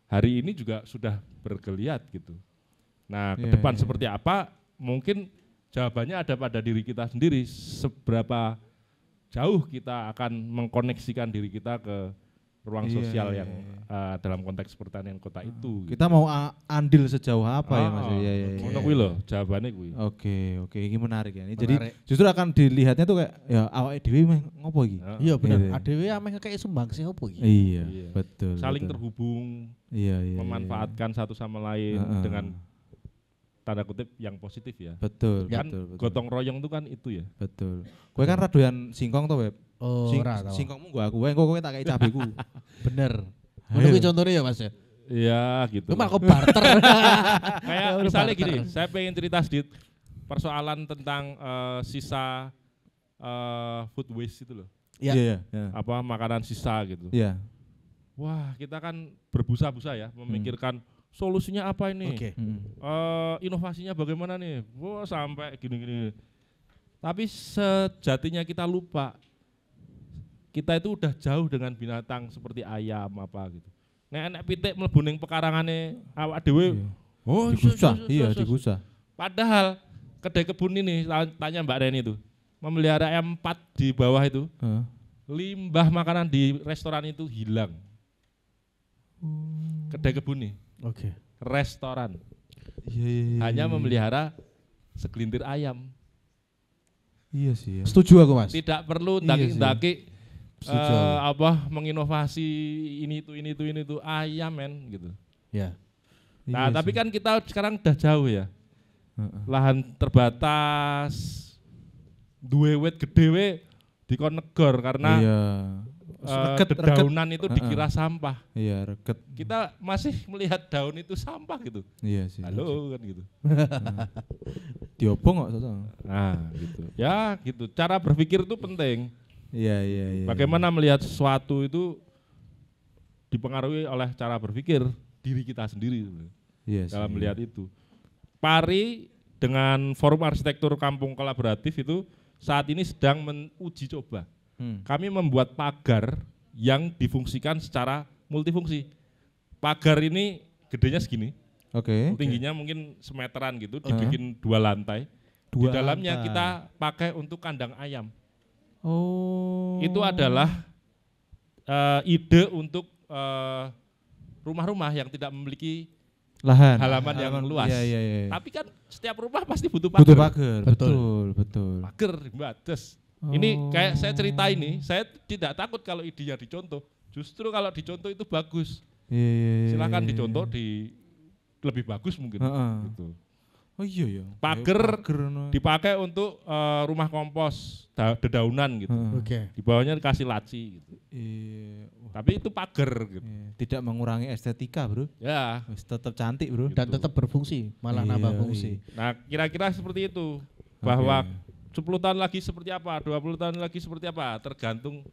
Hari ini juga sudah bergeliat gitu. Nah, ke depan seperti apa? Mungkin jawabannya ada pada diri kita sendiri. Seberapa jauh kita akan mengkoneksikan diri kita ke ruang sosial yang dalam konteks pertanian kota itu. Kita mau andil sejauh apa ya Mas? Iya. Ngono kuwi lho, jawabannya kuwi. Oke, ini menarik ya. Jadi justru akan dilihatnya tuh kayak ya awake dhewe meh ngopo iki? Iya bener. Adewe ameh kayak sumbang sih opo iki? Iya, betul. Saling terhubung. Iya. Memanfaatkan satu sama lain dengan tanda kutip yang positif ya. Betul. Gotong royong itu kan itu ya. Betul. Kowe kan radoyan singkong to, Beb? Singkongmu gua aku, engko kowe tak kei cabeku. Bener. Ngono kuwi contohnya ya Mas ya. Iya gitu. Cuma kok barter. Kayak misalnya gini, saya pengen cerita sedikit persoalan tentang sisa food waste itu loh. Iya. Apa makanan sisa gitu. Iya. Wah, kita kan berbusa-busa ya memikirkan solusinya apa ini. Inovasinya bagaimana nih? Wah, sampai gini-gini. Tapi sejatinya kita lupa. Kita itu udah jauh dengan binatang seperti ayam apa gitu. Nek pitik mlebu ning pekarangane awak dhewe. Oh, digusah. Padahal kedai kebun ini, tanya Mbak Reni itu, memelihara ayam 4 di bawah itu. Limbah makanan di restoran itu hilang. Kedai kebun nih. Restoran. Hanya memelihara segelintir ayam. Iya sih. Setuju aku Mas. Tidak perlu ndaki-ndaki menginovasi ini itu ayam men gitu. Ya. Nah, tapi kan kita sekarang udah jauh ya. Lahan terbatas, duwe wit gede we dikon negor karena dedaunan itu dikira sampah. Iya, reget. Kita masih melihat daun itu sampah gitu. Iya sih. Halo kan gitu. Diobong kok Soto. Nah, gitu. Ya, gitu. Cara berpikir itu penting. Iya. Bagaimana melihat sesuatu itu dipengaruhi oleh cara berpikir diri kita sendiri Iya dalam sih. melihat itu. Pari dengan Forum Arsitektur Kampung Kolaboratif itu saat ini sedang menguji coba. Kami membuat pagar yang difungsikan secara multifungsi. Pagar ini gedenya segini, Oke. tingginya mungkin semeteran gitu, dibikin 2 lantai. Di dalamnya kita pakai untuk kandang ayam. Oh. Itu adalah ide untuk rumah-rumah yang tidak memiliki halaman yang luas. Iya. Tapi kan setiap rumah pasti butuh pagar. Butuh pagar. Betul. Pagar, batas. Ini kayak saya cerita ini, saya tidak takut kalau idenya dicontoh. Justru kalau dicontoh itu bagus. Iya. Silakan dicontoh di lebih bagus mungkin. Gitu. Oh iya. Pagar dipakai untuk rumah kompos, dedaunan gitu. Oke. Di bawahnya dikasih laci gitu. Iya. Tapi itu pagar gitu. Tidak mengurangi estetika, Bro. Ya. Tetap cantik, Bro. Dan tetap berfungsi, malah nambah fungsi. Nah, kira-kira seperti itu. Bahwa 10 tahun lagi seperti apa, 20 tahun lagi seperti apa, tergantung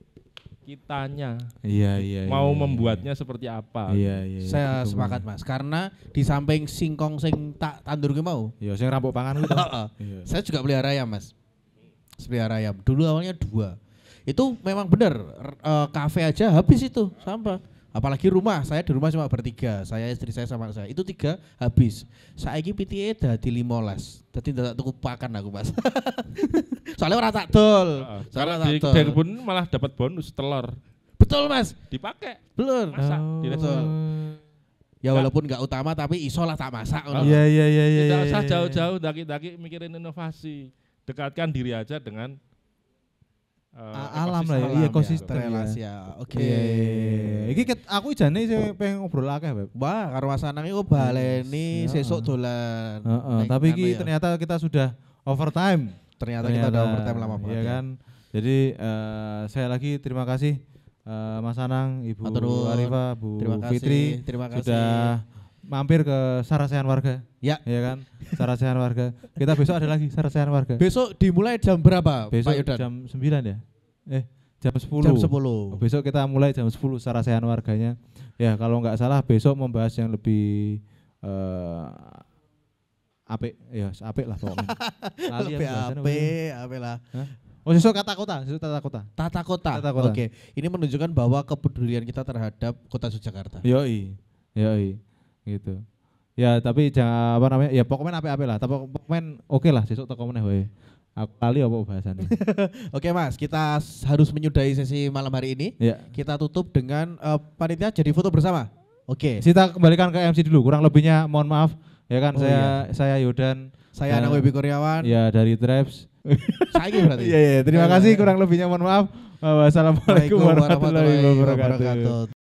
kitanya. Iya. Mau membuatnya seperti apa. Iya. Saya sepakat Mas, karena di samping singkong sing tak tandur ki mau. Iya, sing rampok pangan itu. Iya. Saya juga pelihara ayam Mas. Pelihara ayam. Dulu awalnya 2. Itu memang benar, kafe aja habis itu sampah. Apalagi rumah, saya di rumah cuma bertiga, saya, istri saya sama saya. Itu 3 habis. Saiki PTA dadi 15. Dadi ndak tuku pakan aku, Mas. Soalnya ora tak dol. Karena di kedai kebun malah dapat bonus telur. Betul, Mas. Dipakai. Betul. Masak. Betul. Ya walaupun enggak utama tapi iso lah tak masak. Iya. Tidak usah jauh-jauh daki-daki mikirin inovasi. Dekatkan diri aja dengan alam lah ya, ekosistem relasi ya. Oke. Iki aku jane sing pengen ngobrol akeh, Beb. Wah, karo Mas Anang iku baleni sesuk dolan. Tapi iki ternyata kita sudah overtime. Ternyata kita udah overtime lama banget. Iya kan. Jadi saya lagi terima kasih Mas Anang, Ibu Arifa, Bu Fitri sudah mampir ke Sarasehan Warga. Ya kan? Sarasehan Warga. Kita besok ada lagi Sarasehan Warga. Besok dimulai jam berapa, besok Pak Yudan? Jam 9 ya? Jam 10. Jam 10. Besok kita mulai jam 10 Sarasehan Warganya. Ya, kalau nggak salah besok membahas yang lebih apik lah pokoknya. Lebih apik lah. Oh, besok tata kota. Tata kota. Oke. Ini menunjukkan bahwa kepedulian kita terhadap Kota Yogyakarta. Yoi. Gitu. Ya, tapi jangan apa namanya? Ya pokoknya apik-apik lah. Tapi pokoknya oke lah besok teko meneh wae. Aku kali apa bahasannya. Oke Mas, kita harus menyudahi sesi malam hari ini. Ya. Kita tutup dengan panitia jadi foto bersama. Oke. Kita kembalikan ke MC dulu. Kurang lebihnya mohon maaf. Ya kan, saya Yudan, saya Anang Webi Kurniawan. Ya, dari Traps. Saya berarti. Iya, terima kasih, kurang lebihnya mohon maaf. Wassalamualaikum warahmatullahi wabarakatuh.